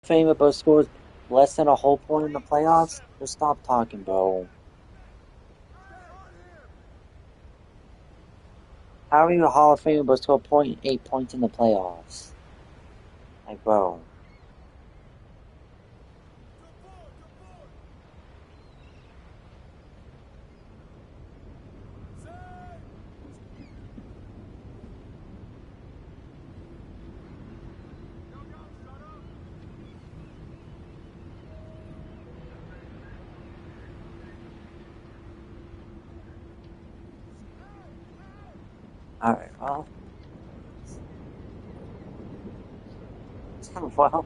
Fame both scores less than a whole point in the playoffs? Just stop talking, bro. How are you a Hall of Fame but score 0.8 points in the playoffs? Like, bro. Alright, well. Well.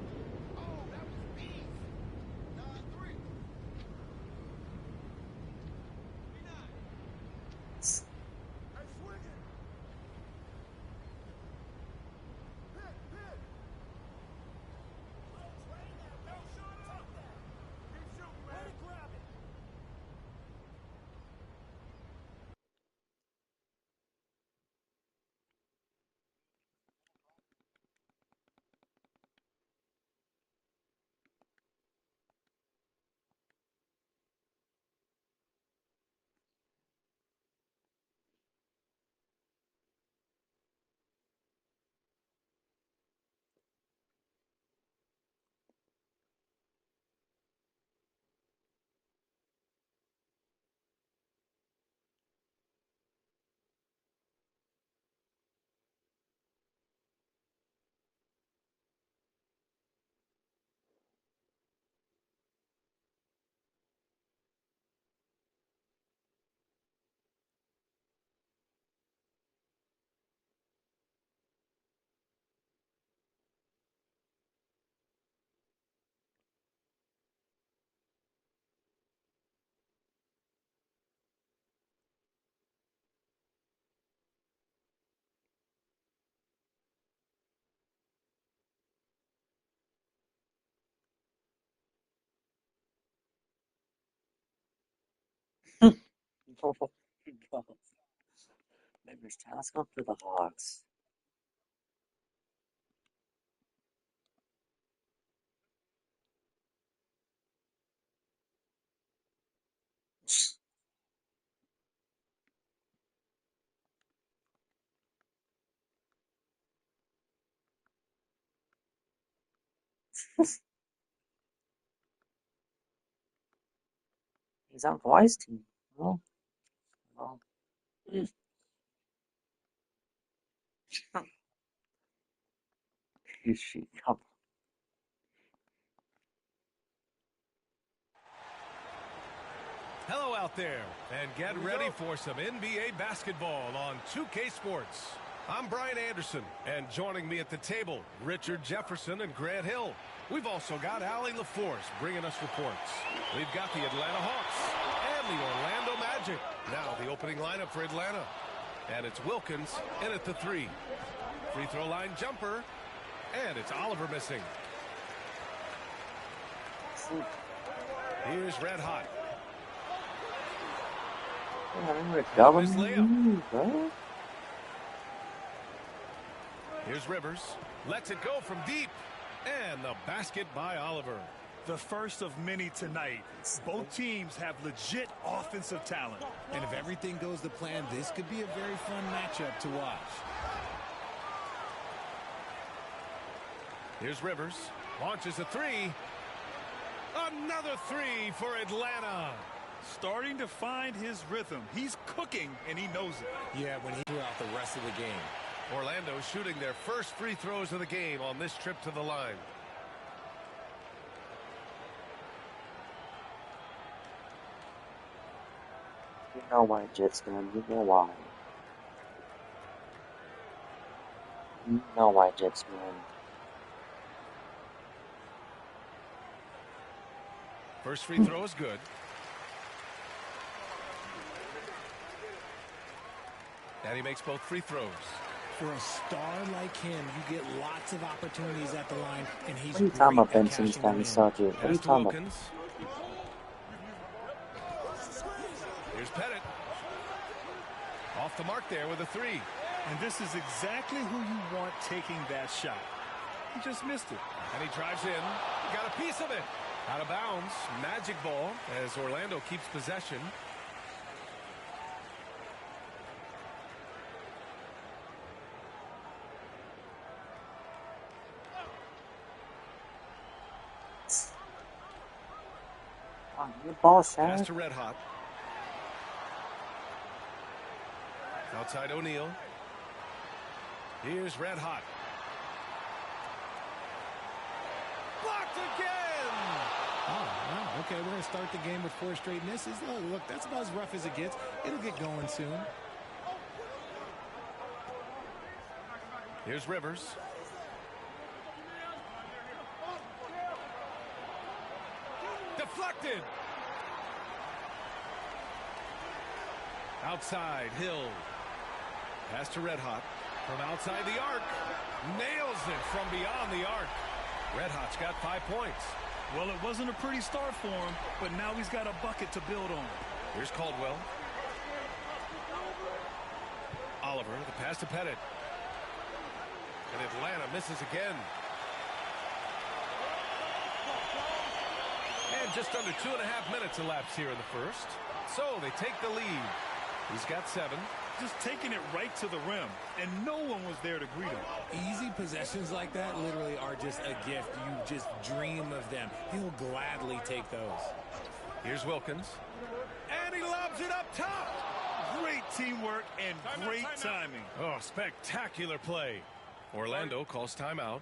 Members task up for the Hawks. He's on Kawhi's team. Well, well. She come. Hello out there, and get ready for some NBA basketball on 2K Sports. I'm Brian Anderson, and joining me at the table, Richard Jefferson and Grant Hill. We've also got Allie LaForce bringing us reports. We've got the Atlanta Hawks and the Orlando Magic. Now the opening lineup for Atlanta. And it's Wilkins in at the 3. Free throw line jumper, and it's Oliver missing. Here's Red Hot. Here's Rivers. Lets it go from deep. And the basket by Oliver. The first of many tonight. Both teams have legit offensive talent. And if everything goes to plan, this could be a very fun matchup to watch. Here's Rivers. Launches a 3. Another 3 for Atlanta. Starting to find his rhythm. He's cooking, and he knows it. Yeah, when he throughout the rest of the game. Orlando shooting their first free throws of the game on this trip to the line. You know why, Jets man. You know why. You know why, Jets man. First free throw is good. And he makes both free throws. For a star like him, you get lots of opportunities at the line, and he's What are you talking about, Ben Simmons got me started? What are you talking about? Here's Pettit. Off the mark there with a 3. And this is exactly who you want taking that shot. He just missed it. And he drives in. Got a piece of it. Out of bounds. Magic ball as Orlando keeps possession. Your ball, Shaq. Pass to Red Hot. Outside O'Neal. Here's Red Hot. Blocked again! Oh, wow. Okay, we're going to start the game with 4 straight misses. Look, that's about as rough as it gets. It'll get going soon. Here's Rivers. Deflected. Outside, Hill. Pass to Red Hot. From outside the arc. Nails it from beyond the arc. Red Hot's got 5 points. Well, it wasn't a pretty start for him, but now he's got a bucket to build on. Here's Caldwell. Oliver, the pass to Pettit. And Atlanta misses again. And just under 2.5 minutes elapsed here in the first. So they take the lead. He's got 7. Just taking it right to the rim, and no one was there to greet him. Easy possessions like that literally are just a gift. You just dream of them. He'll gladly take those. Here's Wilkins. And he lobs it up top. Great teamwork and great timing. Oh, spectacular play. Orlando calls timeout.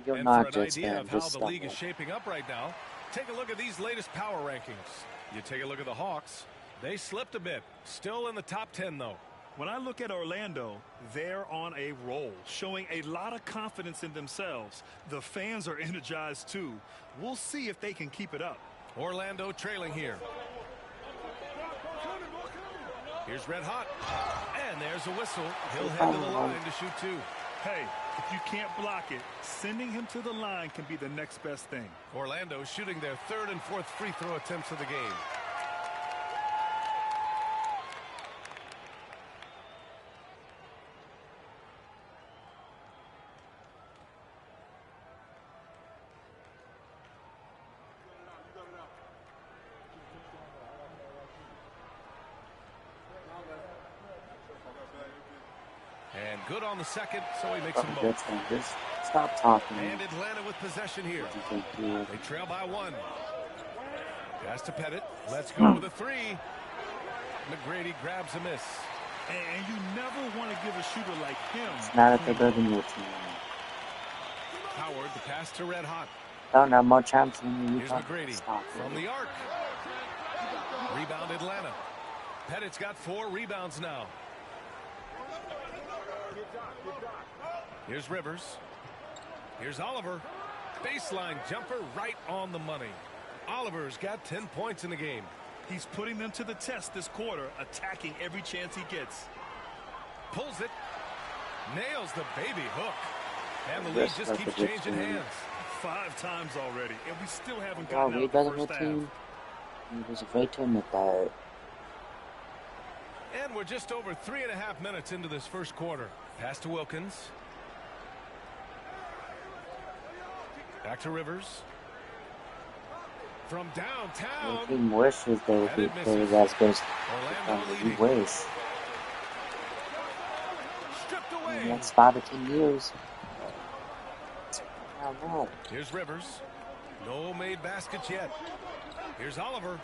You're And not for an just idea fan, of how just the league is shaping up right now, take a look at these latest power rankings. You take a look at the Hawks. They slipped a bit. Still in the top 10, though. When I look at Orlando, they're on a roll, showing a lot of confidence in themselves. The fans are energized, too. We'll see if they can keep it up. Orlando trailing here. Here's Red Hot. And there's a whistle. He'll head to the line to shoot 2. Hey, if you can't block it, sending him to the line can be the next best thing. Orlando shooting their 3rd and 4th free throw attempts of the game. And good on the second, so he makes them both. Just stop talking. And Atlanta with possession here. They trail by 1. Pass to Pettit. Let's go with a 3. McGrady grabs a miss. And you never want to give a shooter like him. It's not at the building your team. Howard, the pass to Red Hot. Don't have more chances than you. Here's McGrady from the arc. Rebound Atlanta. Pettit's got 4 rebounds now. Here's Rivers. Here's Oliver. Baseline jumper right on the money. Oliver's got 10 points in the game. He's putting them to the test this quarter, attacking every chance he gets. Pulls it. Nails the baby hook. And the lead just keeps changing hands. 5 times already, and we still haven't gotten out the the first half. team. He was afraid to admit that. And we're just over 3.5 minutes into this first quarter. Pass to Wilkins. Back to Rivers. From downtown. The team wishes they would be players as good as he wishes. Stripped In away. the next 5 to 10 years. I don't know. Here's Rivers. No made baskets yet. Here's Oliver.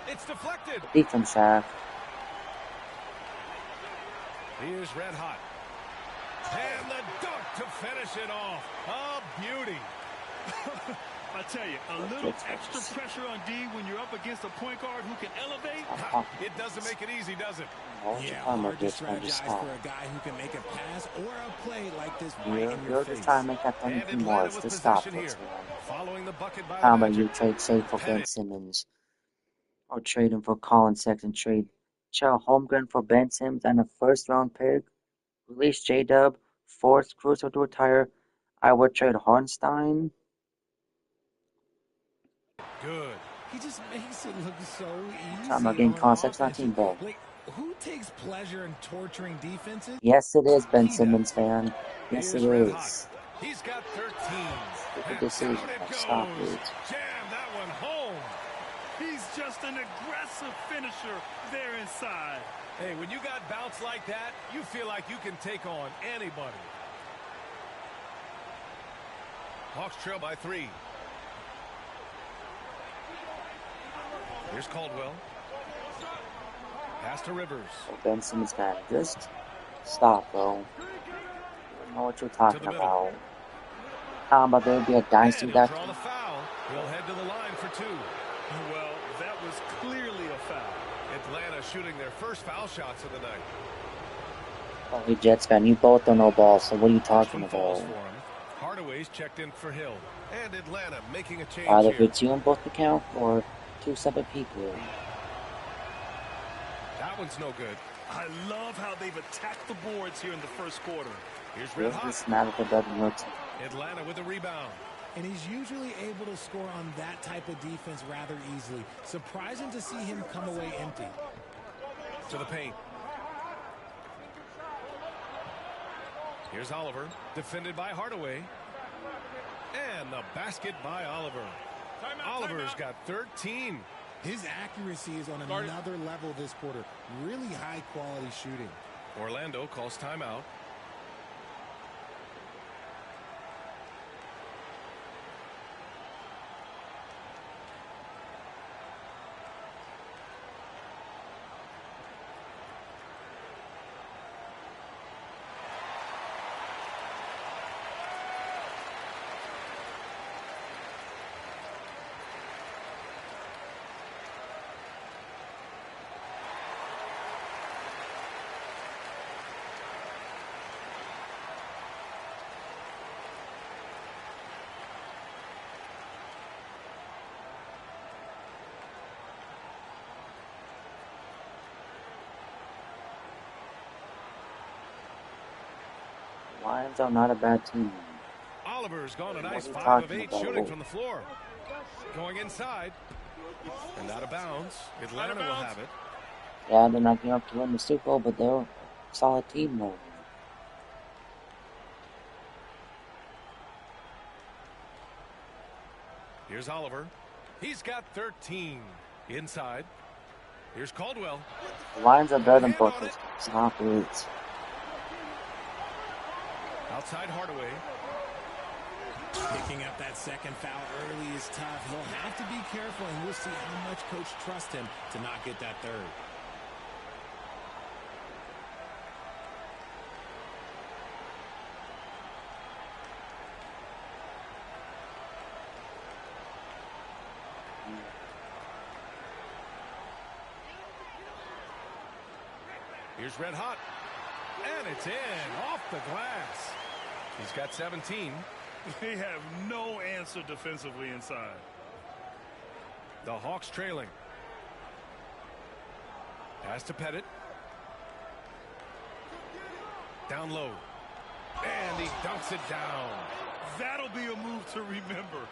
It's deflected. Defense, Shaq. Here's Red Hot. And the dunk to finish it off. A beauty. I tell you, a little extra pressure on D when you're up against a point guard who can elevate. It doesn't make it easy, does it? Yeah, hard to strategize for a guy who can make a pass or a play like this right in your You're face. just trying to make that thing And more. Atlanta It's with just stop possession this, here. man. Following the bucket by How the about you Magic. trade safe for Ben Pettit. Simmons? Or trade him for Colin Sexton. Trade Chell Holmgren for Ben Simmons and a 1st-round pick. Release J-Dub. Force Crusoe to retire. I would trade Hartenstein. Good. He just makes it look so easy Talking about getting on concepts, not offense. team ball. Like, who takes pleasure in torturing defenses? Yes, it is, Ben He does. Simmons fan. Yes, it Here's Red Hot. is. He's got 13. Stupid And decision. down it Stop goes. it. Jam that one home. He's just an aggressive finisher there inside. Hey, when you got bounce like that, you feel like you can take on anybody. Hawks trail by 3. Here's Caldwell. Pass to Rivers. Ben Simmons fan, just stop, bro. You know what you're talking about. How about there would be a dynasty And that he'll draw the foul. He'll head to the line for 2. Well, that was clearly a foul. Atlanta shooting their first foul shots of the night. Only Jets fan, you both don't know ball, so what are you First talking one about? falls for him. Hardaway's checked in for Hill. And Atlanta making a change Either here. it's you on both account or two separate people. That one's no good. I love how they've attacked the boards here in the first quarter. Here's Red Does Hot. this matter for Doug Milton? Atlanta with a rebound. And he's usually able to score on that type of defense rather easily. Surprising to see him come away empty. To the paint. Here's Oliver, defended by Hardaway. And the basket by Oliver. Oliver's got 13. His accuracy is on another level this quarter. Really high quality shooting. Orlando calls timeout. Lions are not a bad team. Oliver's gone a nice What are you 5 of talking 8 about? shooting from the floor. Going inside. And out of bounds. Atlanta will have it. Yeah, they're not going up to win the Super Bowl, but they're a solid team though. Here's Oliver. He's got 13. Inside. Here's Caldwell. The Lions are better than Hand on Buckets. it. Stop it. Outside Hardaway. Picking up that second foul early is tough. He'll have to be careful, and we'll see how much coach trusts him to not get that third. Here's Red Hot. And it's in. Off the glass. He's got 17. They have no answer defensively inside. The Hawks trailing. Pass to Pettit. Down low. And he dunks it down. That'll be a move to remember.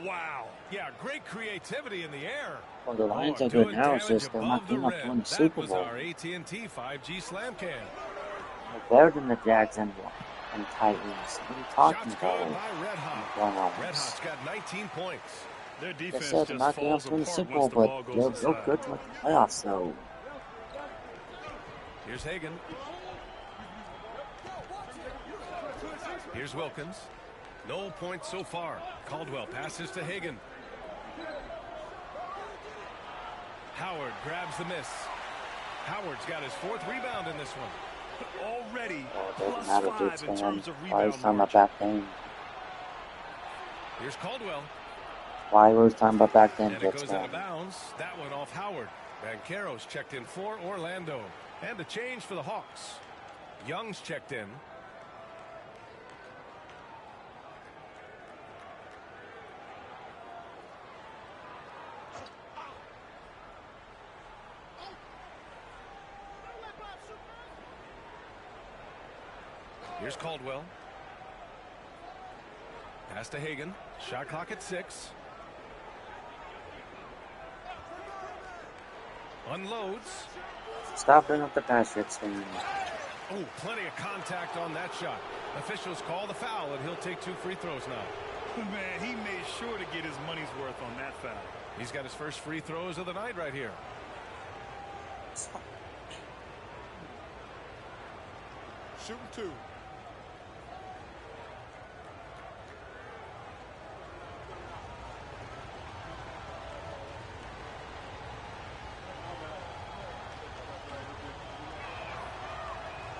Wow. Yeah, great creativity in the air. Well, the Lions Oh, are good doing now, it's damage just they're above not the going up to rim. win the That Super was Bowl. our AT&T 5G slam cam. They're better than the Jags and Titans. What are you talking Shots good about? by Red Hot. Browns. Red Hot's got 19 points. Their They defense said they're just not going up falls to win the apart Super Bowl, once the ball but goes they're inside. good to make the playoffs, so. Here's Hagan. Here's Wilkins. No points so far. Caldwell passes to Hagan. Howard grabs the miss. Howard's got his 4th rebound in this one. Already It plus doesn't matter if 5 it's in him. terms of Why was rebound talking about margin. back then? Here's Caldwell. Why was talking about back then, And it Jets goes out fan? of bounds. That one off Howard. Banchero's checked in for Orlando. And a change for the Hawks. Young's checked in. Here's Caldwell. Pass to Hagan. Shot clock at 6. Unloads. Stop bringing up the pass, Jets fan. Oh, plenty of contact on that shot. Officials call the foul, and he'll take 2 free throws now. Man, he made sure to get his money's worth on that foul. He's got his first free throws of the night right here. Shooting 2.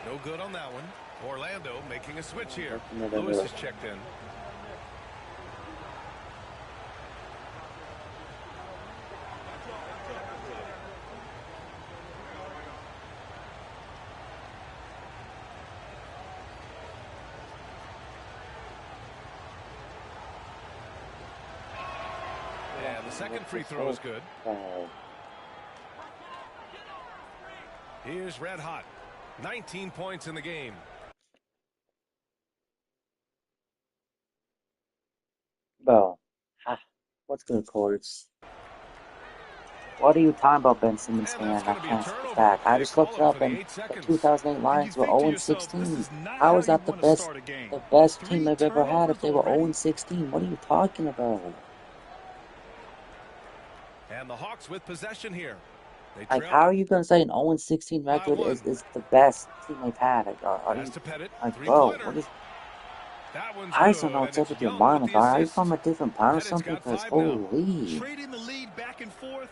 No good on that one. Orlando making a switch here. Lewis is checked in. And the second free throw is good. Here's red hot. 19 points in the game. Bro, what's good, Courts? What are you talking about, Ben Simmons fan? I can't speak back. I just looked it up, and the 2008 Lions were 0-16. How is that the best team they've ever had if they were 0-16? What are you talking about? And the Hawks with possession here. Like, how are you going to say an 0-16 record is the best team they've had? Like, bro, what is... I just don't know what's up with your mind, guy. Are you from a different planet or something? Because, holy... Trading the lead back and forth,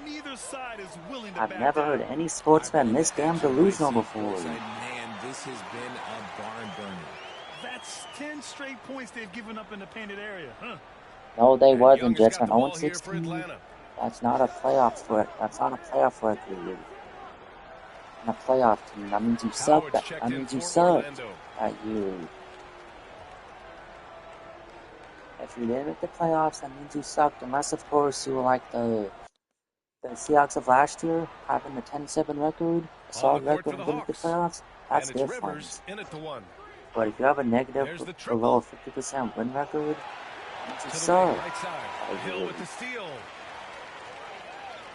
neither side is willing to I've never heard any sports fan this damn delusional before. Man, this has been a barn burner. That's 10 straight points they've given up in the painted area, huh? No, they wasn't. Jets went 0-16. That's not a playoff That's not a playoff record. And a playoff team. That means you sucked. That means you sucked that year. If you didn't make the playoffs, that means you sucked. Unless, of course, you were like the Seahawks of last year, having a 10-7 record, a solid record, and didn't make the playoffs. That's different. But if you have a negative below a 50% win record, that means you suck.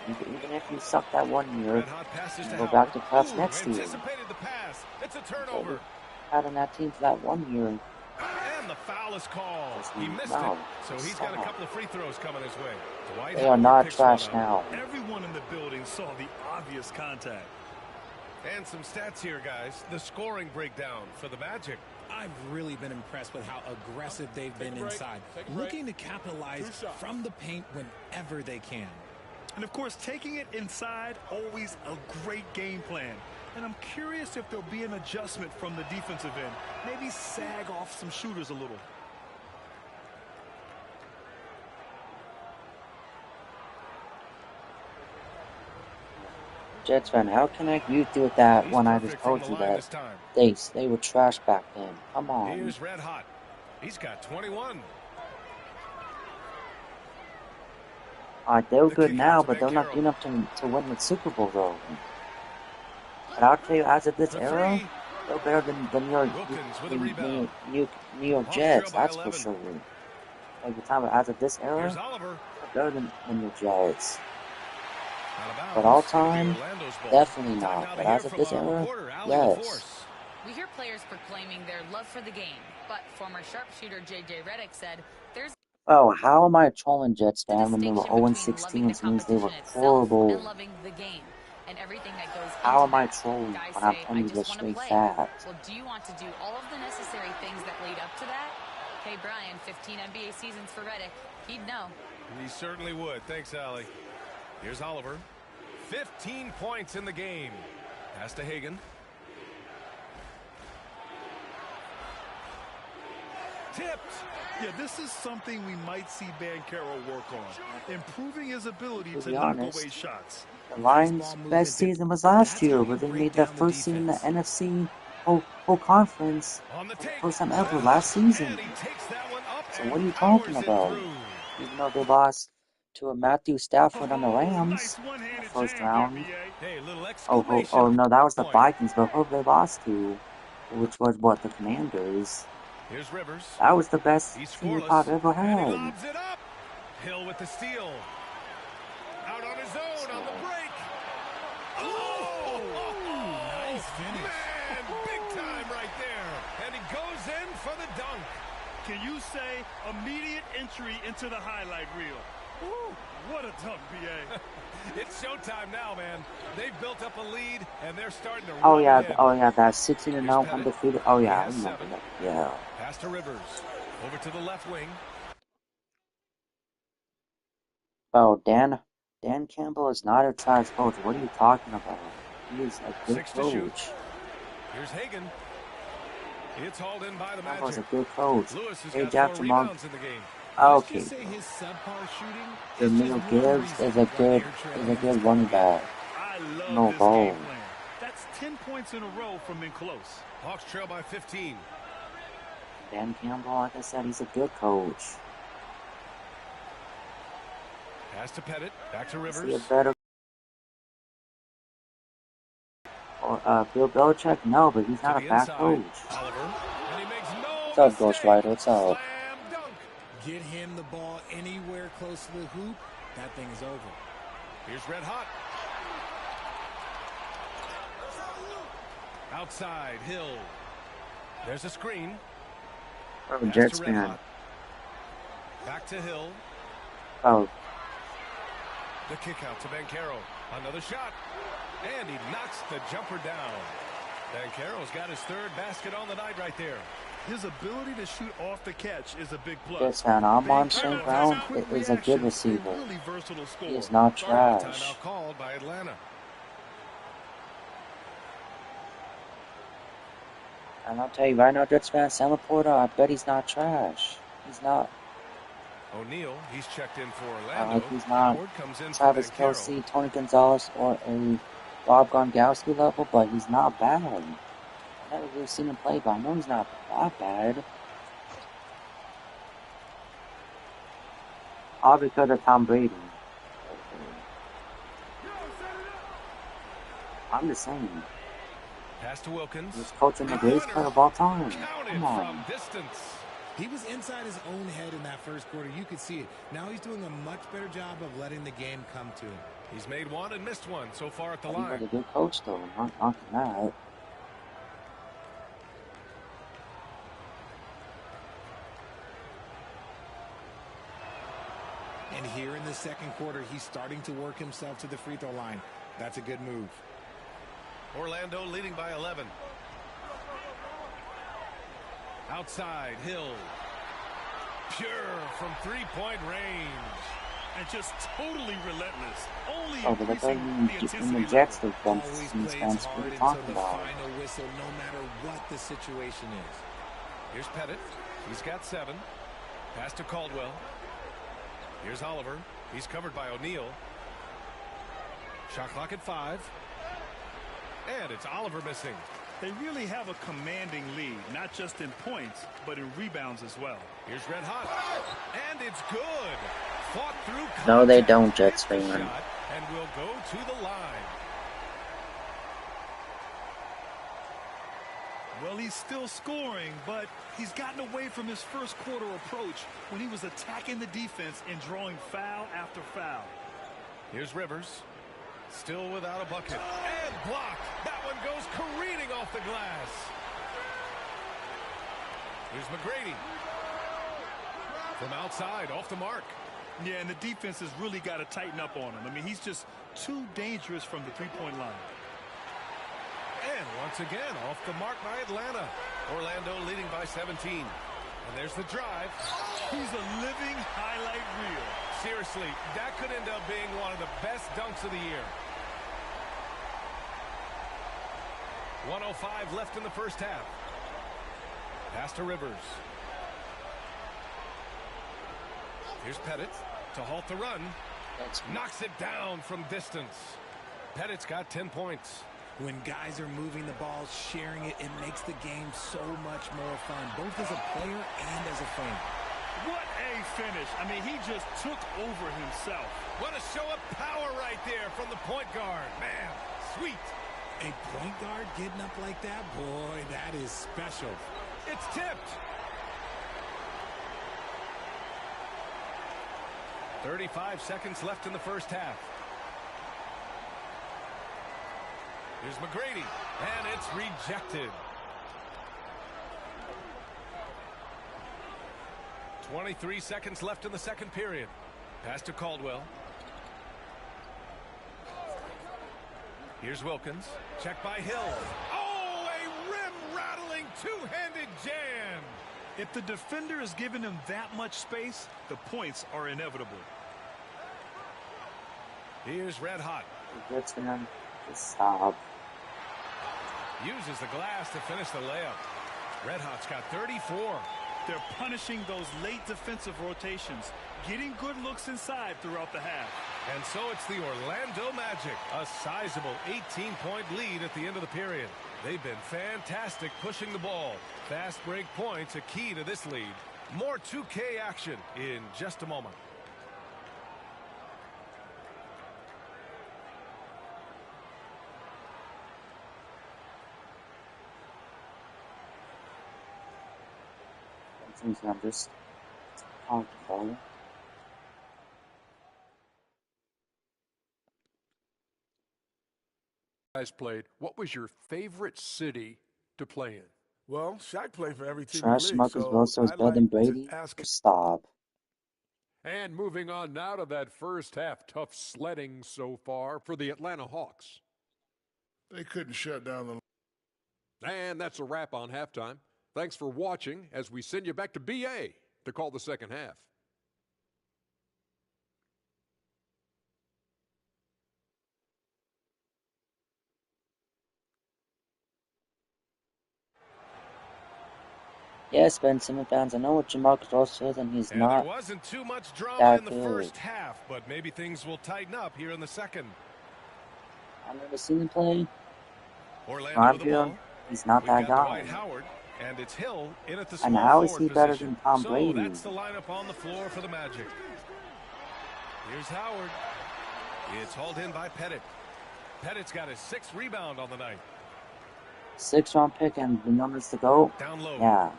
Even if you suck that 1 year, you go back to playoffs next year. So having that team for that 1 year. And the foul is called. He missed it, so he's got a couple of free throws coming his way. They are not trash now. Everyone in the building saw the obvious contact. And some stats here, guys. The scoring breakdown for the Magic. I've really been impressed with how aggressive they've been inside, looking to capitalize from the paint whenever they can. And, of course, taking it inside, always a great game plan. And I'm curious if there'll be an adjustment from the defensive end. Maybe sag off some shooters a little. Jets fan, how can I agree with you with that when I just told you that they were trash back then? Come on. Here's red hot. He's got 21. They're good now, but they're not good enough to win the Super Bowl, though. But I'll tell you, as of this era, they're better than the New York Jets, that's for sure. Like, the time as of this era, they're better than the New York Jets. But all time, definitely not. But as of this era, yes. We hear players proclaiming their love for the game, but former sharpshooter J.J. Redick said there's... Oh, how am I trolling Jets fan when they were 0-16, which means they were horrible? And everything that goes how am I trolling when I'm telling you this straight fact? Well, do you want to do all of the necessary things that lead up to that? Hey, Brian, 15 NBA seasons for Redick. He'd know. He certainly would. Thanks, Allie. Here's Oliver. 15 points in the game. Pass to Hagan. Tipped. Yeah, this is something we might see Banchero work on. Improving his ability to be knock honest, away shots. The Lions' best season was last year, where they made their first seed in the NFC whole conference for the first time ever last season. So what are you talking about? Even though they lost to a Matthew Stafford on the Rams in the first round. Oh, no, that was the Vikings, but who they lost to, which was, what, the Commanders. Here's Rivers. That was the best team I've ever had. Hill with the steal. Out on his own on the break. Immediate entry into the highlight reel. Woo, what a dunk, BA. It's showtime now, man. They've built up a lead, and they're starting to Oh run yeah, it in. oh yeah, that's 16-0 undefeated. Oh yeah, I remember seven. that. Yeah. Pass to Rivers. Over to the left wing. Oh, Dan Campbell is not a trash coach. What are you talking about? He is a good 6 to shoot. coach. Here's Hagan. It's hauled in by the Campbell's a Magic. good coach. Lewis has Hey, got Jack 4 Jamal. rebounds in the game. Let's Okay. just say his subpar shooting The is middle just one Gibbs reason is a why good they're trailing this running ball game. back. I love No this ball. game plan. That's 10 points in a row from in close. Hawks trail by 15. Dan Campbell, like I said, he's a good coach. Pass to Pettit. Back to Is he a Rivers. better or Bill Belichick? No, but he's not a bad coach. Oliver. And he makes no What's up, mistake. Ghost Rider? What's up? Slam dunk. Get him the ball anywhere close to the hoop, that thing is over. Here's Red Hot. Outside, Hill. There's a screen. Oh, Pass Jets to Red fan. Hot. Back to Hill. Oh, The kick out to Banchero. Another shot. And he knocks the jumper down. Banchero's got his 3rd basket on the night right there. His ability to shoot off the catch is a big plus. Jets fan. Amon St. Banchero Brown has quick is a good reactions, receiver. really versatile scorer. He is not trash. Timeout called by Atlanta. And I'll tell you right now, Jets fan, Sam Laporta, I bet he's not trash. He's not. O'Neal, he's checked in for Orlando. He's not Howard comes in Travis for Kelce, Tony Gonzalez, or a Rob Gronkowski level, but he's not bad. I've never really seen him play, but I know he's not that bad. All because of Tom Brady. I'm just saying. Pass to Wilkins. He's coaching the greatest player of all time. Counted Come on. from distance. He was inside his own head in that first quarter. You could see it. Now he's doing a much better job of letting the game come to him. He's made one and missed one so far at the He was line. a good coach, though. Not that. And here in the second quarter, he's starting to work himself to the free throw line. That's a good move. Orlando leading by 11. Outside, Hill. Pure from three-point range. And just totally relentless. Only Oh, but I thought increasing the in intensity the Jets, level. the Always these plays fans hard we're until talking the about. final whistle, no matter what the situation is. Here's Pettit. He's got 7. Pass to Caldwell. Here's Oliver. He's covered by O'Neal. Shot clock at 5. And it's Oliver missing. They really have a commanding lead, not just in points, but in rebounds as well. Here's Red Hot. And it's good. Fought through contact. No, they don't, Jets Hit the fan. shot and will go to the line. Well, he's still scoring, but he's gotten away from his first quarter approach when he was attacking the defense and drawing foul after foul. Here's Rivers. Still without a bucket. And blocked. That one goes careening off the glass. Here's McGrady. From outside, off the mark. Yeah, and the defense has really got to tighten up on him. I mean, he's just too dangerous from the three-point line. And once again, off the mark by Atlanta. Orlando leading by 17. And there's the drive. He's a living highlight reel. Seriously, that could end up being one of the best dunks of the year. 1:05 left in the first half. Pass to Rivers. Here's Pettit to halt the run. Knocks it down from distance. Pettit's got 10 points. When guys are moving the ball, sharing it, it makes the game so much more fun, both as a player and as a fan. What a finish. I mean, he just took over himself. What a show of power right there from the point guard. Man, sweet. A point guard getting up like that, boy, that is special. It's tipped. 35 seconds left in the first half. Here's McGrady, and it's rejected. 23 seconds left in the second period. Pass to Caldwell. Here's Wilkins. Check by Hill. Oh, a rim-rattling two-handed jam. If the defender is giving him that much space, the points are inevitable. Here's Red Hot. Gets him to stop. Uses the glass to finish the layup. Red Hot's got 34. They're punishing those late defensive rotations, getting good looks inside throughout the half. And so it's the Orlando Magic, a sizable 18-point lead at the end of the period. They've been fantastic pushing the ball. Fast break points, a key to this lead. More 2K action in just a moment. I'm just talking about it. Guys played. What was your favorite city to play in? Well, Shaq played for every team Trash in the league, Marcus so Russell is I'd better than like to Brady. ask Stop. And moving on now to that first half, tough sledding so far for the Atlanta Hawks. they couldn't shut down the And that's a wrap on halftime. Thanks for watching as we send you back to BA to call the second half. Yes, Ben Simmons fans, I know what Jamarcus Russell is, and he's And not there wasn't too much drama that in the good. first half, but maybe things will tighten up here in the second. I've never seen him play. Orlando I'm with the ball. he's not We've that got guy. Dwight Howard, and it's Hill in at the And small how is forward he better position. than Tom So Brady? that's the lineup on the floor for the Magic. Here's Howard. It's hauled in by Pettit. Pettit's got his 6th rebound on the night. 6th-round pick and the numbers to go. Down low. Yeah.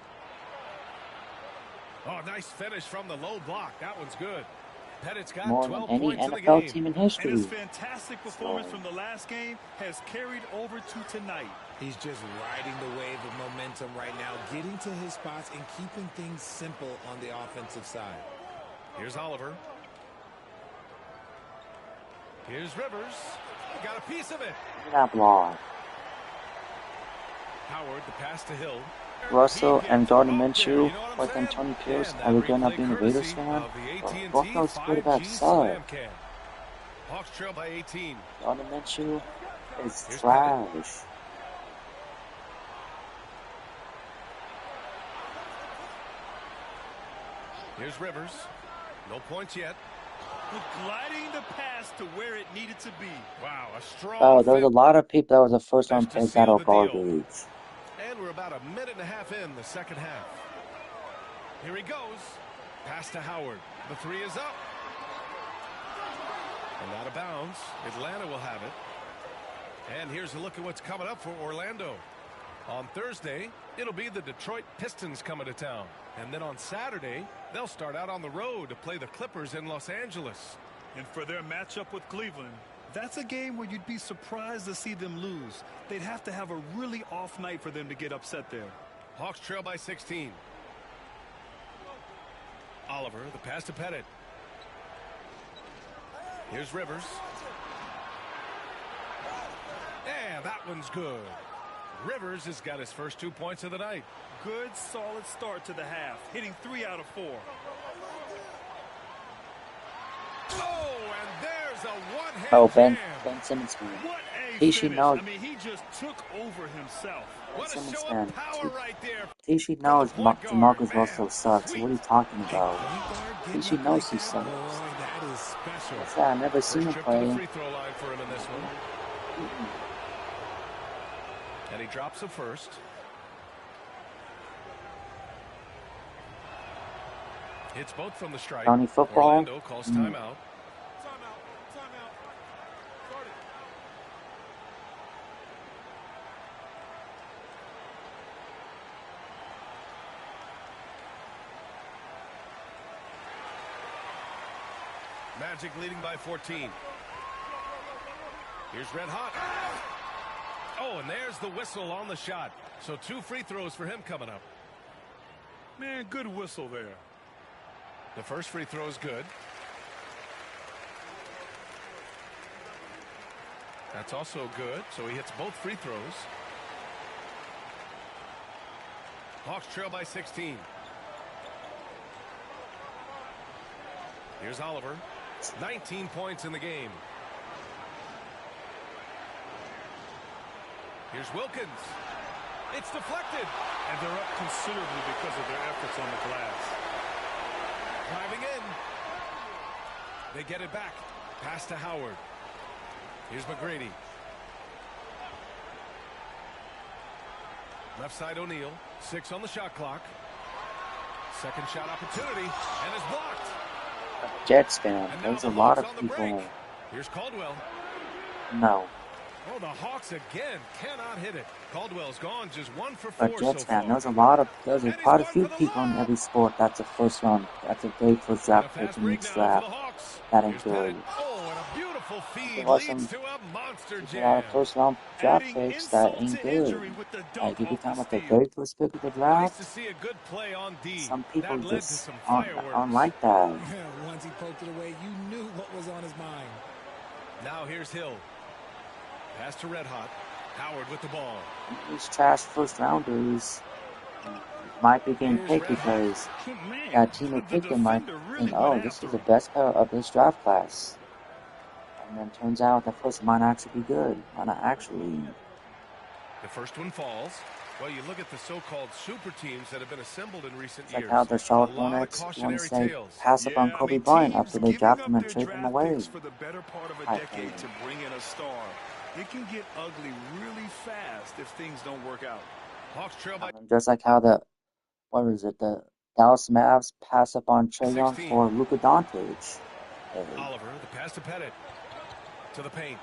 Oh, nice finish from the low block. That one's good. Pettit's got More than 12 any points in the NFL game. team in And history. his fantastic performance from the last game has carried over to tonight. He's just riding the wave of momentum right now, getting to his spots and keeping things simple on the offensive side. Here's Oliver. Here's Rivers. Got a piece of it. Look at that block. Howard, the pass to Hill. Russell and Jordan Minshew, You know what I'm with saying? Antonio Pierce, And are that we going to replay be a Raiders courtesy fan? of the AT&T Both those quarterbacks 5G Slam suck. Cam. Hawks trail by 18. Jordan Minshew is Here's trash. Here's Rivers. No points yet. Gliding the pass to where it needed to be. Wow, a strong Oh, there's a fit. lot of people that was a first-round Just to pick seal that are the deal. garbage. And we're about a minute and a half in the second half. Here he goes. Pass to Howard. The 3 is up. And out of bounds. Atlanta will have it. And here's a look at what's coming up for Orlando. On Thursday, it'll be the Detroit Pistons coming to town. And then on Saturday, they'll start out on the road to play the Clippers in Los Angeles. And for their matchup with Cleveland, that's a game where you'd be surprised to see them lose. They'd have to have a really off night for them to get upset there. Hawks trail by 16. Oliver, the pass to Pettit. Here's Rivers. And that one's good. Rivers has got his first 2 points of the night. Good, solid start to the half, hitting 3 out of 4. Oh, and there's a one-hand Oh, jam. Ben Simmons fan. What a He should finish. know. I mean, he just took over himself. What a Simmons show fan. of power right there. Tishy knows Jamarcus Man, Russell sucks. So what are you talking about? Tishy knows he Boy, sucks. that is special. What's that? I've never seen First him trip to the play. free throw line for him in this one. And he drops it first. It's both from the strike. County football. Orlando calls timeout. timeout. Timeout. Start it. Magic leading by 14. Here's Red Hot. Oh, and there's the whistle on the shot. So 2 free throws for him coming up. Man, good whistle there. The first free throw is good. That's also good, so he hits both free throws. Hawks trail by 16. Here's Oliver. 19 points in the game. Here's Wilkins. It's deflected. And they're up considerably because of their efforts on the glass. Driving in. They get it back. Pass to Howard. Here's McGrady. Left side O'Neal. 6 on the shot clock. Second shot opportunity. And is blocked. Jets fan. There's a lot of people. Here's Caldwell. No. Oh, the Hawks again cannot hit it. Caldwell's gone just 1 for 4 But Jets so fan, far. there's quite a few people in every sport that's a first round, that's a very first draft pick in each draft. That ain't good. Oh, and a beautiful feed There are some leads to a monster a lot of jam. first round draft picks that ain't good. Like if you're talking about the very first pick of the Nice draft, to see a good play on D. some people That led to just some aren't fireworks. like that. Once he poked it away, you knew what was on his mind. Now here's Hill. Pass to Red Hot. Howard with the ball. These trash first rounders might be getting picked because that team who picked them might think, oh, this is the best player of this draft class. And then turns out that first might actually be good. Might not actually. The first one falls. Well, you look at the so-called super teams that have been assembled in recent Check years. out the Charlotte A lot of Hornets cautionary once they tales. pass up on Kobe Bryant after they draft him and trade him away. For the better part of a I decade think. to bring in a star. It can get ugly really fast if things don't work out. Hawks trail by Just like how the Dallas Mavs pass up on Trae Young 16. for Luka Doncic. Oliver. The pass to Pettit. To the paint.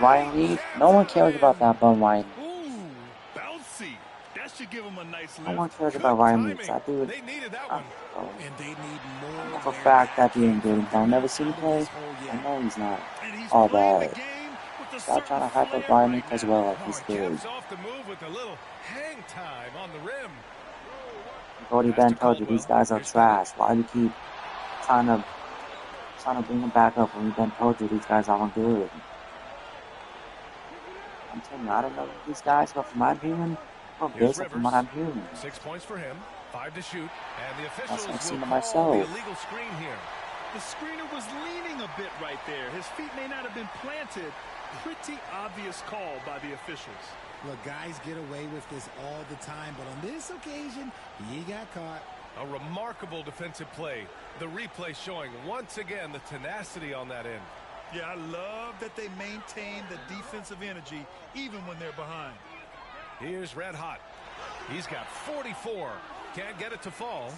Ryan Leaf, no one cares about that but Ryan. Ooh, bouncy. That should give him a nice No lift. one cares about Ryan Leaf. That dude, They needed that one. And they need more. for a fact that dude ain't good. I've never seen him play. I know he's not And he's all playing the bad. game with a Stop trying to hype certain up flair Ryan right Leaf as now. well. Like Oh, he's he good. jumps off the move with a little hang time on the rim. Cody Ben told you these guys are trash. Why do you keep trying to bring them back up when we Ben told you these guys aren't good? I'm telling you, I don't know these guys, but from what I'm hearing, well, Here's based from what I'm hearing, 6 points for him. 5 to shoot. And the officials what I've seen will to call myself. the illegal screen here. The screener was leaning a bit right there. His feet may not have been planted. Pretty obvious call by the officials. Look, guys get away with this all the time, but on this occasion, he got caught. A remarkable defensive play. The replay showing once again the tenacity on that end. Yeah, I love that they maintain the defensive energy even when they're behind. Here's Red Hot. He's got 44. Can't get it to fall.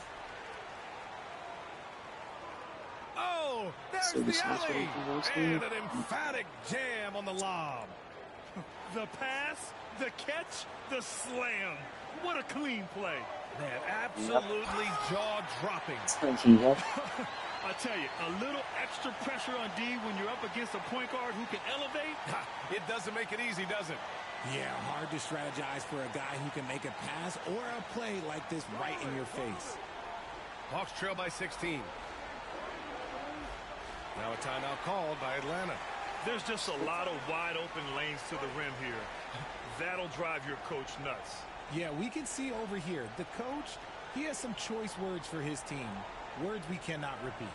Oh, there's the alley. And an emphatic jam on the lob. The pass, the catch, the slam. What a clean play. Man, absolutely jaw-dropping. Yep. I tell you, a little extra pressure on D when you're up against a point guard who can elevate. It doesn't make it easy, does it? Yeah, hard to strategize for a guy who can make a pass or a play like this right in your face. Hawks trail by 16. Now a timeout called by Atlanta. There's just a lot of wide open lanes to the rim here. That'll drive your coach nuts. Yeah, we can see over here, the coach, he has some choice words for his team. Words we cannot repeat.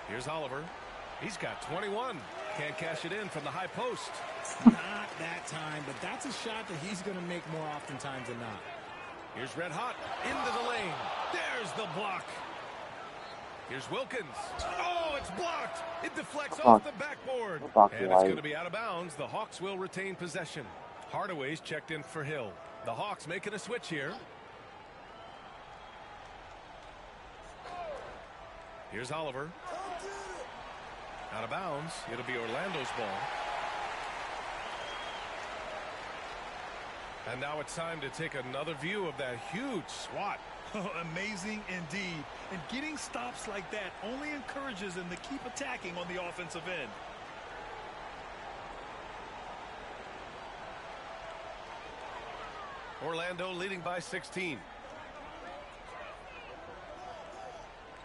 Here's Oliver. He's got 21. Can't cash it in from the high post. Not that time, but that's a shot that he's going to make more oftentimes than not. Here's Red Hot into the lane. There's the block. Here's Wilkins. Oh, it's blocked. It deflects off the backboard. And it's going to be out of bounds. The Hawks will retain possession. Hardaway's checked in for Hill. The Hawks making a switch here. Here's Oliver. Out of bounds. It'll be Orlando's ball. And now it's time to take another view of that huge swat. Amazing indeed. And getting stops like that only encourages them to keep attacking on the offensive end. Orlando leading by 16.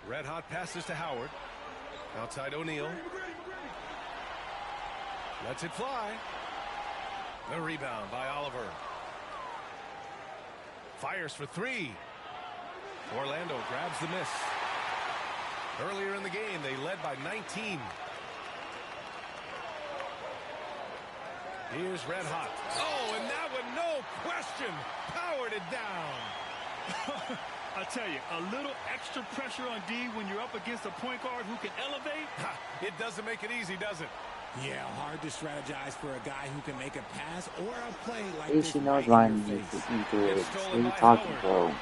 Red hot passes to Howard. Outside O'Neal. Lets it fly. The rebound by Oliver. Fires for three. Orlando grabs the miss. Earlier in the game, they led by 19. Here's Red Hot. Oh, and that one, no question, powered it down. I tell you, a little extra pressure on D when you're up against a point guard who can elevate. It doesn't make it easy, does it? Yeah, hard to strategize for a guy who can make a pass or a play like At least this. he knows right Ryan in your needs face. to do it. It's What stolen are you by talking Howard. about?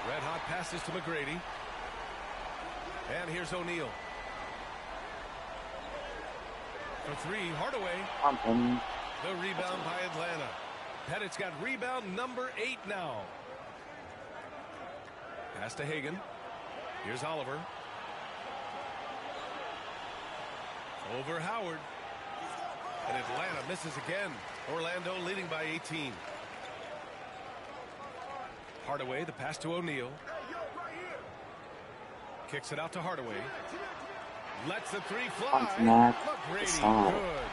Red Hot passes to McGrady. And here's O'Neal. For three, Hardaway. Come on, Penny. The rebound by Atlanta. Pettit's got rebound number 8 now. Pass to Hagan. Here's Oliver. Over Howard. And Atlanta misses again. Orlando leading by 18. Hardaway, the pass to O'Neal. Kicks it out to Hardaway. Lets the three fly. McGrady, good.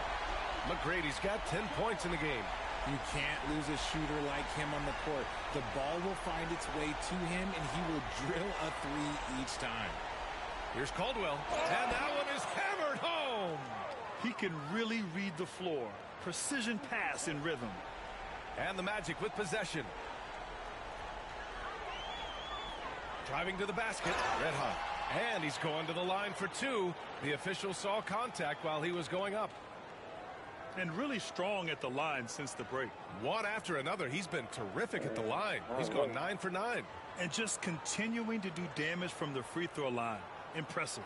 McGrady's got 10 points in the game. You can't lose a shooter like him on the court. The ball will find its way to him, and he will drill a three each time. Here's Caldwell. And that one is hammered home. He can really read the floor. Precision pass in rhythm. And the Magic with possession. Driving to the basket. Red Hot. And he's going to the line for two. The official saw contact while he was going up. And really strong at the line since the break. One after another. He's been terrific at the line. He's gone 9 for 9. And just continuing to do damage from the free throw line. Impressive.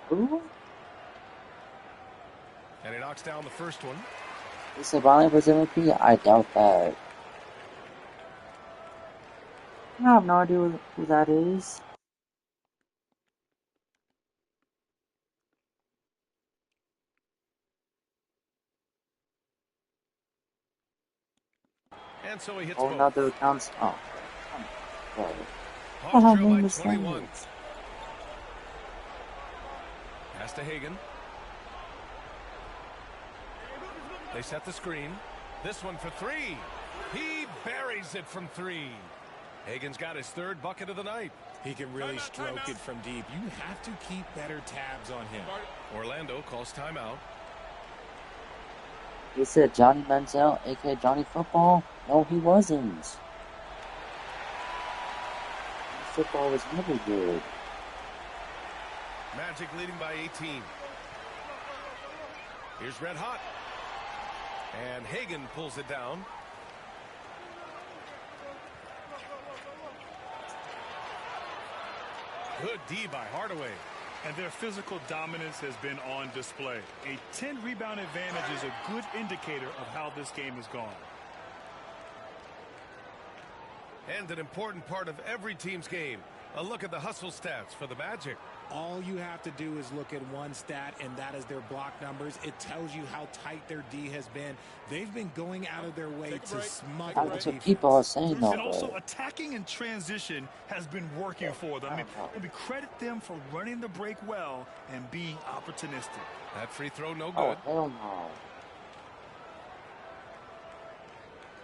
Who? And he knocks down the first one. Is it Ronnie was MVP? I doubt that. I have no idea who that is. And so he hits Oh, both. another accounts. Oh. Okay. Hawks Oh, trail by name is 21. Pass to Hagan. They set the screen. This one for three. He buries it from three. Hagan's got his third bucket of the night. He can really stroke it from deep. You have to keep better tabs on him. Orlando calls timeout. You said Johnny Manziel, aka Johnny Football? No, he wasn't. Football was never good. Magic leading by 18. Here's Red Hot. And Hagan pulls it down. Good D by Hardaway. And their physical dominance has been on display. A 10-rebound advantage is a good indicator of how this game has gone. And an important part of every team's game. A look at the hustle stats for the Magic. All you have to do is look at one stat, and that is their block numbers. It tells you how tight their D has been. They've been going out of their way to smother That's the what people are saying, though. And also attacking in transition has been working for them. I mean, credit them for running the break well and being opportunistic. That free throw no Oh, good. hell no.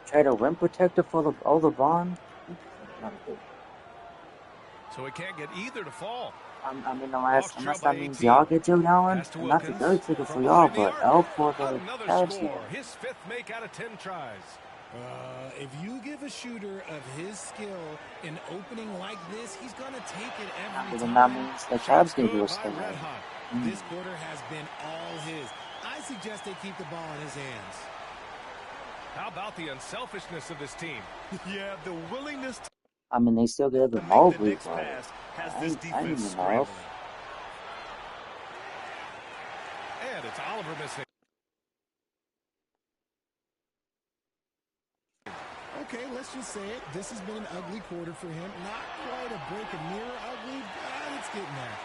Try to rim protector for the LeBron? Not good. So he can't get either to fall. I mean, unless trail that by means 18. y'all get Joe Allen, Pass to and that's a Wilkins. good ticket for From y'all, behind but the L arc. for the Another Cavs score. here. His fifth make out of 10 tries. If you give a shooter of his skill an opening like this, he's going to take it every Then time. that means the Cavs can do a Good by spin. Red Hot. This quarter has been all his. I suggest they keep the ball in his hands. How about the unselfishness of this team? Yeah, the willingness to I mean, they still give him make the Mobley, next but pass has I this ain't defense enough. scrambling. And it's Oliver missing. Okay, let's just say it. This has been an ugly quarter for him. Not quite a break a mirror ugly, but it's getting there.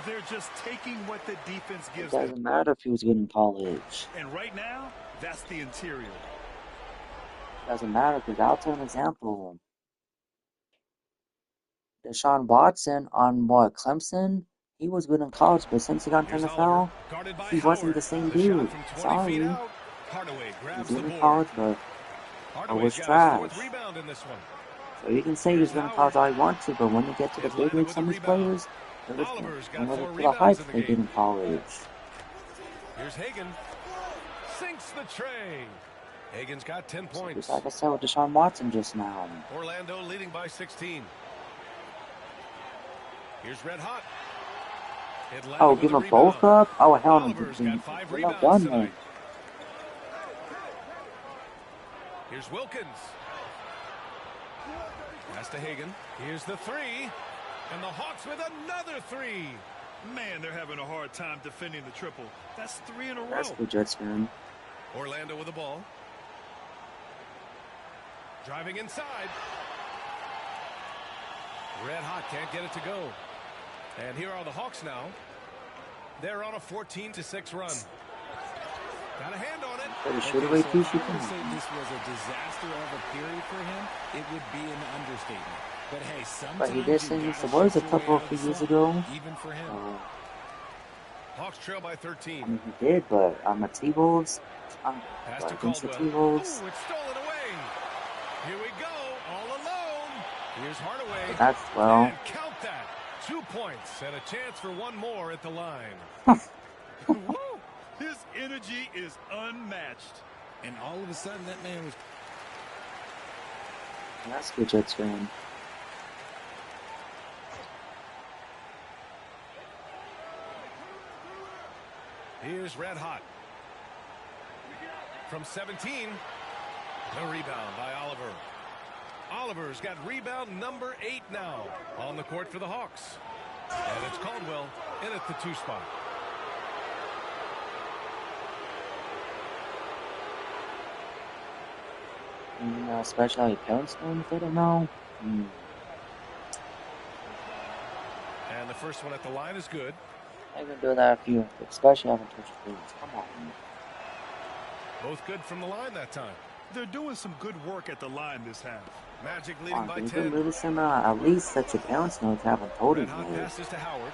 They're just taking what the defense It gives them. doesn't matter if he was good in college. And right now, that's the interior. Doesn't matter because I'll tell an example. Deshaun Watson on what, Clemson? He was good in college, but since he got into Here's NFL, Oliver, guarded by he wasn't Howard. the same The shot dude. from 20 Sorry. feet out. Hardaway He's grabs good the in board. college, but it Hardaway's was got his 4th trash. rebound in this one. So you can say he's good in college all you want to, but when you get to the big Atlanta leagues, with some the of these rebound. players, they're just Oliver's got going 4 to the rebounds hype in the they did game. in college. Here's Hagan. Sinks the tray. Hagan's got 10 So points. just like I said with Deshaun Watson just now. Orlando leading by 16. Here's Red Hot. Atlanta Oh, with give the them both rebound. up? Oh, hell no. Oliver's got 5 We're not rebounds done, tonight. man. Here's Wilkins. Pass to Hagan. Here's the 3. And the Hawks with another 3. Man, they're having a hard time defending the triple. That's 3 in a row. That's good, Jets fan. Orlando with the ball. Driving inside. Red Hot can't get it to go. And here are the Hawks now. They're on a 14-6 run. Got a hand on it. Better shoot away So too, if she I were to can. say this was a disaster of a period for him, it would be an understatement. But hey, sometimes But he did sing you the gotta words a shoot your way couple out of of the years slump, ago. even for him. Hawks trail by 13. I mean, he did, but on the T-Wolves, Pass to against the Caldwell. T-Wolves, Ooh, it's stolen away. Here we go, all alone. Here's Hardaway. that's, well, And count that. 2 points and a chance for one more at the line. Woo! His energy is unmatched. And all of a sudden, that man was... that's good, Jets fan. Here's Red Hot. From 17, the rebound by Oliver. Oliver's got rebound number 8 now on the court for the Hawks. And it's Caldwell in at the 2 spot. Especially parents know if they don't know. And the first one at the line is good. I can do that if you, especially haven't touched foods. Come on. Both good from the line that time. They're doing some good work at the line this half. Magic leading by You 10. can really send at least let your parents know if you haven't told Red him Hot yet. passes to Howard.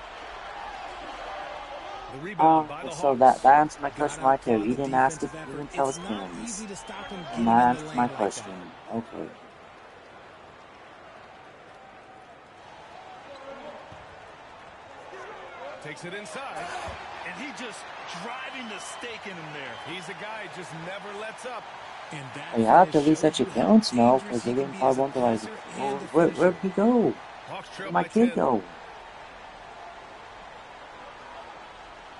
The rebound by the So Hawks. that answers my question right there. You didn't ask if you didn't tell his parents. And that answers my question. Okay. Takes it inside. And he just driving the stake in him there. He's a guy just never lets up. And that You have to at finish least let shows your you how parents know, dangerous because he they can didn't be probably as a wonder, like, passer well, and a where'd finisher. he go? Hawks trail Where'd my by kid 10. go?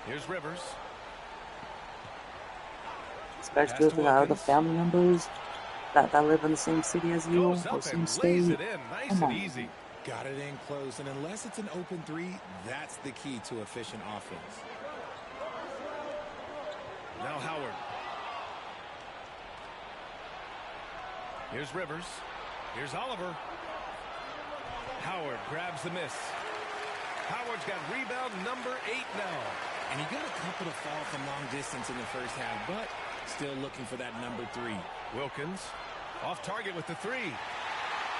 Here's Rivers. Especially if there are other family members that live in the same city as you Goes or up same and state. lays it in. Nice Come and on. easy. Got it in close, and unless it's an open 3, that's the key to efficient offense. Now Howard. Here's Rivers. Here's Oliver. Howard grabs the miss. Howard's got rebound number 8 now. And he got a couple to fall from long distance in the first half, but still looking for that number 3. Wilkins off target with the 3.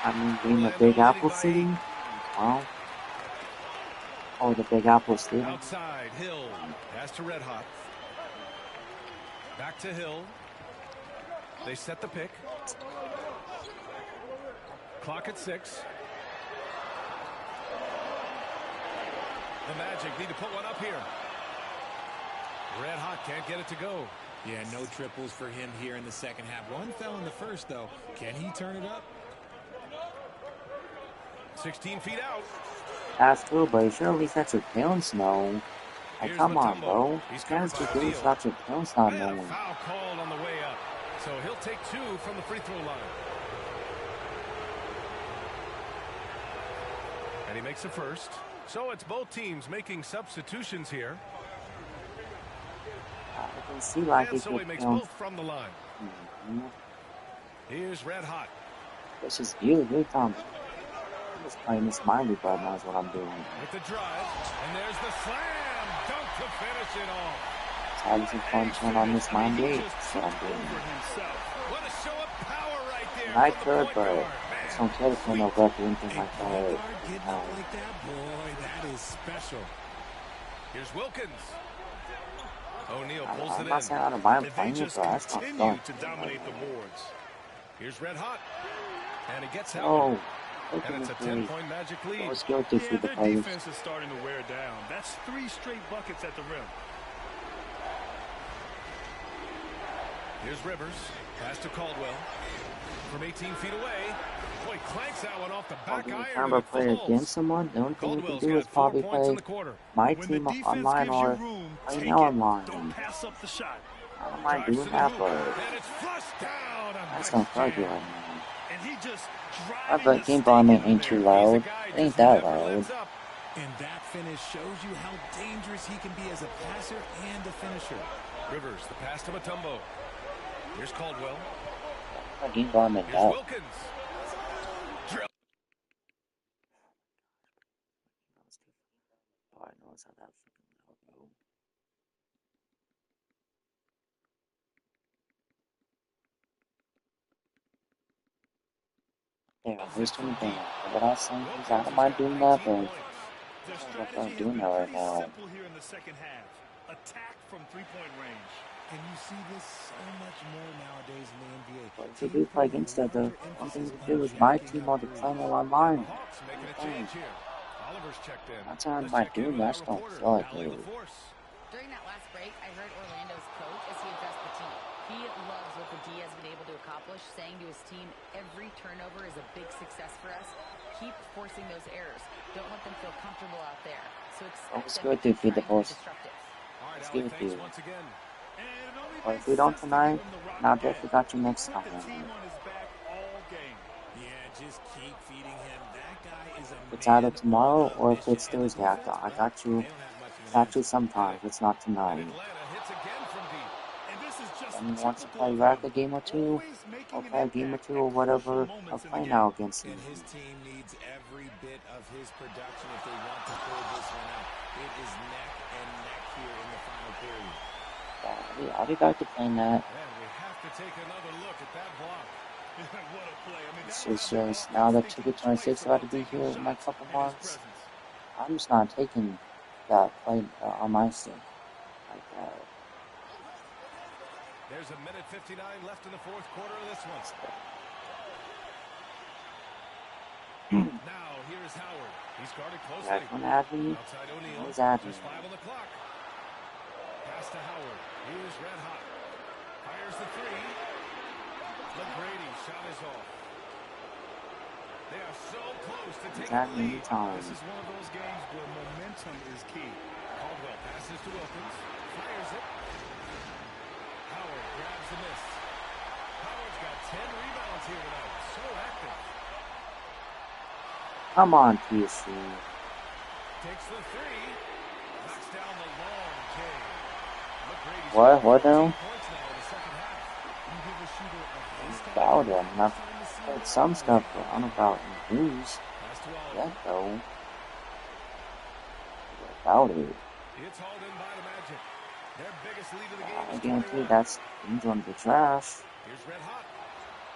I mean, being the Big Apple City, well, or the Big Apple City. Outside, Hill. Pass to Red Hot. Back to Hill. They set the pick. Clock at 6. The Magic need to put one up here. Red Hot can't get it to go. Yeah, no triples for him here in the second half. One fell in the first, though. Can he turn it up? 16 feet out. That's cool, but you should at least let your parents know. Like, Here's come on, Mutombo. bro. He's Can't covered by just do Beal. without your kills not And a knowing. foul called on the way up. So he'll take 2 from the free throw line. And he makes a first. So it's both teams making substitutions here. I can see like And he so could he makes kill. both from the line. Here's Red Hot. This is you, Tom. I'm just playing this mind loop right now is what I'm doing. With the drive. And there's the slam. Dunk to finish it off. Having some fun chilling on this mind loop. That's what I'm doing. What a show of power right there. I could, but I just don't care to play no rep or anything like that. Getting up like that, boy, that is special. Here's Wilkins. O'Neal pulls it I'm in. not saying I don't mind They playing it, just but that's not continue fun. to dominate the boards. Here's Red Hot. And he gets out. Oh, And it's a 10-point Magic lead. let's go to Yeah, the their players. defense is starting to wear down. That's 3 straight buckets at the rim. Here's Rivers. Pass to Caldwell. From 18 feet away. Boy, clanks that one off the back iron. Remember playing against someone, the only thing you can do is probably play my team online or play now online. Don't pass up the shot. I don't mind doing that, but And it's flushed down. that's not fun right now. And he just My game volume ain't too loud. It ain't that loud. And that finish shows you how dangerous he can be as a passer and a finisher. Rivers, the pass to Mutombo. Here's Caldwell. My game volume ain't Here's that. Wilkins. Drill. Oh, I know it's not that freaking loud, bro. Yeah, who's doing that? What I was saying is I don't mind doing that, but I don't know if I'm doing that right now. simple here in the second half. Attack from 3-point range. And you see this so much more nowadays in the NBA. But if you do play against that, the one thing to do is my team or the playing online. Hawks making a change here. Oliver's checked in. That's how I Let's mind check in doing with that. I our just don't reporter, feel like Allie it. LaForce. During that last break, I heard Orlando's coach as he addressed the team. He loves what the D has been able to accomplish, saying to his team, every turnover is a big success for us. Keep forcing those errors. Don't let them feel comfortable out there. So Always expect good them to feed the try and be horse. disruptive. All right, Let's Allie, give it to thanks you. once again. But if we don't tonight, then I'll definitely got you next time. Yeah, just keep feeding him. That guy is a It's either man tomorrow on a or if it's mission. And the Thursday. I defense, well, got you. they don't have much of an Got answer. you sometimes. It's not tonight. Atlanta hits again from deep. And this is just And wants to typical play of back him. a game or two, Always making or an play a game or impact two at or whatever, crucial or moments in the play game. now against him. And his team needs every bit of his production if they want to pull this one out. It is neck and neck here in the final period. Yeah, I'll be back to playing that. And we have to take another look at that block. What a play. I mean, It's that just now that 2K26 about to be here in like a couple months, I'm just not taking that play on my stick like that. There's a minute 59 left in the fourth quarter of this one. Now, here's Howard. He's guarded closely. That's one Adney. Outside O'Neal. Who's Adney? Just 5 on the clock. Pass to Howard. Here's Red Hot. Fires the 3. McGrady shot is off. They are so close to taking the lead. This is one of those games where momentum is key. Caldwell passes to Wilkins. Fires it. Howard grabs the miss. Howard's got 10 rebounds here tonight. So active. Come on, TSC. Takes the 3. Knocks down the long J. McGrady's What? What now? 14 points now in the second half. You give a shooter a About it. I mean, I've heard some stuff, but I don't know about news Pass to Oliver. yet, though. About it. It's hauled in by the Magic. Their biggest lead of the game I is guarantee 21. that's things on the trash. Here's Red Hot.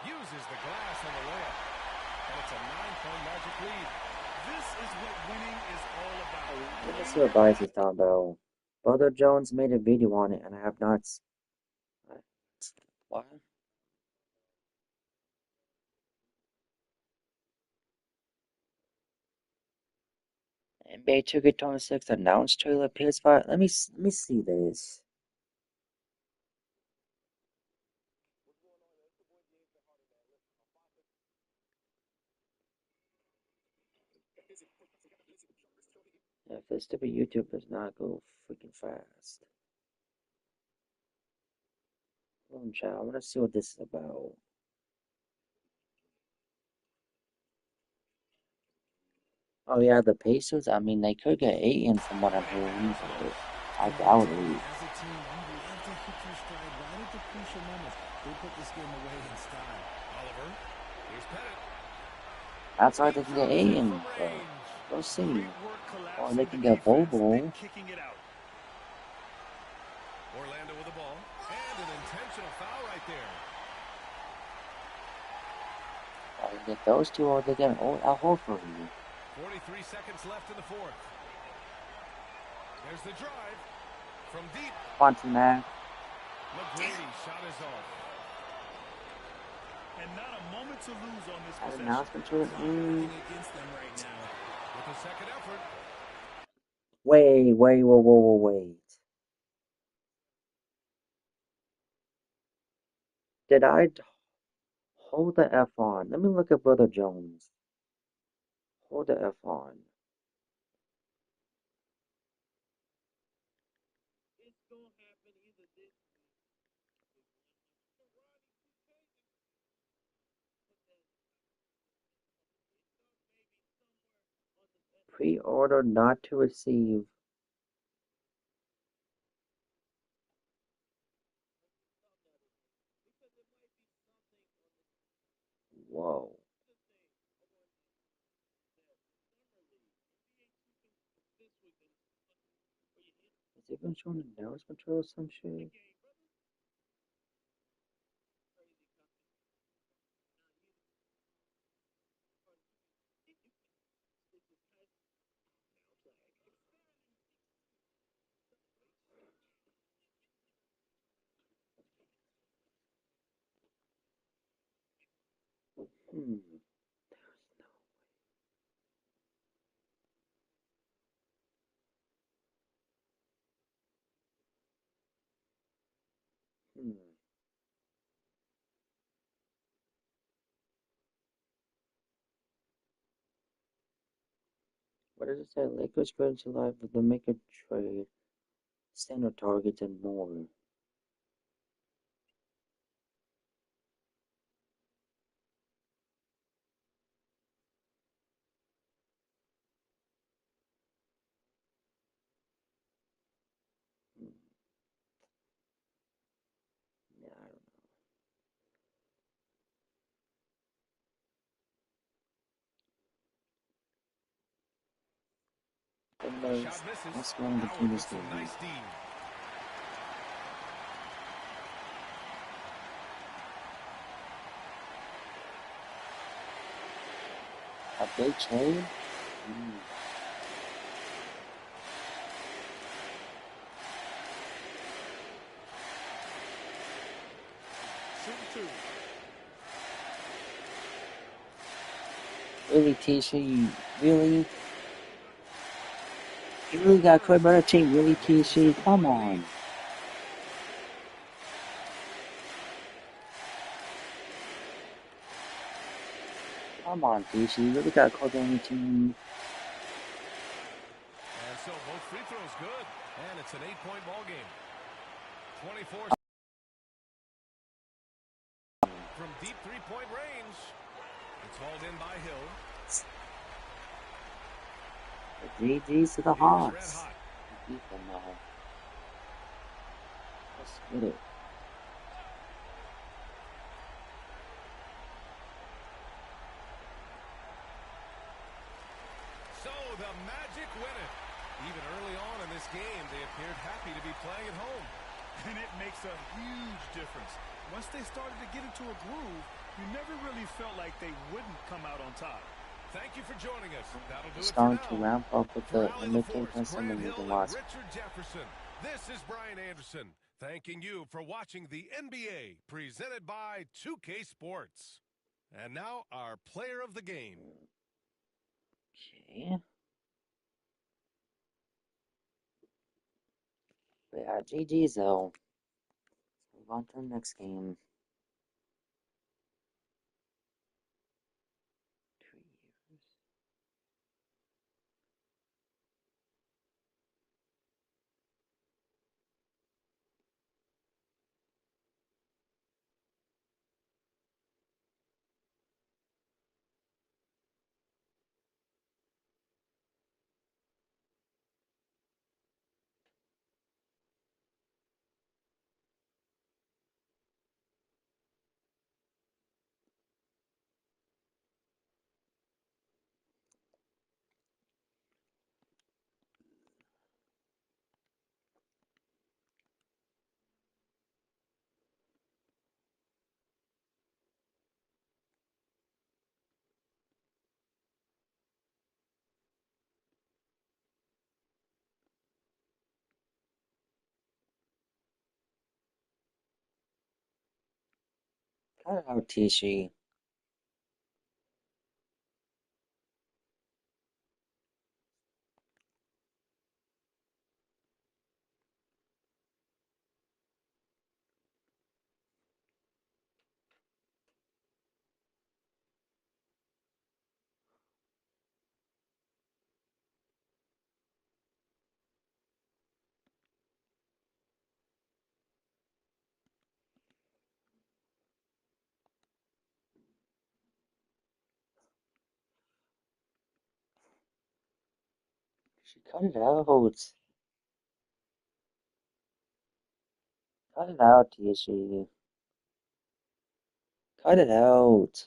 Uses the glass on the layup. And it's a 9-point Magic lead. This is what winning is all about. Let me see what Bias is talking about. Brother Jones made a video on it, and I have not. What? NBA 2K26 announced trailer PS5. Let me see this. If this stupid YouTube does not go freaking fast. Hold on, chat. I want to see what this is about. Oh yeah, the Pacers. I mean, they could get 8 in from what I'm hearing, but I doubt it. As a team, you love to hit your stride right at the crucial moments. They put this game away in style. Oliver, here's Pettit. That's why they can get 8 in, but we'll see. Or they can get Bobo. Kicking it out. Orlando with the ball. And an intentional foul right there. Or they get those two, or they get Al Horford. 43 seconds left in the fourth. There's the drive from deep. Pontiac. McGrady shot is off. And not a moment to lose on this That possession. announcement to it. Against them right now. With a second effort. Wait. Did I hold the F on? Let me look at Brother Jones. Hold the F on. Pre-order not to receive. Whoa. Is it gonna show an announcement or some shit? Hmm. Hmm. What does it say? Lakers going to live with the make a trade, standard targets, and more. Hmm. Yeah, I don't know. The Anyways, shot misses. let's go on to Howard this with some game. nice D. A big trade? Shooting two. Really, Tisha? You really got quite better team? Really, Tisha? Come on. Come on, Tisha. You really got quite better team. And so both free throws good. And it's an 8-point ball game. 24 from deep three-point range. It's hauled in by Hill. The GG's to the Hawks. Beat them now. Let's get it. So the Magic win it. Even early on in this game, they appeared happy to be playing at home. And it makes a huge difference. Once they started to get into a groove, you never really felt like they wouldn't come out on top. Thank you for joining us. That'll do it It's for going now. to ramp up with For the Allie LaForce, MK and Grant you Hill, can and watch. Richard Jefferson, this is Brian Anderson, thanking you for watching the NBA, presented by 2K Sports. And now, our player of the game. Okay. But yeah, GG's though. Move on to the next game. 2 years. Cut it out, TC. Cut it out. Cut it out, TC. Cut it out.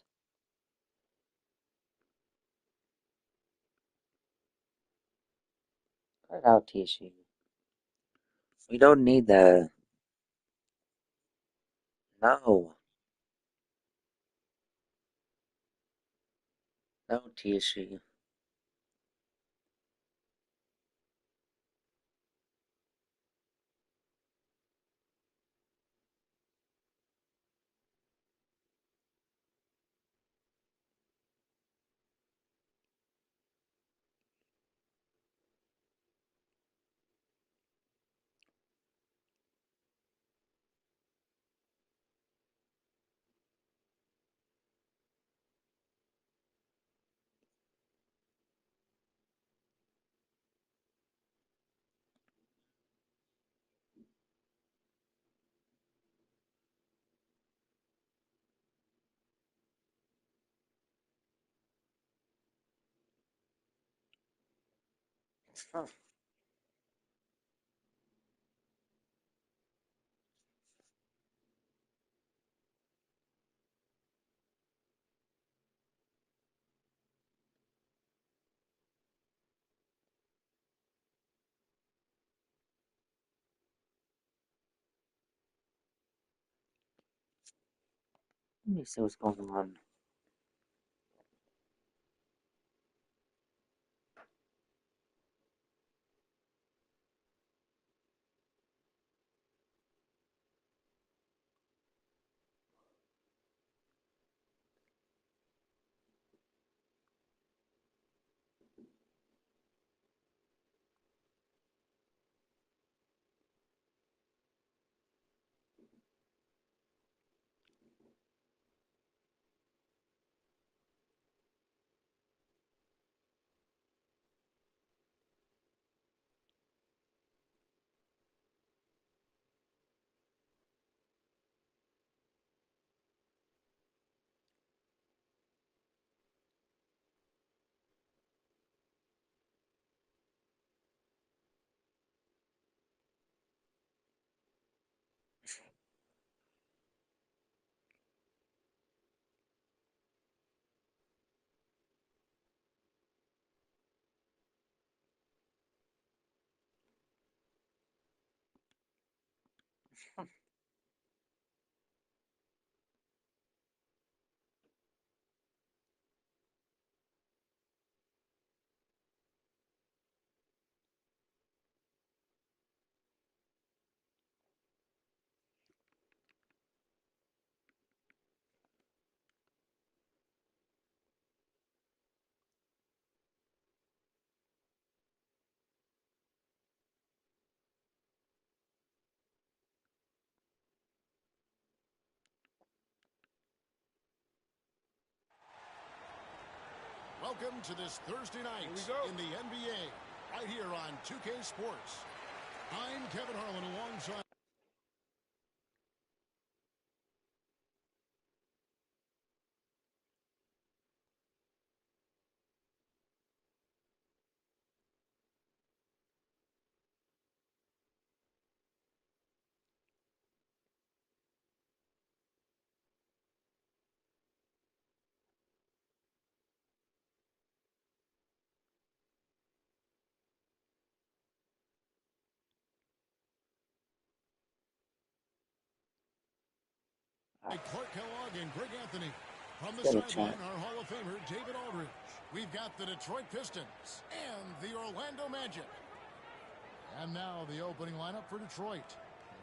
Cut it out, TC. We don't need the... No. No, TC. Huh. Let me see what's going on. Welcome to this Thursday night in the NBA, right here on 2K Sports. I'm Kevin Harlan alongside... Clark Kellogg and Greg Anthony. From the sideline, our Hall of Famer, David Aldridge. We've got the Detroit Pistons and the Orlando Magic. And now the opening lineup for Detroit.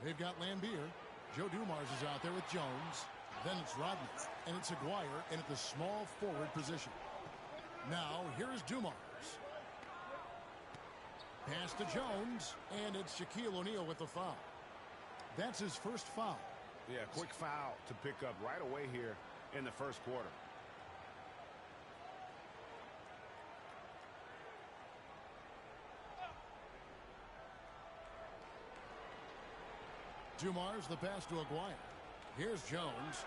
They've got Lambeer. Joe Dumars is out there with Jones. Then it's Rodman, and it's Aguirre in at the small forward position. Now, here's Dumars. Pass to Jones, and it's Shaquille O'Neal with the foul. That's his first foul. Yeah, quick foul to pick up right away here in the first quarter. Dumars the pass to Aguirre. Here's Jones.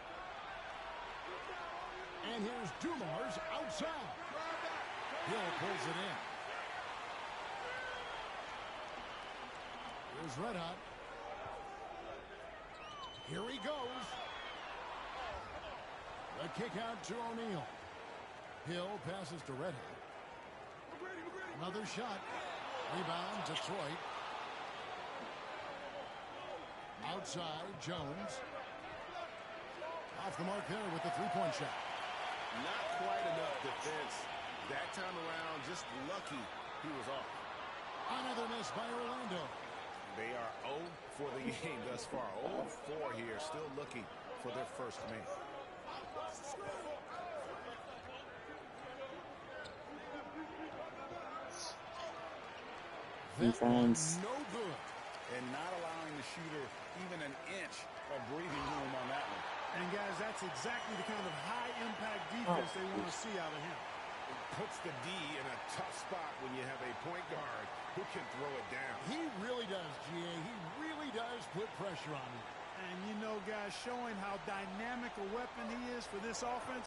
And here's Dumars outside. Hill pulls it in. Here's Red Hot. Here he goes. The kick out to O'Neal. Hill passes to Red Hot. Another shot. Rebound, Detroit. Outside, Jones. Off the mark there with the three-point shot. Not quite enough defense. That time around, just lucky he was off. Another miss by Orlando. They are 0 for the game thus far. 0-4 here, still looking for their first man. Defense. No good. And not allowing the shooter even an inch of breathing room on that one. And, guys, that's exactly the kind of high-impact defense they want to see out of him. It puts the D in a tough spot when you have a point guard who can throw it down. He really does, GA. He really does put pressure on him. And, you know, guys, showing how dynamic a weapon he is for this offense.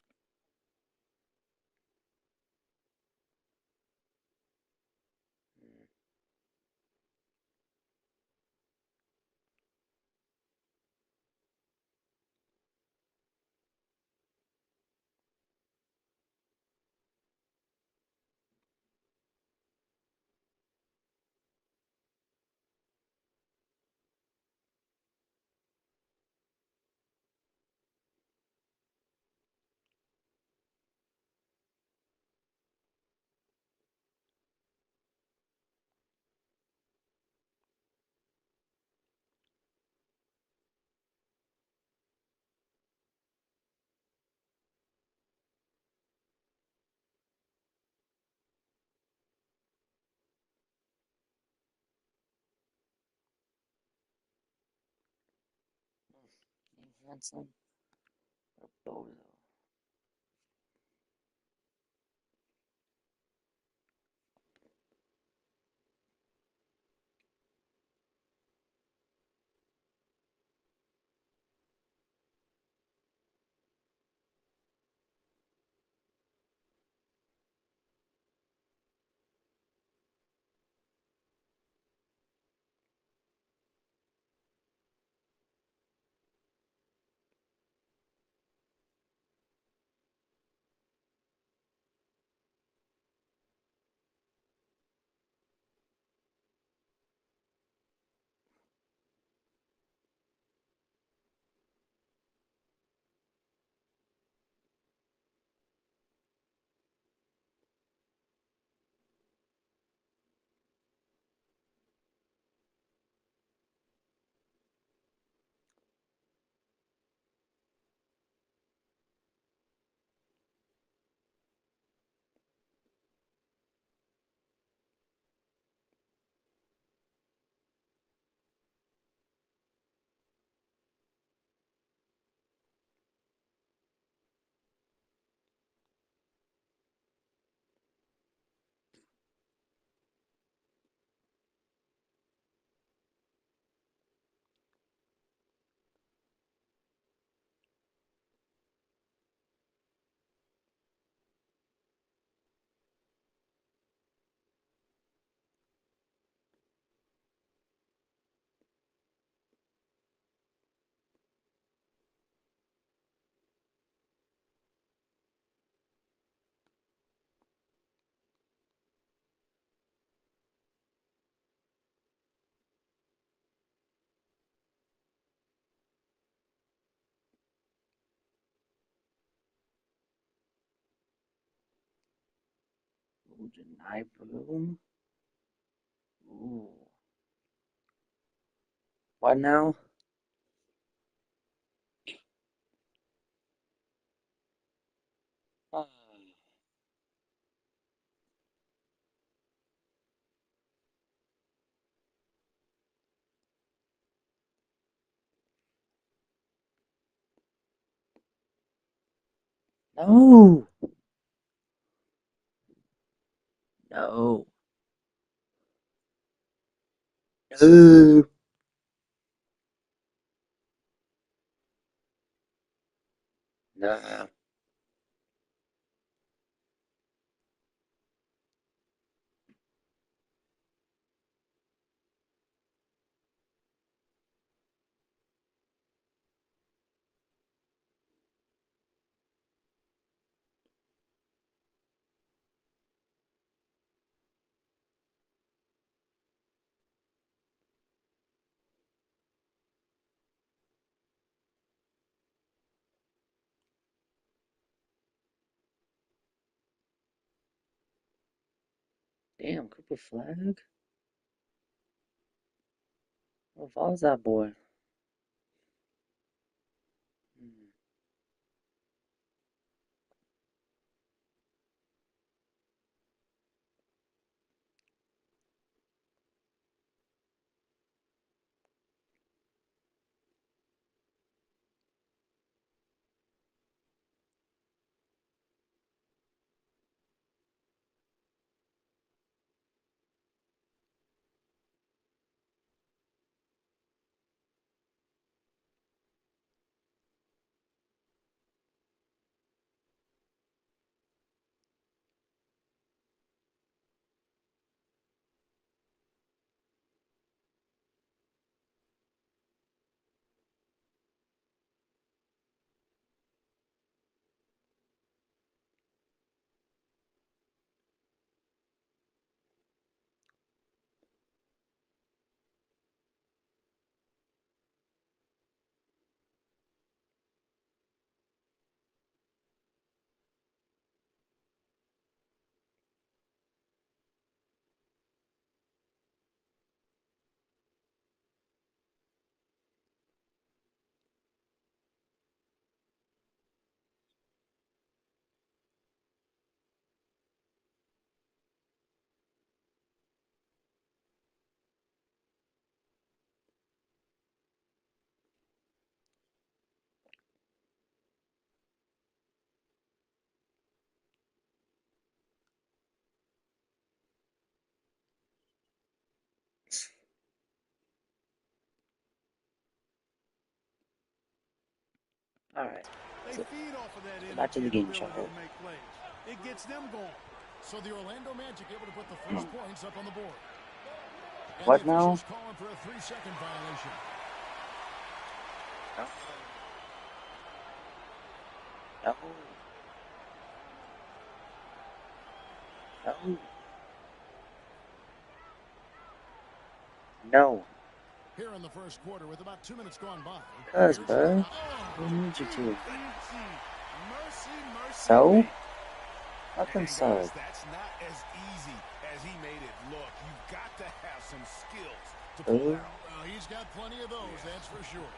Handsome. Or bozo. Ooh, Janai Bloom. Ooh. What now? No. No. No. No. Damn, Cooper Flag? What was that boy? Alright. They feed off of that Back to energy the and game, ability child. to make plays. It gets them going. So the Orlando Magic able to put the first points up on the board. And What the now? officials calling for a 3-second violation. No. No. No. Here in the first quarter with about 2 minutes gone by. Cuz, bro. Who needs you to? So? Let them serve. That's not as easy as he made it look. You've got to have some skills to pull out. Well, he's got plenty of those, that's for sure.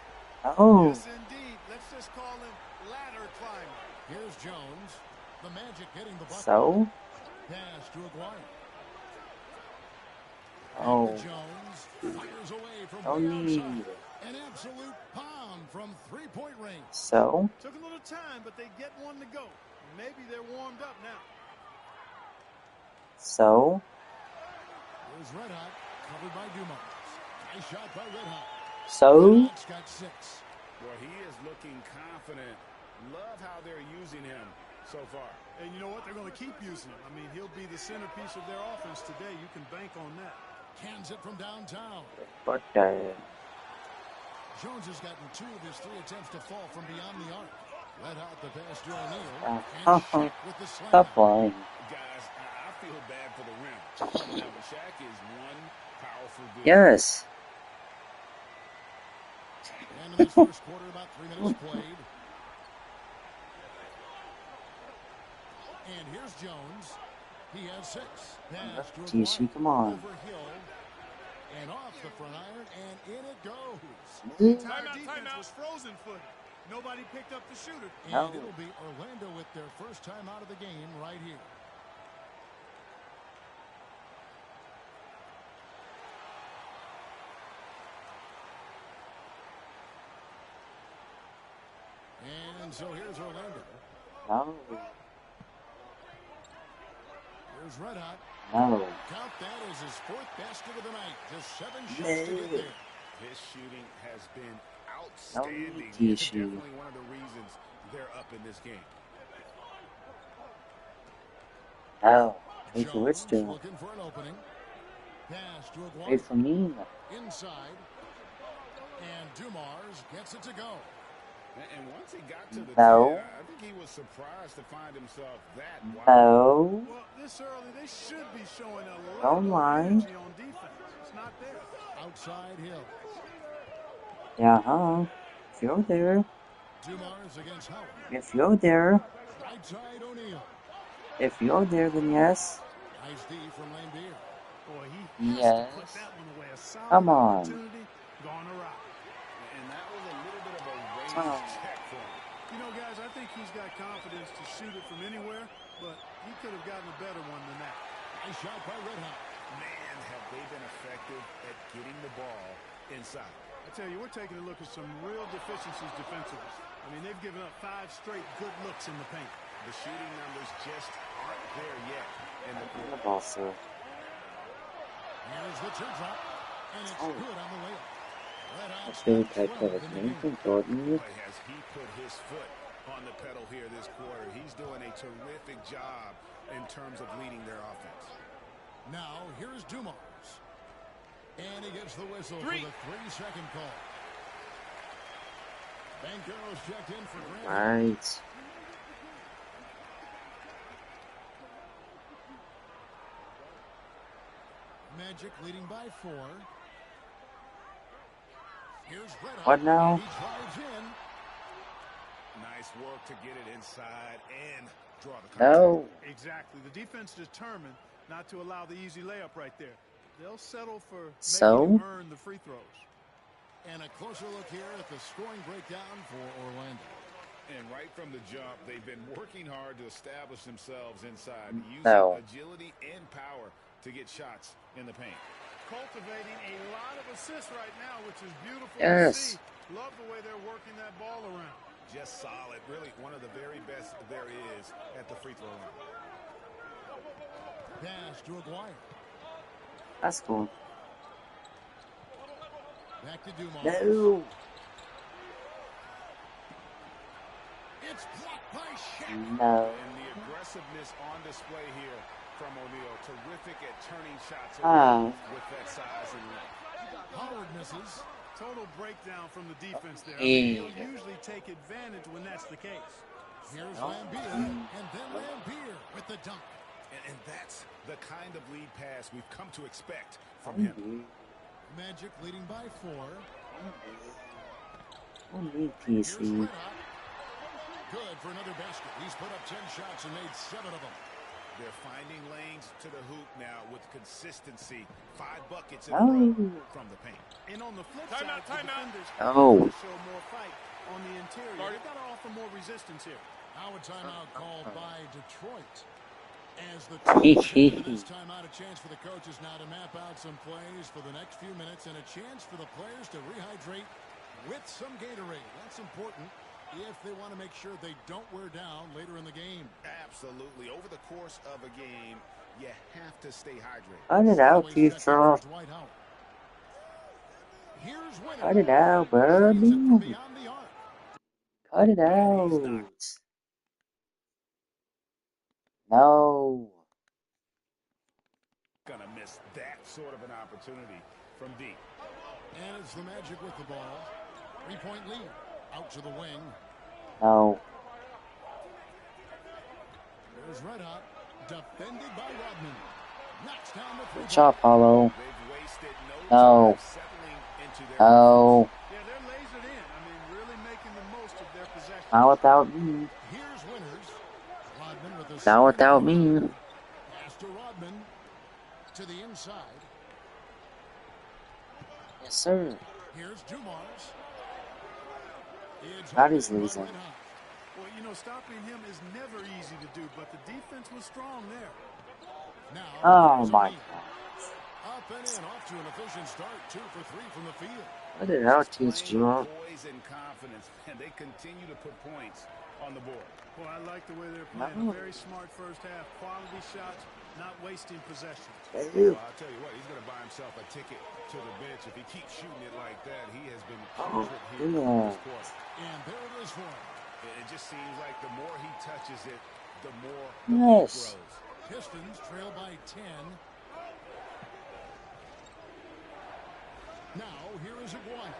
Oh. Yes, indeed. Let's just call him ladder climber. Here's Jones. The Magic getting the bucket. So? Pass to Aguirre. Oh. Jones fires away from Oh, way need. outside. An absolute pound from three-point range. So? Took a little time, but they get one to go. Maybe they're warmed up now. So? Here's Red Hot, covered by Dumars. Nice shot by Red Hot. So? Red Hot's got 6. Boy, he is looking confident. Love how they're using him so far. And you know what? They're going to keep using him. I mean, he'll be the centerpiece of their offense today. You can bank on that. Cans it from downtown. But, Jones has gotten 2 of his 3 attempts to fall from beyond the arc. Red Hot the pass to O'Neal. And Shaq with the slam. stop lying. Guys, I feel bad for the rim. Now, Shaq is one powerful dude. Yes. And in this first quarter, about 3 minutes played. And here's Jones. He has 6. Pass to TC, come on. over Hill. And off the front iron, and in it goes. The entire defense was frozen footed. Nobody picked up the shooter. And it'll be Orlando with their first time out of the game right here. And so here's Orlando. No. Here's Red Hot. No. Count that as his 4th basket of the night. Just 7 shots to get there. His shooting has been No outstanding. need to shoot. Definitely one of the reasons they're up in this game. No. Wait for Jones Rich to. looking for an opening. Pass to Aguirre. Wait for me. Inside. And Dumars gets it to go. And once he got to the No. 10, I think he was surprised to find himself that wide. No. Well, this early, they should be showing a Don't lot of lie. energy on defense. It's not there. Outside Hill. Yeah, huh? If you're there. Dumars against Howard. If you're there. Right side O'Neal. If you're there, then yes. Nice D from Lambeer. Boy, he has Yes. to put that one away. A solid Come on. opportunity gone awry. And that was a little bit of a raised Oh. check for him. You know, guys, I think he's got confidence to shoot it from anywhere, but he could have gotten a better one than that. Nice shot by Red Hot. Man, have they been effective at getting the ball inside. I tell you, we're taking a look at some real deficiencies defensively. I mean, they've given up 5 straight good looks in the paint. The shooting numbers just aren't there yet in the The quarter. ball, sir. Here's the teardrop. And it's Oh. good on the layup. Red Hot That's very strikes tight 12 coverage. in the Anything game. important? Boy, has he put his foot on the pedal here this quarter. He's doing a terrific job in terms of leading their offense. Now, here's Dumars. And he gets the whistle for the 3-second call. Bankero's checked in for Grant. Right. Magic leading by 4. Here's Red Hot. What now? He drives in. Nice work to get it inside and draw the contact. No. Exactly. The defense determined not to allow the easy layup right there. They'll settle for So? making you earn the free throws. And a closer look here at the scoring breakdown for Orlando. And right from the jump, they've been working hard to establish themselves inside, using No. agility and power to get shots in the paint. Cultivating a lot of assists right now, which is beautiful to Yes. see. Love the way they're working that ball around. Just solid. Really one of the very best there is at the free throw line. Pass to Aguirre. That's cool. Back to Dumars. No. It's blocked by Shaq. No. And the aggressiveness on display here from O'Neal. Terrific at turning shots Ah. with that size and length. Howard misses. Total breakdown from the defense there. I Hey. mean, he'll usually take advantage when that's the case. Here's Lambeer. And then Lambeer with the dunk. And that's the kind of lead pass we've come to expect from him. Magic leading by 4. Only Here's PC. Red Hot. Good for another basket. He's put up 10 shots and made 7 of them. They're finding lanes to the hoop now with consistency. 5 buckets in Oh. a row from the paint. And on the flip side, the defenders Oh. have to show more fight on the interior. They've got to offer more resistance here. Now a timeout called by Detroit. As the this timeout, a chance for the coaches now to map out some plays for the next few minutes and a chance for the players to rehydrate with some Gatorade. That's important if they want to make sure they don't wear down later in the game. Absolutely. Over the course of a game, you have to stay hydrated. Cut it out, Always teacher. check in Dwight Howard. Here's Winner. Cut it out, From buddy. beyond the arc. Cut it out. No. Gonna miss that sort of an opportunity from deep. And it's the Magic with the ball. 3-point lead. Out to the wing. No. There's Red Hot. Defended by Rodman. Knocks down the 3. Good job, Paulo. They've wasted No. time settling into their No. Yeah, they're lasered in. I mean, really making the most of their possession. Not without me. Here's Winners. Rodman with the Not without me. pass to Rodman. To the inside. Yes, sir. Here's Dumars. It's That is by losing. Red Hot. Well, you know, stopping him is never easy to do, but the defense was strong there. Now, Oh here's my O'Neal. god. Up and in, off to an efficient start. 2 for 3 from the field. Cut it out, playing teacher. with poise and confidence, and they continue to put points on the board. Boy, I like the way they're playing. A very smart first half. Quality shots, not wasting possessions. Well, I'll tell you what, he's going to buy himself a ticket to the bench. If he keeps shooting it like that, he has been putrid here this quarter. And there it is for him. It just seems like the more he touches it, the more the lead Yes. grows. Pistons trail by 10. Now, here is Iguana.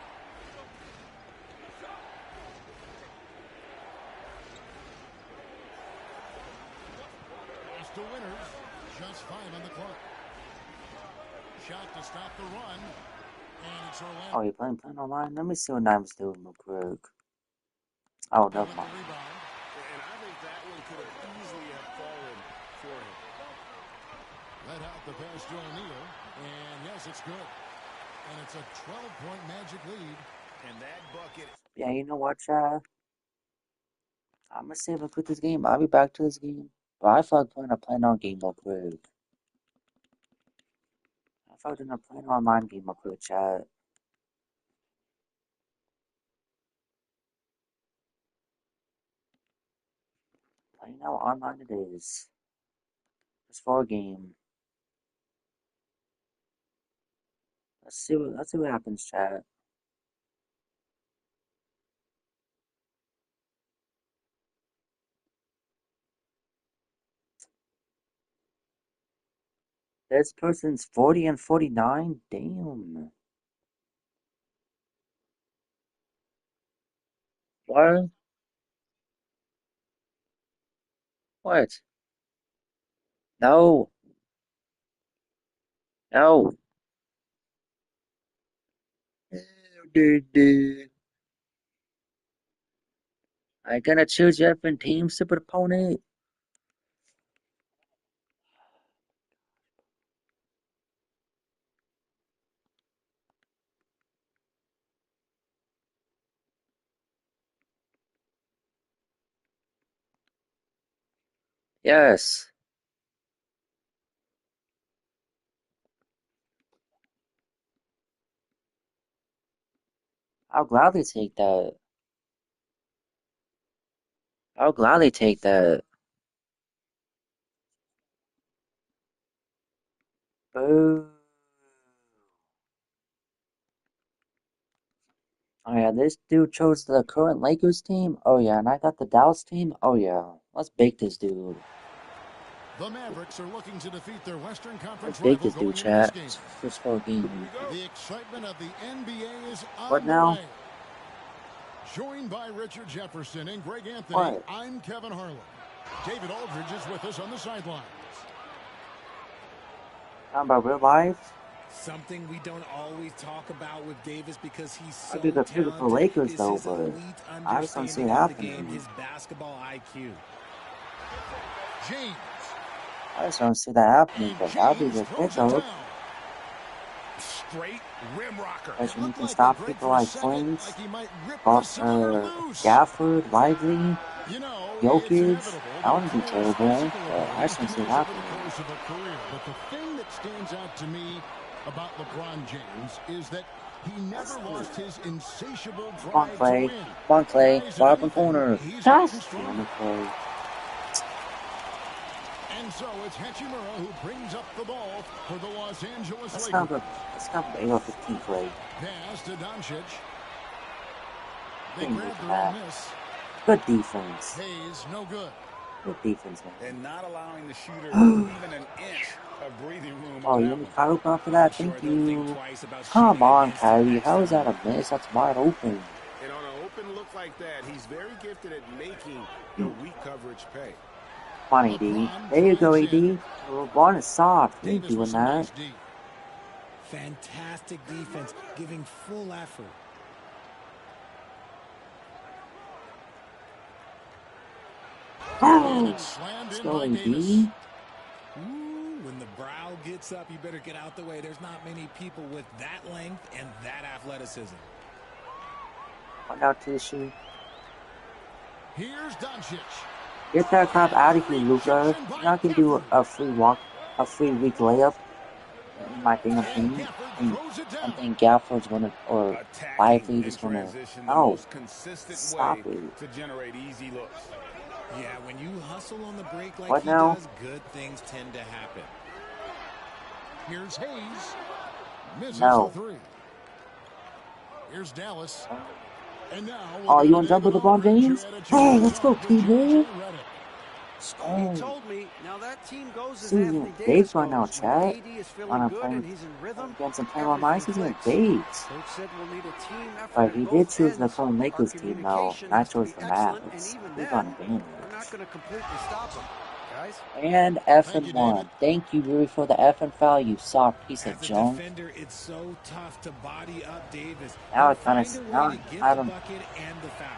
Pass to Winners. Just 5 on the clock. Shot to stop the run. And it's Orlando. Oh, you playing online? Let me see what Nime's doing real quick. Oh, never mind. And I think that one could have easily have fallen for him. Let out the pass to O'Neal. And yes, it's good. And it's a 12-point Magic lead. And that bucket. Yeah, you know what, Chad? I'm gonna save and quit this game. I'll be back to this game. But I felt like playing on game real quick. I felt like playing an online game real quick, Chad. Playing out online it is. It's for a game. Let's see what happens, Chad. This person's 40 and 49? Damn. What? What? No. No. Dude. I gonna choose different team, super opponent. Yes. I'll gladly take that. I'll gladly take that. Boo. Oh yeah, this dude chose the current Lakers team. Oh yeah, and I got the Dallas team. Oh yeah, let's bake this dude. The Mavericks are looking to defeat their Western Conference Let's bake rival this going dude, into this chat. game. First four game. The excitement of the NBA is What on the now? way. Joined by Richard Jefferson and Greg Anthony, What? I'm Kevin Harlan. David Aldridge is with us on the sidelines. Talking about real life? Something we don't always talk about with Davis because he's so I'd be the favorite for talented Lakers is though, his but elite I just don't see it understanding of the game, happening. his basketball IQ. James. I just don't see that happening, but that'd be the pickup. Straight rim rocker. Especially when you can stop people like Flint, Gafford, Lively, You know, Jokic. That wouldn't be terrible, but I just don't see it happening. But the thing that stands out to me about LeBron James is that he never lost his insatiable Come on, drive Clay. to win. Come on, Clay. Guys, Wide open anything, corner. he's Gosh! gotten stronger. Damn it, Clay. And so it's Hachimura who brings up the ball for the Los Angeles Let's Lakers. have the AR-15, Clay. Pass to Doncic. They Didn't grab make the that. wrong miss. Good defense. Hayes, no good. Good defense, man. And not allowing the shooter even an inch of breathing room Oh, on you that want me one. caught open for that? Thank you. Come on, Kyrie. How is that a miss? That's wide open. And on an open look like that, he's very gifted at making the weak coverage pay. Come on, AD. There you go, AD. LeBron is soft. He ain't doing that. Fantastic defense, giving full effort. Let's go, AD. Ooh, when the brow gets up, you better get out the way. There's not many people with that length and that athleticism. One out to the shoe. Here's Doncic. Get that crap out of here, Luka. You're not gonna do a free weak layup in my thing of paint. I think Gafford's gonna, or Lively is gonna. Oh, stop it! to generate easy looks. Yeah, when you hustle on the break like What he now? does, good things tend to happen. Here's Hayes. Misses No. the three. Here's Dallas. And now Oh, you want to jump with LeBron James? Oh, let's go, T-Ball. He told me, now that team goes as Season Anthony Davis baked right now, goes. When chat. AD is When feeling I'm good playing and he's in rhythm, against him playing on my everything season, clicks. baked. Coach said we'll need a team effort But at he did both choose the ends. current Our Lakers team, though, communication not has to choose be the excellent, and Mavs. even He then, got advantage. we're not going to completely stop them, guys. And F and one. Thank you, Rui, for the F and foul, you soft piece of As a junk. defender, it's so tough to body up Davis. Now He'll I kind find a of, way now to get I the don't. bucket and the foul.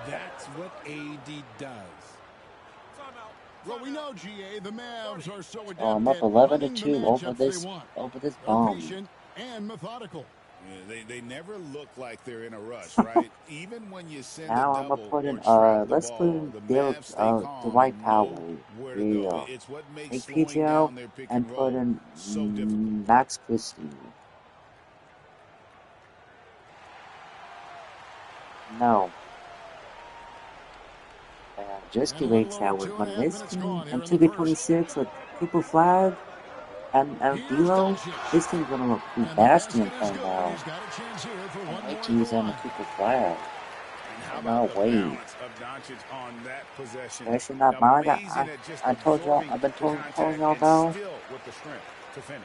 That's what AD does. Well, we know, GA, the Mavs are so adept Oh, I'm up at 11-2 over they this, want. over this They're bomb. patient and methodical. Yeah, they never look like they're in a rush, right? Even when you send Now a I'm gonna double put or in, trap the let's put ball, in the Mavs stay calm Dwight and Powell. know where to go. Yeah. It's what makes Take slowing PTO down their pick and and put roll in so difficult. Max Christie. No. Just rates that with Maniskin and 2K26 with triple flag and D'Lo. This team's gonna look too Bastion play now. And AG's on the triple flag. How No about the way. balance of Doncic on that possession? Especially not mine. Amazing at just I told y'all, absorbing I've been the telling contact y'all and though. still with the strength to finish.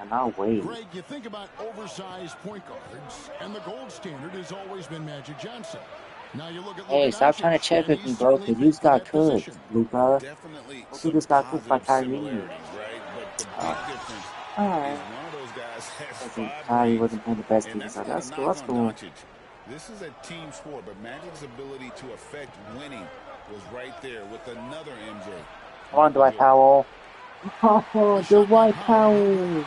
And I'll wait. Greg, you think about oversized point guards, and the gold standard has always been Magic Johnson. Now you look at Hey, stop trying to check with me, bro, because you just got cooked, Luka. Definitely Luka some just got cooked by positive Kyrie. similarities, right? But the big difference Alright. is one of those guys has I think 5 Kyrie rings, wasn't playing the best and defense, that's so not a that's cool, knock that's on cool. Doncic. This is a team sport, but Magic's ability to affect winning was right there with another MJ. Come on, Dwight Powell. Oh, Dwight Powell.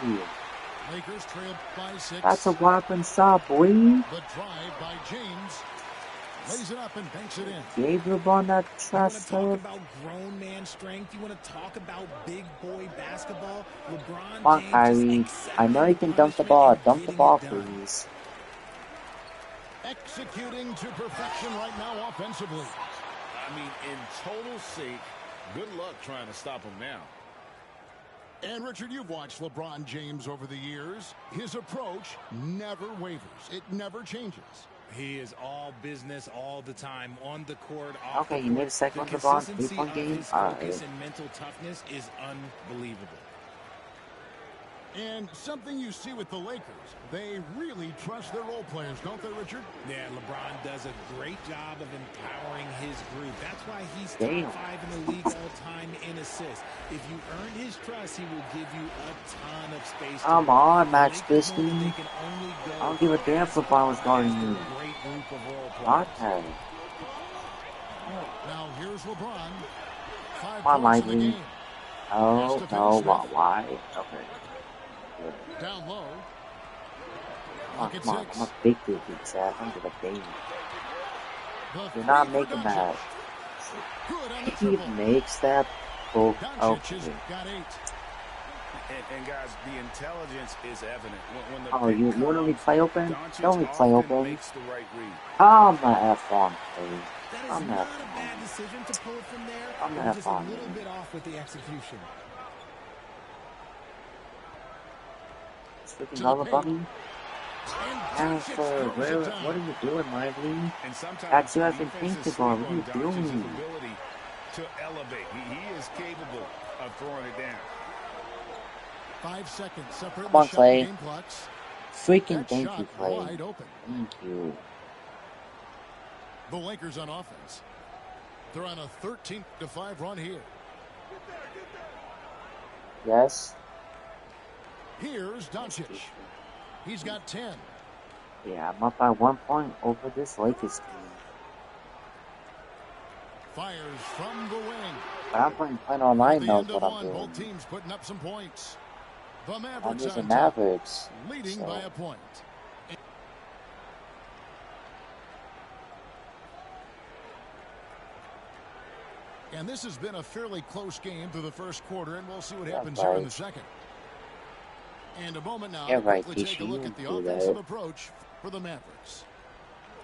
Lakers trailed by 6. That's a whopping stop, boy. The drive by James. Lays it up and banks it in. Gave LeBron that You trash want to talk stuff. about grown man strength? You want to talk about big boy basketball? LeBron Come on, James Kyrie. just I know you accepting can dunk the punishment ball. and Dunk the getting ball, it done. please. Executing to perfection right now offensively. I mean, in total sync, good luck trying to stop him now. And, Richard, you've watched LeBron James over the years. His approach never wavers. It never changes. He is all business all the time, on the court, off Okay, the you court. made a second The LeBron consistency 3-point of game? his Alright. focus and mental toughness is unbelievable. And something you see with the Lakers, they really trust their role players, don't they, Richard? Yeah, LeBron does a great job of empowering his group. That's why he's Damn. top 5 in the league all time in assists. If you earn his trust, he will give you a ton of space. Come on, Max Lakers know that Christie. they can only go I don't give a damn if LeBron was guarding you. great group of role Not players. that. Now here's LeBron. 5 Come on, points in the Lively. game. Oh, no, why? Okay. Down low. Come on, Pocket come on. 6. I'm a big dude, Zach. I'm gonna damn. The You're not three for making Doncic. that. Good on the He triple. makes that. Oh, Doncic has okay. got 8. And guys, the intelligence is evident. When the Oh, pick you want me to comes, play open? Doncic Don't we play often open? makes the right read. I'm the F on, please. That is I'm the not F a on. bad decision to pull from there. I'm the It was F just a on. little bit off with the execution. Freaking all the bunny. Alpha, Doncic what are you doing, Lively? And sometimes That's you having defenses pink to sleep guard. on What are you Doncic's doing? ability to elevate. He is capable of throwing it down. 5 seconds separate Come the on, shot Clay. game clocks. Freaking That thank shot you, Clay. wide open. Thank you. The Lakers on offense. They're on a 13-5 run here. Yes? Here's Doncic. He's got 10. Yeah, I'm up by 1 point over this Lakers team. Fires from the wing. But I'm playing online At the knows end what of I'm one, doing. both teams putting up some points. The I'm Mavericks using on top, Mavericks. leading So. by a point. And this has been a fairly close game through the first quarter, and we'll see what happens here in the second. And a moment now Yeah, to right, quickly take a Tisha, you look at don't the do offensive that. approach for the Mavericks.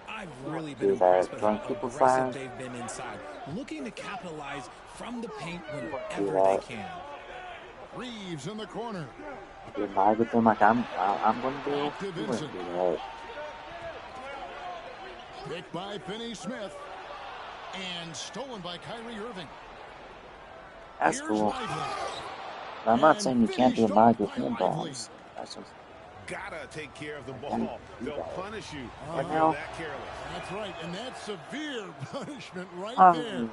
I've really Do been that. impressed with Don't how people aggressive flash? they've been inside, looking to capitalize from the paint Do whenever they that. can. Reeves in the corner. Get mad with them like I'm gonna do. Back to You wouldn't Vincent. do that. Picked by Finney Smith. And stolen by Kyrie Irving. That's Here's cool. Lively. I'm not And saying you can't finished do mag off with by him, but I'm Lively. just, that's just, Gotta take care of the I can't ball. do They'll that. punish you Right if you're now? that careless. That's right, and that's severe punishment right there.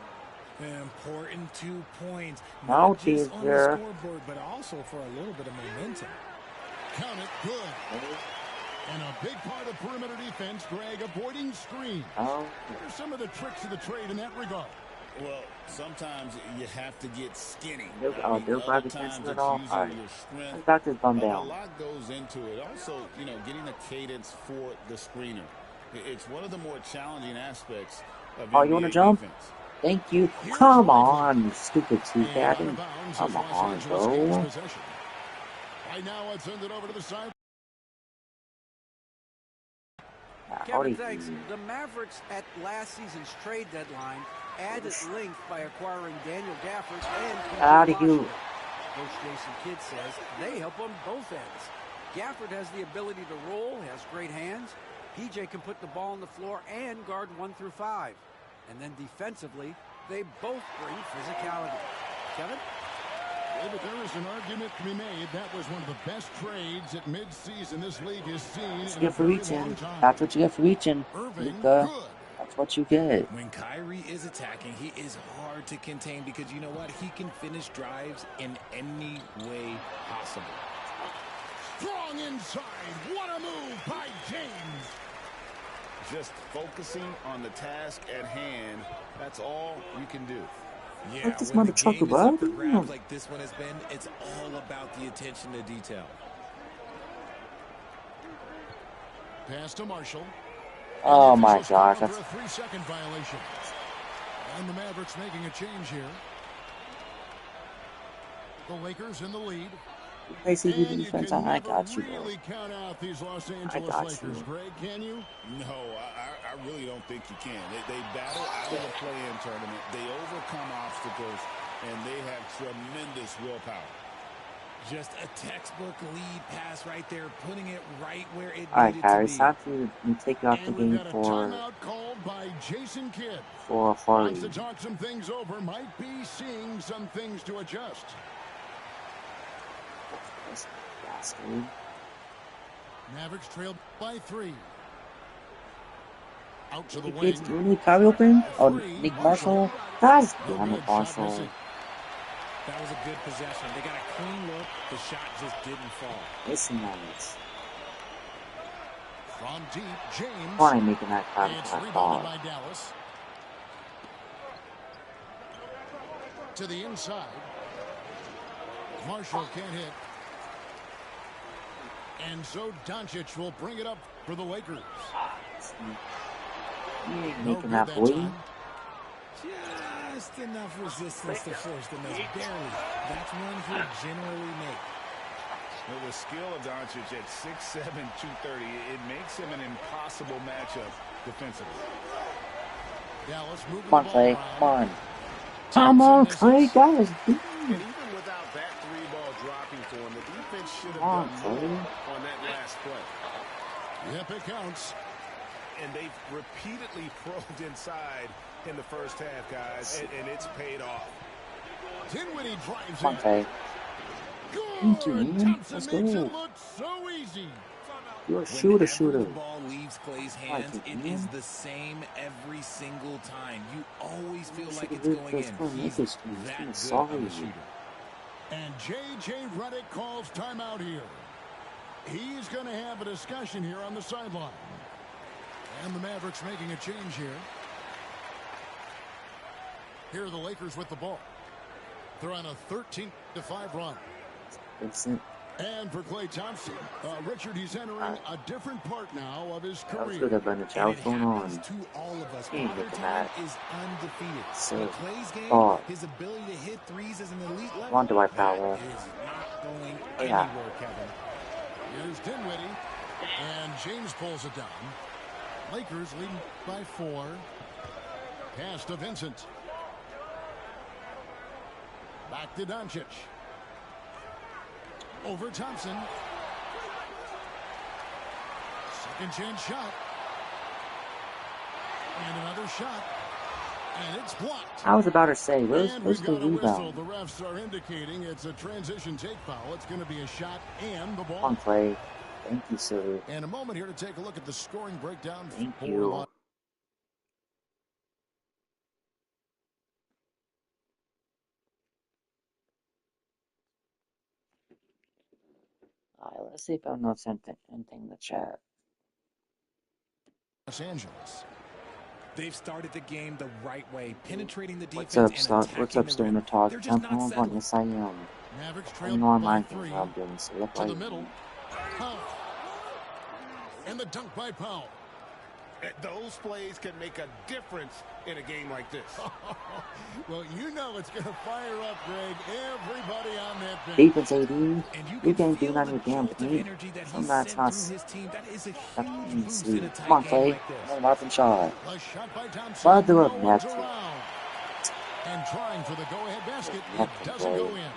Important 2 points, Now, not just on the teaser. scoreboard, but also for a little bit of momentum. Count it, good. And a big part of perimeter defense, Greg, avoiding screen. Oh, What are some of the tricks of the trade in that regard? Well, sometimes you have to get skinny. they'll Other grab the times cancel it it's all. using Alright. your strength. Let's back this bum A down. lot goes into it. Also, getting the cadence for the screener. It's one of the more challenging aspects of Oh, NBA you wanna jump? defense. Thank you. Here's Come Lively. on, you stupid two And out caddy. of bounds Come as Los on, Angeles gains bro. possession. Right now, it's send it over to the side. Kevin, thanks. The Mavericks at last season's trade deadline added length by acquiring Daniel Gafford and Out of PJ you. Washington. Coach Jason Kidd says they help on both ends. Gafford has the ability to roll, has great hands. PJ can put the ball on the floor and guard 1 through 5. And then defensively, they both bring physicality. Kevin? Yeah, but there is an argument to be made. That was one of the best trades at midseason this league has seen That's what you in a get for very reaching. long time. That's what you get for reaching, Irving, Luka. good. That's what you get. When Kyrie is attacking, he is hard to contain because you know what? He can finish drives in any way possible. Strong inside. What a move by James. Just focusing on the task at hand, that's all you can do. Yeah, Like this when the motherfucker, game is up bro. for grabs like this one has been, it's all about the attention to detail. Pass to Marshall. Oh And the my officials call gosh, for that's a 3-second violation. And the Mavericks making a change here. The Lakers in the lead. basically And you defense. can I never got you, bro. really count out these Los Angeles got Lakers, you. Greg, can you? No, I really don't think you can. They battle out of the play-in tournament. They overcome obstacles, and they have tremendous willpower. Just a textbook lead pass right there, putting it right where it Alright, needed to Kyrie, be. it's time to take you off the And we've game got a for timeout called by Jason Kidd. Harley. Wants to talk some things over. Might be seeing some things to adjust. This bastard. Mavericks trailed by 3. Out to the Hey wing. kids, do we need Kyrie open? Oh, Free, Nick Marshall. Marshall. Guys, No damn good. it, Shot Marshall. missing. That was a good possession. They got a clean look. The shot just didn't fall. Missing nice. From deep, James. Why ain't making that kind It's of rebounded ball? by Dallas. To the inside. Marshall can't hit. And so Doncic will bring it up for the Lakers. You ain't No making good that that boy. time. Just enough resistance to force the miss. Barely. That's one he'll generally make. Well, the skill of Doncic at 6'7", 230, it makes him an impossible matchup defensively. Dallas moving Come on, the ball Clay. around. Come on. Come on, Clay. Guys. And even without that 3-ball dropping for him, the defense should have Come on, done more Clay. on that last play. Yep, it counts. And they've repeatedly probed inside in the first half, guys, and it's paid off. Dinwiddie drives Come on, in. Clay. Thank you, Good. man. Thompson Let's makes go. it look so easy. You're a shooter, Whenever the shooter. ball leaves Clay's Come on, hands, kid, it man. is the same every single time. You always feel You like should've it's did going first in. time. He's Make this one. that It's good of sorry. a shooter. And J.J. Redick calls timeout here. He's going to have a discussion here on the sideline. And the Mavericks making a change here. Here are the Lakers with the ball. They're on a 13-5 run. Vincent. And for Klay Thompson, Richard, he's entering a different part now of his That was career. good, Abundance. And What's it going happens on? to all of us. He ain't Father looking Time at. is undefeated. So, In Clay's game, God. his ability to hit threes is an elite level. Come on, Dwight That Powell. is not going Oh, yeah. anywhere, Kevin. Here's Dinwiddie. And James pulls it down. Lakers leading by 4. Pass to Vincent. Back to Doncic. Over Thompson. Second chance shot. And another shot. And it's blocked. I was about to say, where's the rebound? The refs are indicating it's a transition take foul. It's going to be a shot and the ball. On play. Thank you, sir. And a moment here to take a look at the scoring breakdown. Thank you. Alright, let's see if I know anything in the chat. Los Angeles. They've started the game the right way, penetrating the defense. What's up, Stoner Talk? Jump on, yes I am. Mavericks I trail know I'm by liking 3. what I'm doing, so yep, To the middle. Powell. And the dunk by Powell. Those plays can make a difference in a game like this. Well, you know it's going to fire up, Greg. Everybody on that bench. Defense, AD. You can't do nothing with damn paint. That's not sleep. Come on, Clay. Another open shot. A shot by Thompson. Mother of No one's Neptune. around. And trying for the go-ahead basket. It Neptune, doesn't go Clay. in.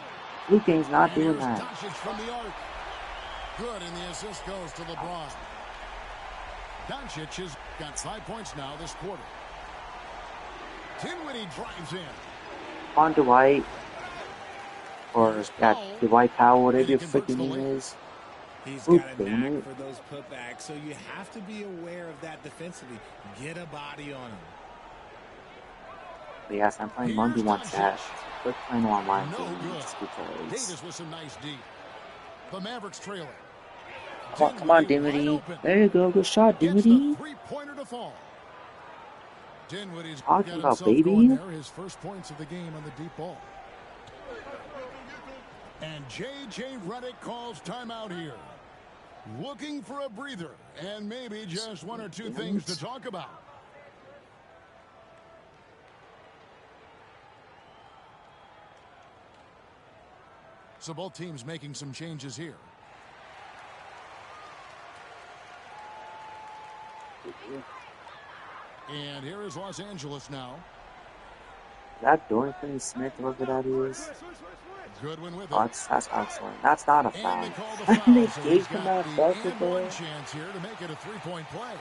Luke King's not And doing here's that. Doncic from the arc. Good, and the assist goes to LeBron. Doncic has got 5 points now this quarter. Dinwiddie drives in. On Dwight. Or that Dwight Powell, whatever your freaking name is. He's Oop, got a damn knack it. for those putbacks, so you have to be aware of that defensively. Get a body on him. But yes, I'm playing Monday One Chat. Quit playing online No games good. just because. Davis with some nice D. The Mavericks trailing. Come on, Dinwiddie. There you go. Good shot, Dinwiddie. Three-pointer to fall. Dinwiddie's Talking got about himself going baby. there. His first points of the game on the deep ball. And J.J. Redick calls timeout here. Looking for a breather and maybe just one or two things to talk about. So both teams making some changes here. And here is Los Angeles now. That Dorothy Smith, whoever that is. Goodwin with it. Oh, that's excellent. That's not a foul. And they call the They foul, so he's gave him got that the bucket and there. one chance here to make it a three-point play.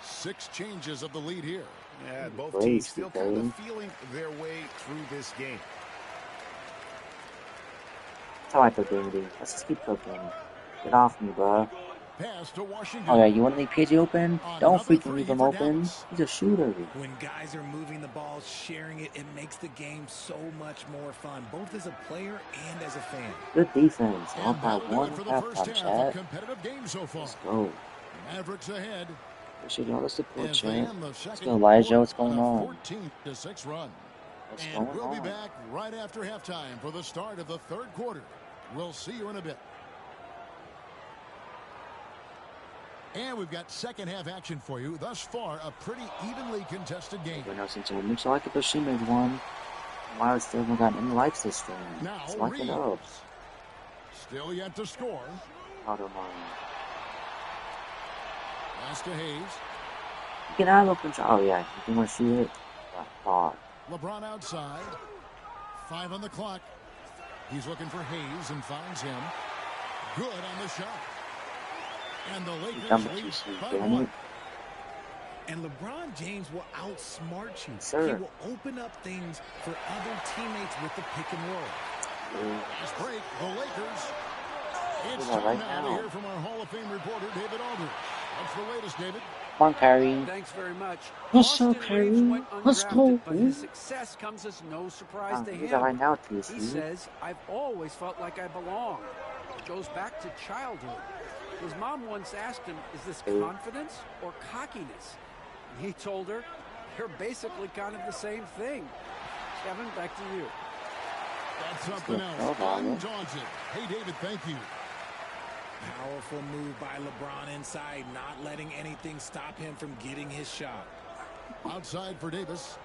6 changes of the lead here. Yeah, both Crazy, teams still kind baby. of feeling their way through this game. That's how I put Dinwiddie. Let's just keep cooking. Get off me, bro. Pass to Washington. Oh yeah, you want to leave PG open? Don't Another freaking three leave him for open. Dallas. He's a shooter. When guys are moving the ball, sharing it, it makes the game so much more fun, both as a player and as a fan. Good defense. All And by that'll do one it for the first halftime, half. A chat. competitive game so far. Let's go. Mavericks ahead. Appreciate all the support, As they chat. end the Let's second go, Elijah. quarter What's going on on? a 14-6 run. What's And going we'll be on? back right after halftime for the start of the third quarter. We'll see you in a bit. And we've got second half action for you. Thus far, a pretty evenly contested game. But now since it looks like if she made one, why still haven't gotten any likes this stream? Now Let's like it up. Reeves. Still yet to score. I don't mind. Pass to Hayes. You can have open shot. Oh yeah, you can want to shoot it. God. LeBron outside. 5 on the clock. He's looking for Hayes and finds him. Good on the shot. And the Lakers lead by 1. And LeBron James will outsmart you. Sir. He will open up things for other teammates with the pick and roll. Fast break, the Lakers. It's Yeah, time right now to now. hear from our Hall of Fame reporter, David Aldridge. What's the latest, David? Come on, Kyrie. Thanks very much. Let's go, Austin Kyrie. Reeves went Let's undrafted, go, but man. his success comes as no surprise to He's him. right now, He TC. says, I've always felt like I belong. It goes back to childhood. His mom once asked him, is this confidence or cockiness? And he told her, they're basically kind of the same thing. Kevin, back to you. That's something else. Undaunted. Hey, David, thank you. Powerful move by LeBron inside, not letting anything stop him from getting his shot. Outside for Davis.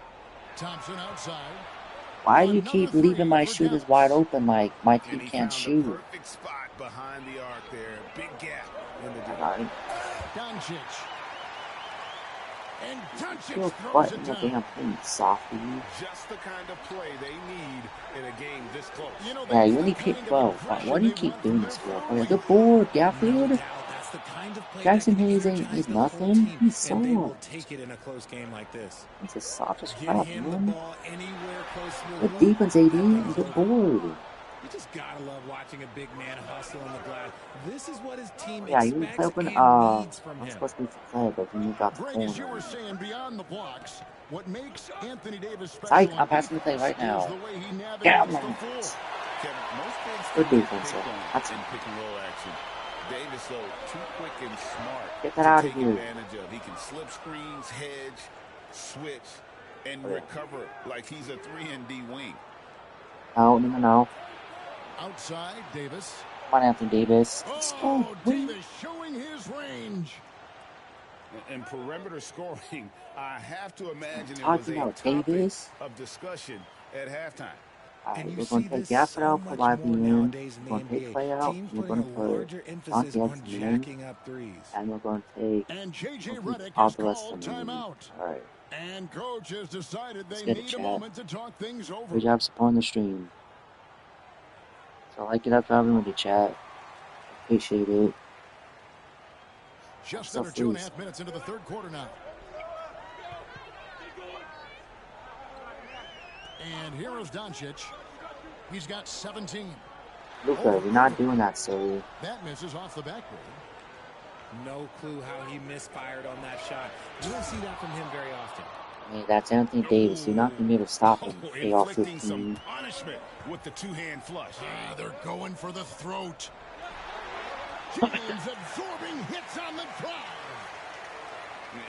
Thompson outside. Why do you keep leaving my shooters wide open like my team And he can't found the shoot? perfect spot behind the arc there. Big gap in the defense. Alright. Doncic. And Doncic You're throws butting it the down. damn thing, softy. Just the kind of play they need in a game this close. You know, Yeah, that's you the only pick kind of 12. Why do aggression you they keep want doing from their this for? Oh, floor yeah, good leaders. board, No Gafford. doubt, that's the kind of play Jackson that can Hayes energize he's the whole nothing. team, He's and they will soft. take it in a close game like this. He's as soft as Get crap, him the man. ball anywhere close to the Good hoop. defense, AD, That and thing's good over. board. You just gotta love watching a big man hustle on the glass. This is what his team Yeah, you play expects open. and needs from I'm him. supposed to be for play, but then you got the Greg, as you corner. were saying, beyond the blocks, what makes Anthony Davis special Psych, on I'm passing the play defense right now. is the way he Get navigates the floor. Kevin, most bigs Good can get defense, picked though. on That's in pick and roll action. Davis, though, too quick and smart Get that to out of take here. advantage of. He can slip screens, hedge, switch, and recover like he's a 3-and-D wing. No. Outside, Davis. Come on, Anthony Davis. Let's go. Oh, Davis showing his range. And perimeter scoring, I have to imagine it was Talking a about topic Davis. of discussion at halftime. Alright, And you we're going see to take this Gafford so out, put much Lively more in. nowadays in We're the going to take NBA. Clay out. Teams We're putting going to a put larger emphasis Doncic on in. jacking up threes. And we're going to take And J.J. we'll Redick all has the rest called of them in. timeout. Alright, And coach has decided let's they get a need a chat. moment to talk things over. Good job supporting the stream. So like it up to everyone to chat. Appreciate it. Just So under 2.5 minutes into the third quarter now. And here is Doncic. He's got 17. Luka, you're not doing that, silly. That misses off the backboard. No clue how he misfired on that shot. You don't see that from him very often. Hey, that's Anthony Davis. You're not going to be able to stop him. They all Inflicting 15. some punishment with the two-hand flush. They're going for the throat. James absorbing hits on the drive.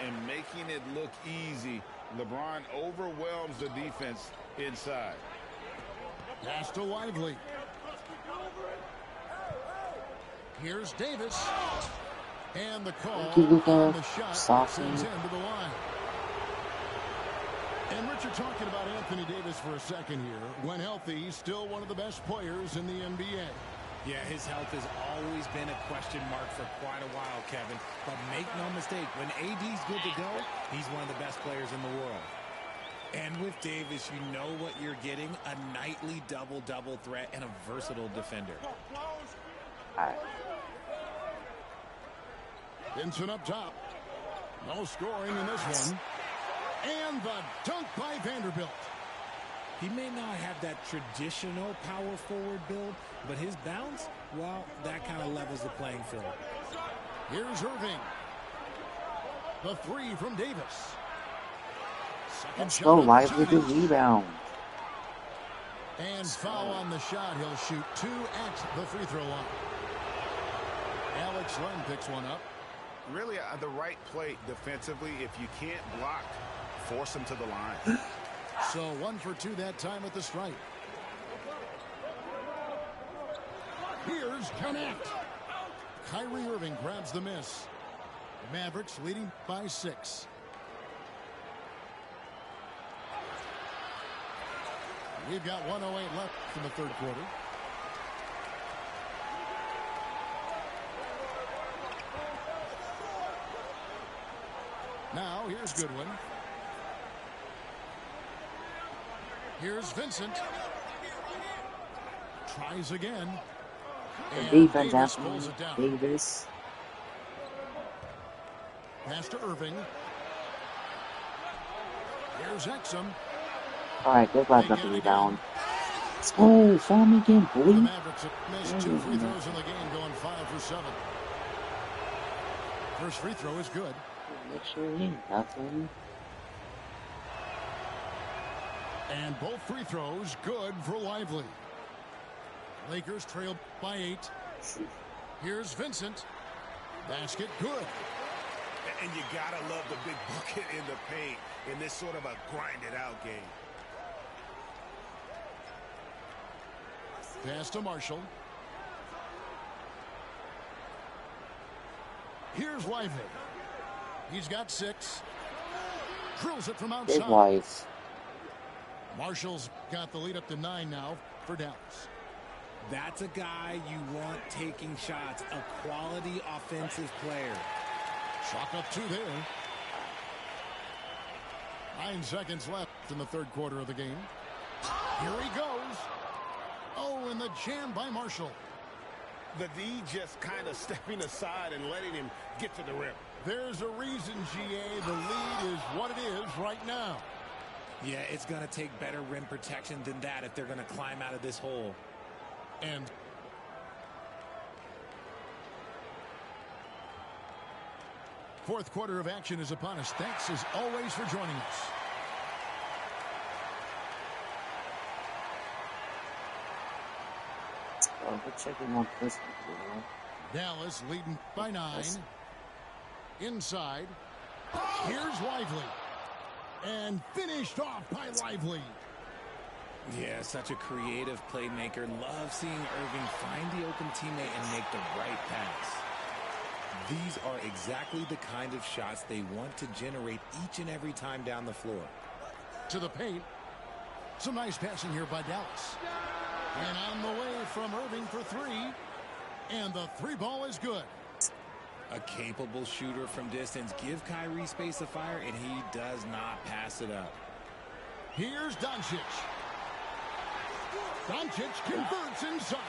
And making it look easy. LeBron overwhelms the defense inside. Pass to Lively. Here's Davis. And the call on the shot sends him to the line. And Richard, talking about Anthony Davis for a second here. When healthy, he's still one of the best players in the NBA. Yeah, his health has always been a question mark for quite a while, Kevin. But make no mistake, when AD's good to go, he's one of the best players in the world. And with Davis, you know what you're getting, a nightly double-double threat and a versatile defender. All right. Vincent up top. No scoring in this one. And the dunk by Vanderbilt. He may not have that traditional power forward build, but his bounce, well, that kind of levels the playing field. Here's Irving. The three from Davis. Let's go, Lively, good rebound. And foul on the shot. He'll shoot 2 at the free throw line. Alex Len picks one up. Really, the right play defensively. If you can't block, force him to the line. So 1 for 2 that time at the stripe. Here's Connect. Kyrie Irving grabs the miss. Mavericks leading by 6. We've got 1:08 left in the third quarter. Now here's Goodwin. Here's Vincent. Tries again. The And defense Davis after pulls it down. Davis. Pass to Irving. Here's Exum. All right, good luck up the rebound. Let's go, foul me again, boy. The Mavericks have missed 2 free throws in the game, going 5 for 7. First free throw is good. Make sure he ain't nothing. And both free throws good for Lively. Lakers trail by 8. Here's Vincent. Basket good. And you gotta love the big bucket in the paint in this sort of a grinded out game. Pass to Marshall. Here's Lively. He's got 6. Drills it from His outside. wife. Marshall's got the lead up to 9 now for Dallas. That's a guy you want taking shots, a quality offensive player. Chalk up 2 there. 9 seconds left in the third quarter of the game. Here he goes. Oh, and the jam by Marshall. The D just kind of stepping aside and letting him get to the rim. There's a reason, GA, the lead is what it is right now. Yeah, it's going to take better rim protection than that if they're going to climb out of this hole. And fourth quarter of action is upon us. Thanks as always for joining us. We're checking on this one. Dallas leading by 9. Inside. Here's Lively. And finished off by Lively. Yeah, such a creative playmaker. Love seeing Irving find the open teammate and make the right pass. These are exactly the kind of shots they want to generate each and every time down the floor. To the paint. Some nice passing here by Dallas. And on the way from Irving for 3. And the 3 ball is good. A capable shooter from distance. Give Kyrie space to fire, and he does not pass it up. Here's Doncic. Doncic converts inside.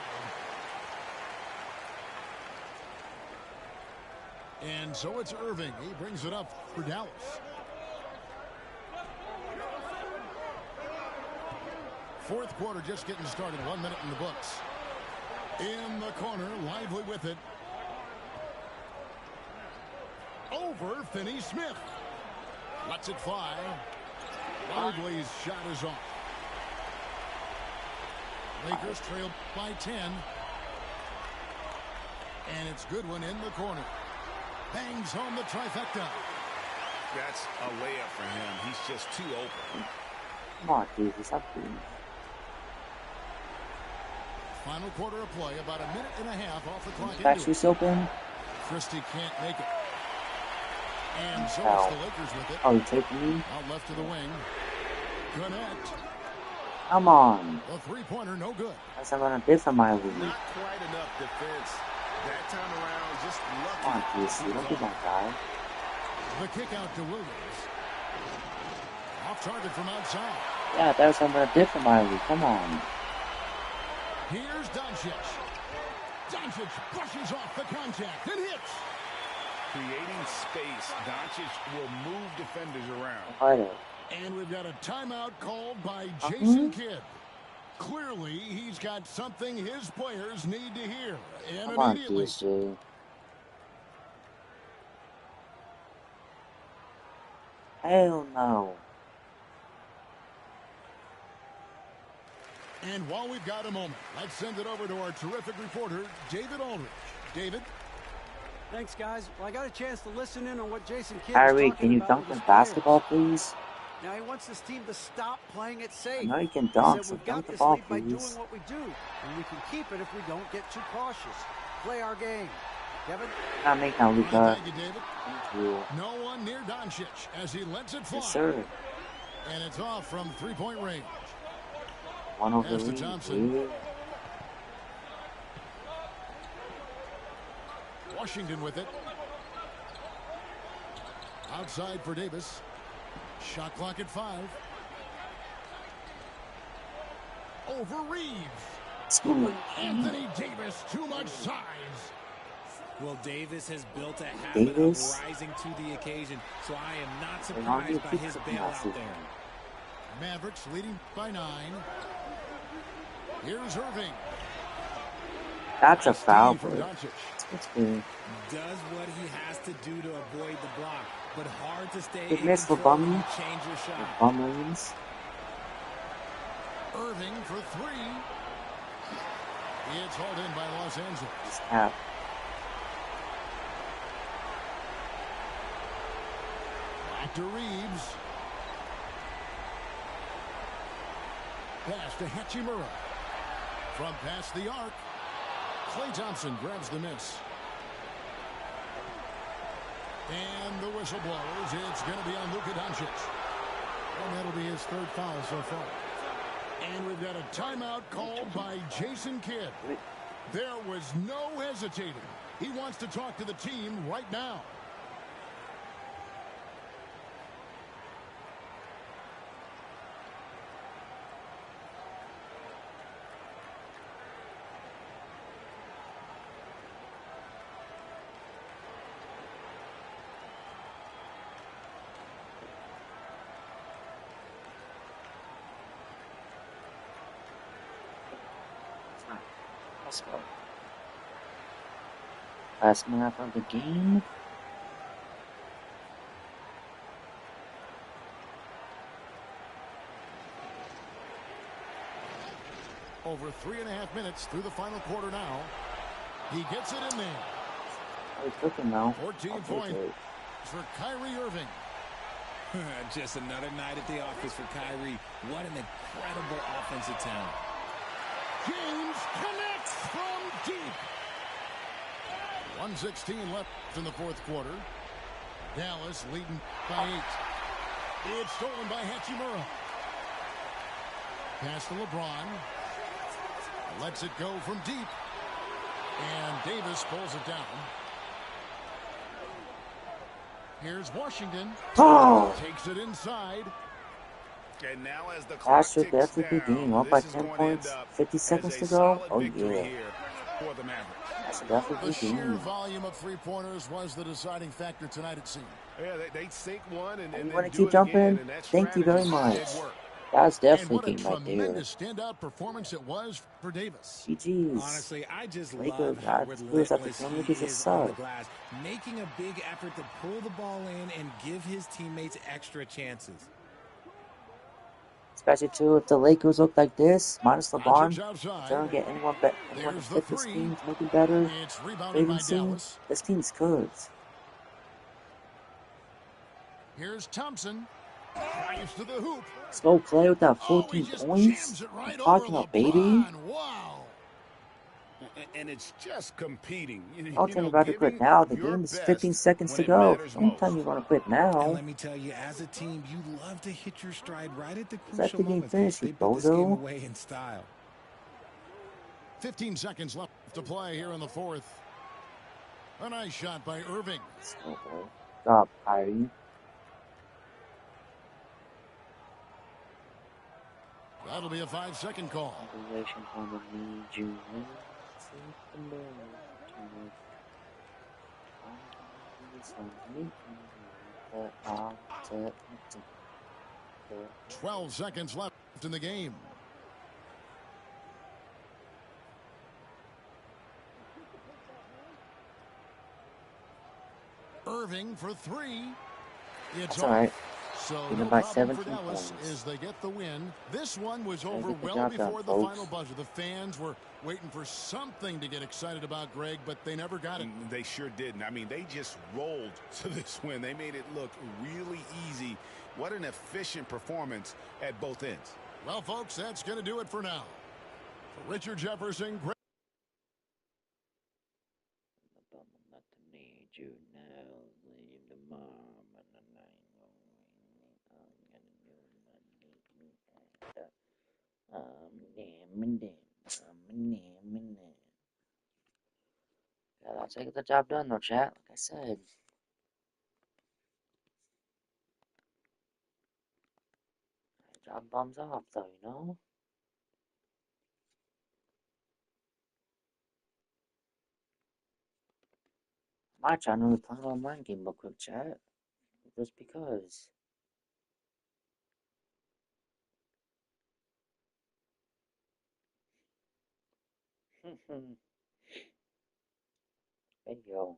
And so it's Irving. He brings it up for Dallas. Fourth quarter just getting started. 1 minute in the books. In the corner, Lively with it. Over Finney-Smith. Lets it fly. Lively's shot is off. Lakers trail by 10. And it's Goodwin in the corner. Bangs home the trifecta. That's a layup for him. He's just too open. Come on, Davis, up to you. Final quarter of play, about a minute and a half off the clock. Factory's open. Christie can't make it. And so it's the Lakers with it. Oh, you taking me? Out left to the wing. Gannett. Come on. The three-pointer, no good. Guess I'm gonna bid for my lead. Not quite enough defense. That time around, just lucky. Come on, PC, don't be that guy. The kick out to Williams. Off target from outside. Yeah, that's what I'm gonna bid for my lead. Come on. Here's Doncic. Doncic brushes off the contact and hits. Creating space. Doncic will move defenders around. Right. And we've got a timeout called by Jason Kidd. Clearly, he's got something his players need to hear. And come on, immediately. PSG. Hell no. And while we've got a moment, let's send it over to our terrific reporter, David Aldridge. David? Thanks, guys. Well, I got a chance to listen in on what Jason Kidd Kyrie, was can you dunk in basketball, please? Now he wants this team to stop playing it safe. I know you can dunk, so we've got dunk the this ball, lead by doing please. what we do, and we can keep it if we don't get too cautious. Play our game. Kevin? Not make now, Luka. Thank you, David. Thank you. No one near Doncic as he lets it fly. Yes, sir. And it's off from three-point range. One over Pass to lead. Thompson. Yeah. Washington with it. Outside for Davis. Shot clock at 5. Over Reeves. Anthony Davis, too much size. Well, Davis has built a habit of rising to the occasion, so I am not surprised by his bailout there. Mavericks leading by 9. Here's Irving. That's a foul, bro. It's good. Does what he has to do to avoid the block, but hard to stay Good in miss for control when Bumley. you change your shot. Bumlings. Irving for 3. It's hauled in by Los Angeles. Cap. Back to Reeves. Pass to Hachimura. From past the arc. Klay Thompson grabs the miss. And the whistle blows. It's going to be on Luka Doncic. And that'll be his third foul so far. And we've got a timeout called by Jason Kidd. There was no hesitating. He wants to talk to the team right now. Let's go. Last minute of the game. Over 3.5 minutes through the final quarter now. He gets it in there. He's cooking now. 14 points for Kyrie Irving. Just another night at the office for Kyrie. What an incredible offensive talent. James connects from deep. 1:16 left in the fourth quarter. Dallas leading by 8. It's stolen by Hachimura. Pass to LeBron. Lets it go from deep. And Davis pulls it down. Here's Washington. Oh! Takes it inside. And now as the clock Astros ticks definitely down, game up by 10 points, 50 seconds to go. Oh yeah. For the Mavericks. That's a definitely The sheer game. volume of three-pointers was the deciding factor tonight, it seemed. Yeah, they sink one and You then want to do keep it again, jumping? and that Thank you very strategy much. did work. That's And definitely what a game right there. tremendous standout performance it was for Davis. GG's. Honestly, I just Lakers, love how Lakers have to relentless kill he Lakers is on the suck. glass, making a big effort to pull the ball in and give his teammates extra chances. Especially too, if the Lakers look like this, minus Doncic LeBron, outside. if they don't get anyone to There's the fit this three. team to make it better, It's rebounded free by agency, Dallas. this team's good. Here's Thompson. Drives to the hoop. Let's go Clay with that Oh, he 14 just points. jams it right I'm over talking about, baby. LeBron. Wow. And it's just competing. Don't tell me about to quit now. The game is 15 seconds to go. Don't tell me you're going to quit And now. let me tell you, as a team, you love to hit your stride right at the Just let crucial the game moments. finish, They you put this game bozo. away in style. 15 seconds left to play here in the fourth. A nice shot by Irving. Oh boy. Stop, Kyrie. That'll be a 5-second call. Congratulations on the need you. Need. 12 seconds left in the game. Irving for 3. It's all right. So Even no by problem for 17 Dallas points. as they get the win. This one was Gotta over get the well job before done, the folks. final buzzer. The fans were waiting for something to get excited about, Greg, but they never got it. They sure didn't. I mean, they just rolled to this win. They made it look really easy. What an efficient performance at both ends. Well, folks, that's going to do it for now. For Richard Jefferson, Greg. Yeah, that's how you get the job done, though, chat. Like I said. Job bums off, though, you know? My channel is playing online game real quick, chat. Just because. Hey, yo.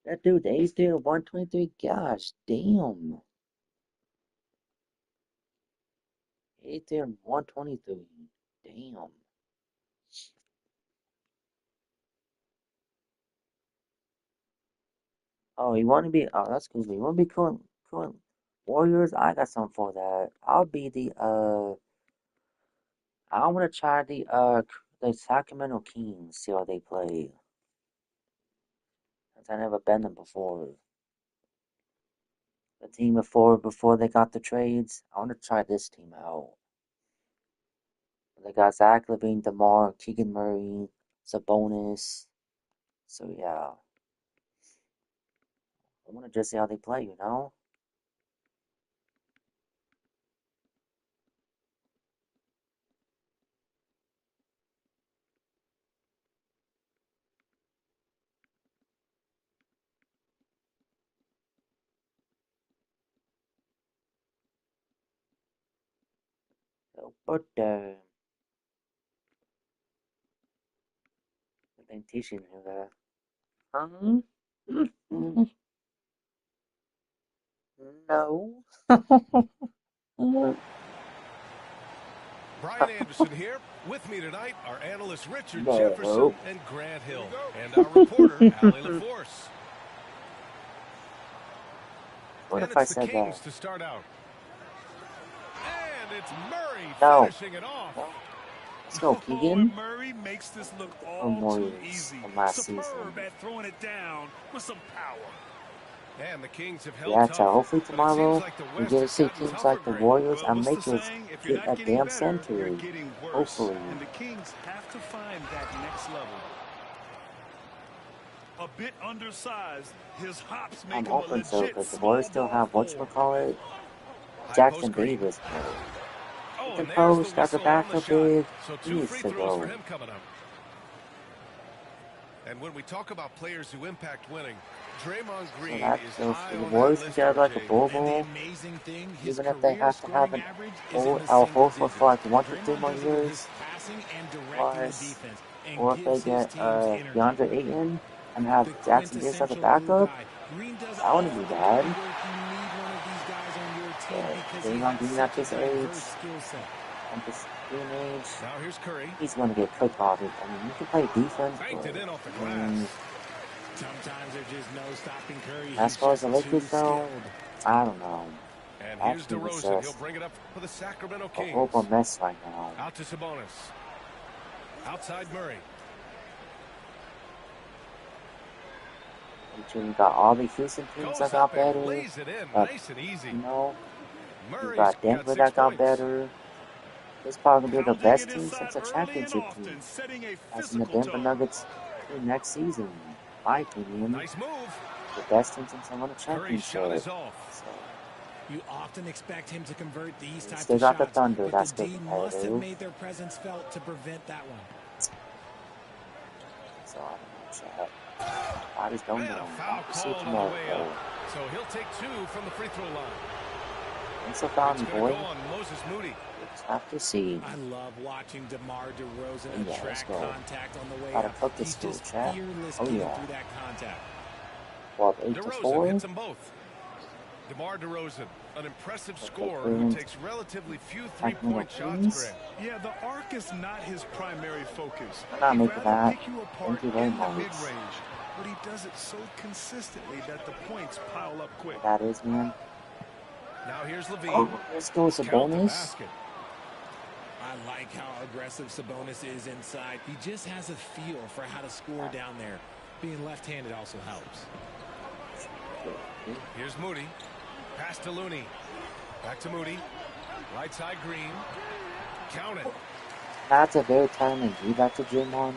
That dude, the ace there, 123, gosh, damn. Ace there, 123. Damn. Oh, you want to be, oh, that's cool. You want to be cool Warriors? I got something for that. I'll be the, I want to try the Sacramento Kings, see how they play. Since I never been them before. The team before they got the trades. I want to try this team out. They got Zach LaVine, DeMar, Keegan Murray, Sabonis. So yeah, I want to just see how they play, you know. So, but I think teaching you that. No. Brian Anderson here. With me tonight, our analysts Richard No. Jefferson and Grant Hill. And our reporter, Allie LaForce. What And if I it's the said Kings that? to start out. And it's Murray No. finishing it off. Let's go, Keegan. And Murray makes this look all too easy. From last Superb season. at throwing it down with some power. And the Kings have held Yeah, tough, so hopefully but it seems tomorrow like the we West get to has see gotten teams tougher, like the Grant. Warriors Well, and what's the Lakers saying? If you're get not a getting damn better, center. you're getting worse. Hopefully. And the Kings have to find that next level. A bit undersized, his hops make I'm him a hoping so, legit because the small Warriors still ball have forward. whatchamacallit, High Jackson post green. Davis. Oh, He and can there's post, the got the whistle on the backup shot. big. So He 2 needs free to throws for go. him coming up. And when we talk about players who impact winning, Draymond Green is high The on that Warriors can list, get like a RJ. Bull And the Bowl, amazing thing, his even if they career have to have scoring an average is in the Al single Horford digits. for like 1 to 3 Draymond more does it with his years. passing and directing the Plus, defense, and or if they gives his get teams energy. DeAndre Ayton and have The Jackson Davis as a quintessential glue backup, guy. Green does that all wouldn't be the bad. dirty work. You need one of these guys on your team because he Draymond has Green at such a this age, diverse skill set. at this day and age, Now here's Curry. he's going to get cooked off it. I mean, you can play defense, Banked it in off the but glass. Sometimes there's just no stopping Curry. as He's far as just the too Lakers go, skilled. I don't know. And That here's team is DeRozan. He'll just bring it up for the Sacramento a Kings. horrible mess right now. Out to Sabonis. Outside Murray. You got all the Houston teams Goes that got up and better. lays it in. But, Nice and easy. you know, you Murray's got Denver 6 that got points. better. It's probably going to be the Pounding best it team inside since the early and championship often, team. setting a As in the physical Denver tone. Nuggets team next season, in my opinion. Nice move. The best team since they won a Curry's shot championship. is off. So, You often expect him to convert these types still of got the shots, Thunder. but That's the good D must have competitive. made their presence felt to prevent that one. So I don't know, chat. I just don't And know. a I'll foul have to see called on tomorrow. the way up. So he'll take 2 from the free throw line. Thanks for following It's me, going to boy. go on Moses Moody. Just have to see. I love watching DeMar DeRozan Yeah, let's attract go. contact on the way Gotta up. cook this He's food, just chat. fearless Oh, getting yeah. through that contact. Well, 8 to DeRozan 4. hits them both. DeMar DeRozan, an impressive scorer who takes relatively few three-point shots, Grant. Yeah, the arc is not his primary focus. I'm not He'd making rather that. pick you apart Thank you very in the much. mid-range, but he does it so consistently that the points pile up quick. That is, man. Now here's LaVine. Oh, let's go with a Count the bonus. basket. I like how aggressive Sabonis is inside. He just has a feel for how to score down there. Being left-handed also helps. Here's Moody. Pass to Looney. Back to Moody. Right side Green. Count it. That's a very timely give back to Draymond.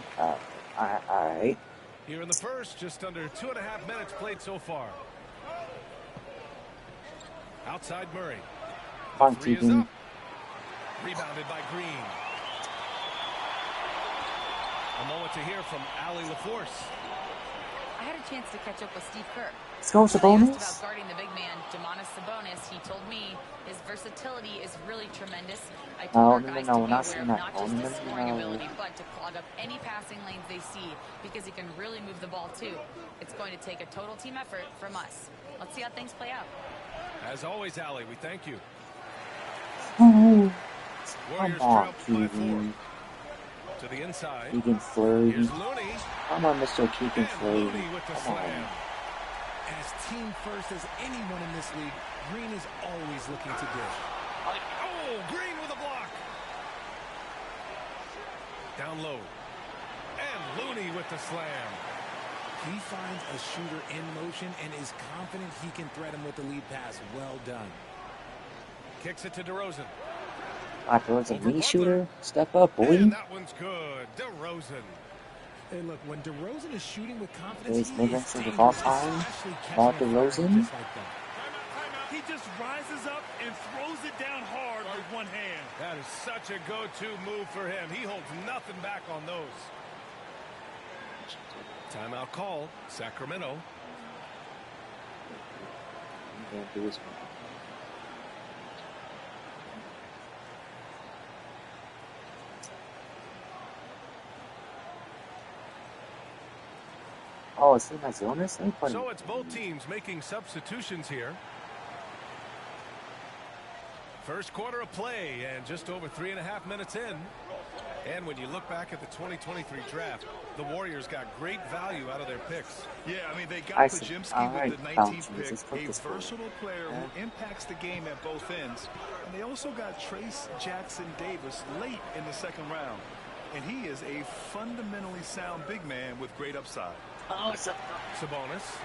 Alright. Here in the first, just under 2.5 minutes played so far. Outside Murray. Fine, Three is Keegan. up. Rebounded by Green. A moment to hear from Allie LaForce. I had a chance to catch up with Steve Kerr. Let's go, When I asked Sabonis. about guarding the big man, Domantas Sabonis, he told me his versatility is really tremendous. I told our guys to be aware of not just his scoring ability, but to clog up any passing lanes they see, because he can really move the ball too. It's going to take a total team effort from us. Let's see how things play out. As always, Allie, we thank you. Oh, Warriors come on, trail by 4. Keegan. To the inside. Keegan Flurry. Here's Looney. Come on, Mr. Keegan And Flurry. Looney with the Come on. slam. As team first as anyone in this league, Green is always looking to dish. Oh, Green with a block. Down low. And Looney with the slam. He finds a shooter in motion and is confident he can thread him with the lead pass. Well done. Kicks it to DeRozan. Towards a knee shooter. Step up, boy. And that one's good. DeRozan. Hey, look, when DeRozan is shooting with confidence, His mid-range of all time. Ball DeRozan. He just rises up and throws it down hard with one hand. That is such a go-to move for him. He holds nothing back on those. Timeout call, Sacramento. Oh, it's Jonas? So it's both teams making substitutions here. First quarter of play and just over 3.5 minutes in. And when you look back at the 2023 draft, the Warriors got great value out of their picks. Yeah, I mean, they got Pajemski with the 19th pick, a versatile player who impacts the game at both ends. And they also got Trace Jackson Davis late in the second round. And he is a fundamentally sound big man with great upside. Sabonis.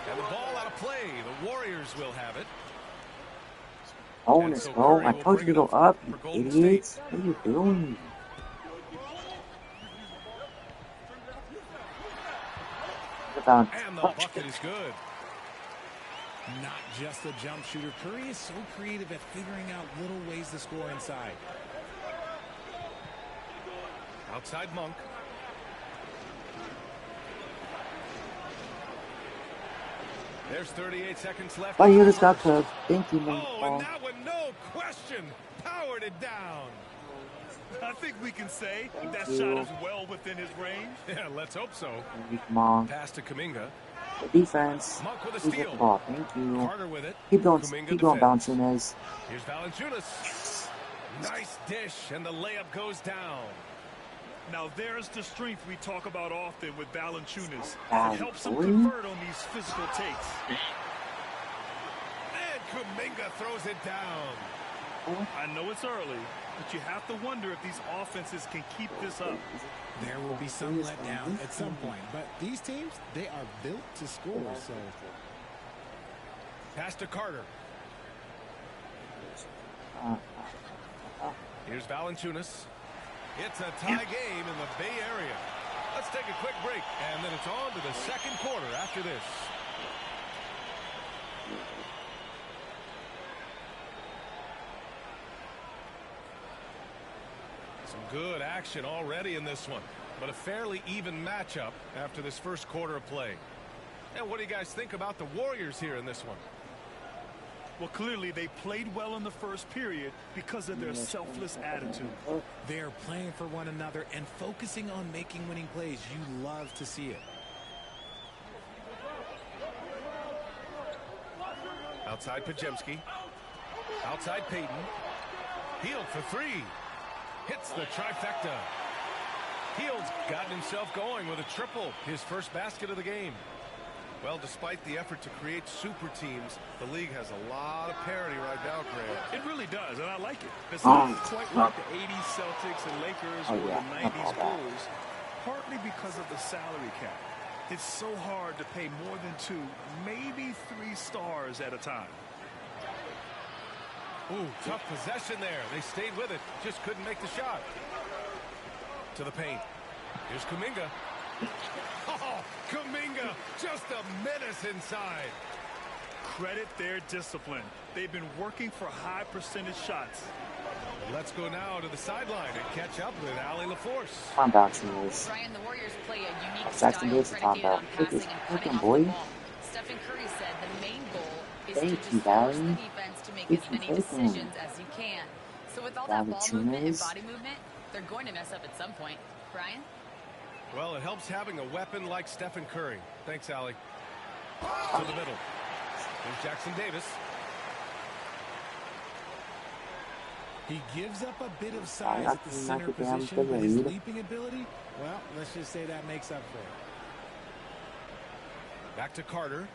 And the ball out of play. The Warriors will have it. Bonus, bro. I told you to go up, you idiots. What are you doing? And the bucket is good. Not just a jump shooter. Curry is so creative at figuring out little ways to score inside. Outside Monk. There's 38 seconds left. Oh, you just got cooked. Thank you, man. Oh, and that one, no question, powered it down. I think we can say that shot is well within his range. Yeah, let's hope so. Come on. Pass to Kuminga. The defense. Monk with a Please steal. get the ball. Thank you. Carter with it. Keep going, Kuminga Valanciunas. Here's Valanciunas. Nice dish, and the layup goes down. Now there's the strength we talk about often with Valanciunas. It helps him convert on these physical takes. And Kuminga throws it down. I know it's early, but you have to wonder if these offenses can keep this up. There will be some letdown at some point, but these teams, they are built to score. So, pass to Carter. Here's Valanciunas. It's a tie game in the Bay Area. Let's take a quick break, and then it's on to the second quarter after this. Some good action already in this one, but a fairly even matchup after this first quarter of play. And what do you guys think about the Warriors here in this one? Well, clearly they played well in the first period because of their selfless attitude. They're playing for one another and focusing on making winning plays. You love to see it. Outside Pajemski. Outside Payton. Hield for three. Hits the trifecta. Hield's gotten himself going with a triple. His first basket of the game. Well, despite the effort to create super teams, the league has a lot of parity right now, Grant. It really does, and I like it. It's not quite like the 80s Celtics and Lakers or the 90s Bulls, partly because of the salary cap. It's so hard to pay more than 2, maybe 3 stars at a time. Ooh, tough possession there. They stayed with it, just couldn't make the shot. To the paint. Here's Kuminga. Oh, Kuminga, just a menace inside. Credit their discipline. They've been working for high percentage shots. Let's go now to the sideline and catch up with Allie LaForce. I'm bouncing this. Brian, the Warriors play a unique Jackson Davis style is predicated on passing and cutting off the ball. Stephen Curry said the main goal is to just force the defense to make as many decisions as you can. So with all that ball movement and body movement, they're going to mess up at some point. Brian? Well, it helps having a weapon like Stephen Curry. Thanks, Allie. To the middle. Here's Jackson Davis. He gives up a bit of size at the center position, but his leaping ability, well, let's just say that makes up for it. Back to Carter.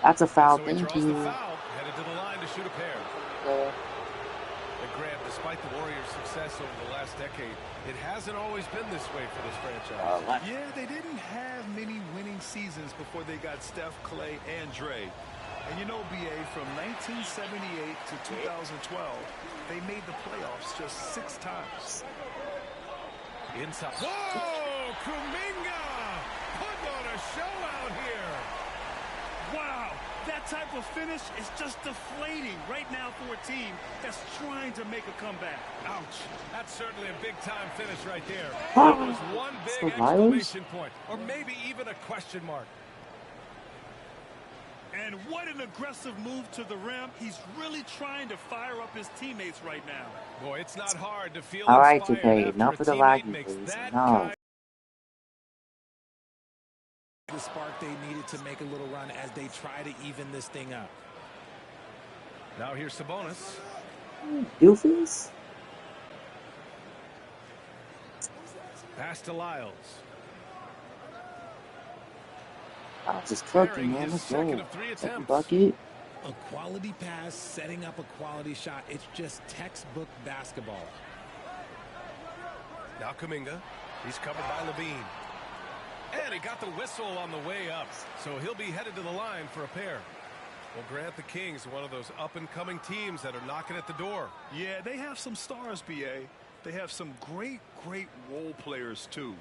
That's a foul. So Thank you. The foul, headed to the line to shoot a pair. The Grant, despite the Warriors' success over the last decade, it hasn't always been this way for this franchise. Yeah, they didn't have many winning seasons before they got Steph, Clay, and Dre. And you know, BA, from 1978 to 2012, they made the playoffs just 6 times. Inside. Whoa! Kuminga! Putting on a show out here. Wow! That type of finish is just deflating right now for a team that's trying to make a comeback. Ouch. That's certainly a big-time finish right there. That was one big exclamation point, or maybe even a question mark. And what an aggressive move to the rim. He's really trying to fire up his teammates right now. Boy, it's not hard to feel all right, inspired 2K, after enough a of the teammate laggy, makes please. that No. kind The spark they needed to make a little run as they try to even this thing up. Now here's Sabonis. Doofies? Pass to Lyles. I was just cooking, man. Let's go. Second bucket. A quality pass, setting up a quality shot. It's just textbook basketball. Now Kuminga. He's covered by Levine. And he got the whistle on the way up. So he'll be headed to the line for a pair. Well, Grant, the Kings, one of those up-and-coming teams that are knocking at the door. Yeah, they have some stars, BA. They have some great role players, too.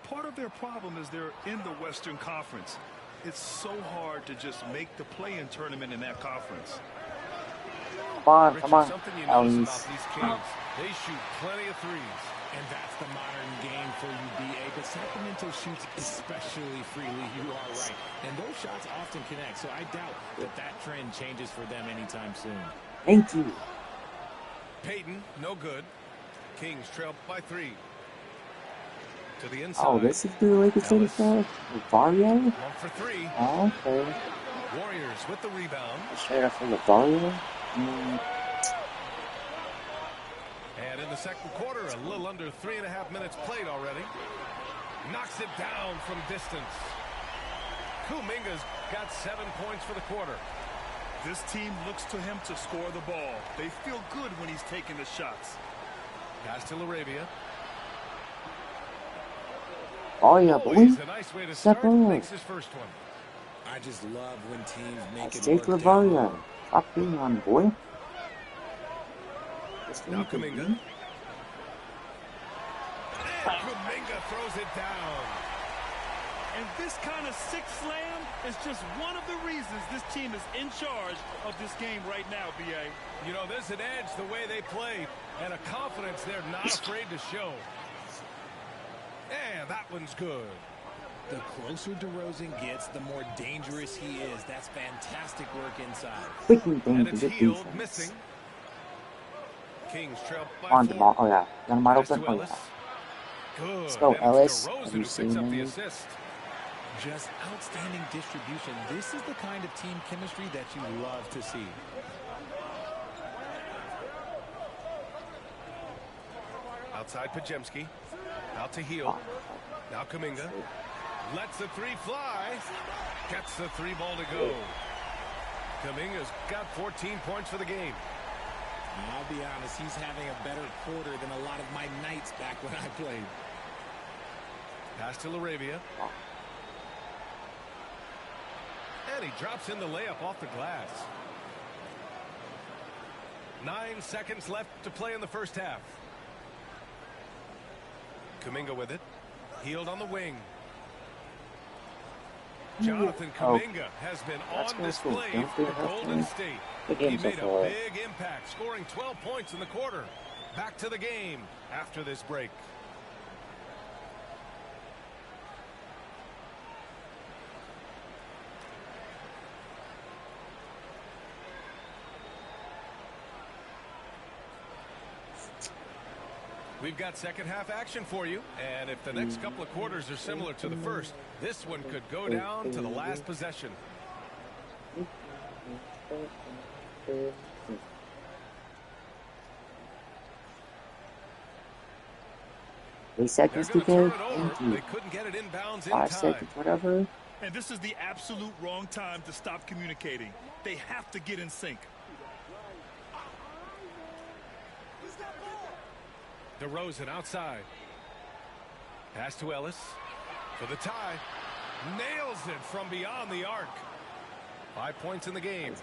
Part of their problem is they're in the Western Conference. It's so hard to just make the play-in tournament in that conference. Come on, Richard, come on. Something you notice about these Kings, they shoot plenty of threes. And that's the modern game for you, BA. But Sacramento shoots especially freely. You are right. And those shots often connect. So I doubt that trend changes for them anytime soon. Thank you. Payton, no good. Kings trail by 3. To the inside. Oh, this is the Lakers 35? Vario? 1 for 3. Oh, okay. Warriors with the rebound. Straight up from the Vario? And in the second quarter, a little under 3.5 minutes played already. Knocks it down from distance. Kuminga's got 7 points for the quarter. This team looks to him to score the ball. They feel good when he's taking the shots. Pass to Laravia. Oh, yeah, boy. A nice way to start. Makes his first one. I just love when teams make That's it Jake work. Lavaria. Stop being on, boy. Now Kuminga. And Kuminga throws it down. And this kind of six slam is just one of the reasons this team is in charge of this game right now, BA. You know, there's an edge the way they play and a confidence they're not afraid to show. And that one's good. The closer DeRozan gets, the more dangerous he is. That's fantastic work inside. Freaking thing And to it's get Hield defense. missing. Kings trail by On 4. the ball. Oh, yeah. Got him wide Pass open. to Oh, Ellis. yeah. Good. Let's go, And Ellis. it's DeRozan Have who you picks seen up the me? assist. Just outstanding distribution. This is the kind of team chemistry that you love to see. Outside Pajemski. Out to Hield. Now Kuminga. Lets the 3 fly. Gets the 3 ball to go. Kuminga's got 14 points for the game. I'll be honest, he's having a better quarter than a lot of my nights back when I played. Pass to Laravia. And he drops in the layup off the glass. 9 seconds left to play in the first half. Kuminga with it. Hield on the wing. Jonathan Kuminga has been on display for Golden State. He made a big impact, scoring 12 points in the quarter. Back to the game after this break. We've got second half action for you, and if the next couple of quarters are similar to the first, this one could go down to the last possession. 3 seconds to go. Thank you. They couldn't get it inbounds in 5 time. seconds, whatever. And this is the absolute wrong time to stop communicating. They have to get in sync. DeRozan outside. Pass to Ellis for the tie. Nails it from beyond the arc. 5 points in the game.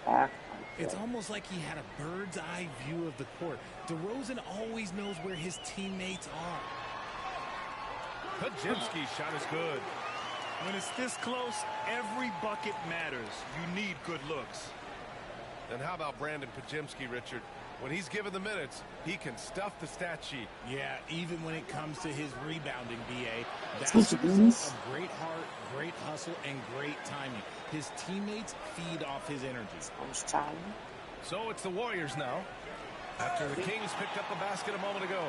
It's almost like he had a bird's eye view of the court. DeRozan always knows where his teammates are. Pajemski's shot is good. When it's this close, every bucket matters. You need good looks. Then how about Brandon Pajemski, Richard? When he's given the minutes, he can stuff the stat sheet. Yeah, even when it comes to his rebounding, B.A. That's the result of great heart, great hustle, and great timing. His teammates feed off his energy. So it's the Warriors now, after the Kings picked up the basket a moment ago.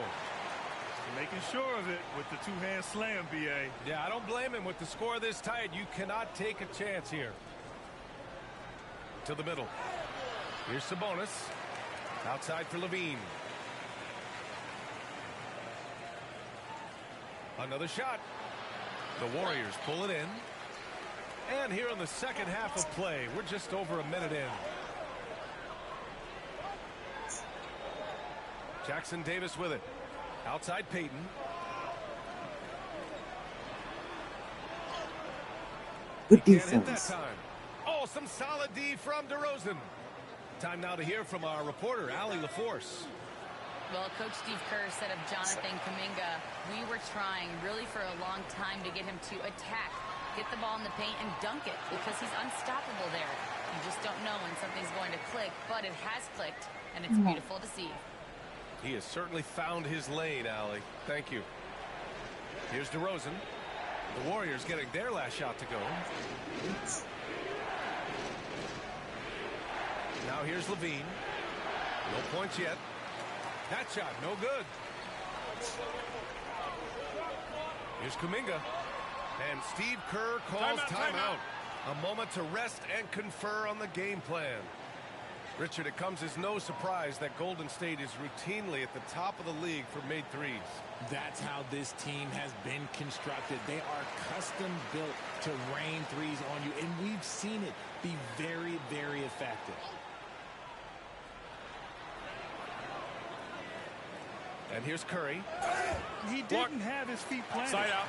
Making sure of it with the two-hand slam, B.A. Yeah, I don't blame him. With the score this tight, you cannot take a chance here. To the middle. Here's Sabonis. Outside for Levine. Another shot. The Warriors pull it in. And here in the second half of play, we're just over a minute in. Jackson Davis with it. Outside Payton. Good He can't hit that defense. time. Oh, some solid D from DeRozan. Time now to hear from our reporter, Allie LaForce. Well, Coach Steve Kerr said of Jonathan Kuminga, we were trying really for a long time to get him to attack, get the ball in the paint and dunk it because he's unstoppable there. You just don't know when something's going to click, but it has clicked, and it's beautiful to see. He has certainly found his lane, Allie. Thank you. Here's DeRozan. The Warriors getting their last shot to go. Now here's Levine. No points yet. That shot, no good. Here's Kuminga. And Steve Kerr calls timeout. A moment to rest and confer on the game plan. Richard, it comes as no surprise that Golden State is routinely at the top of the league for made threes. That's how this team has been constructed. They are custom built to rain threes on you, and we've seen it be very, very effective. And here's Curry. He didn't have his feet planted. Side out.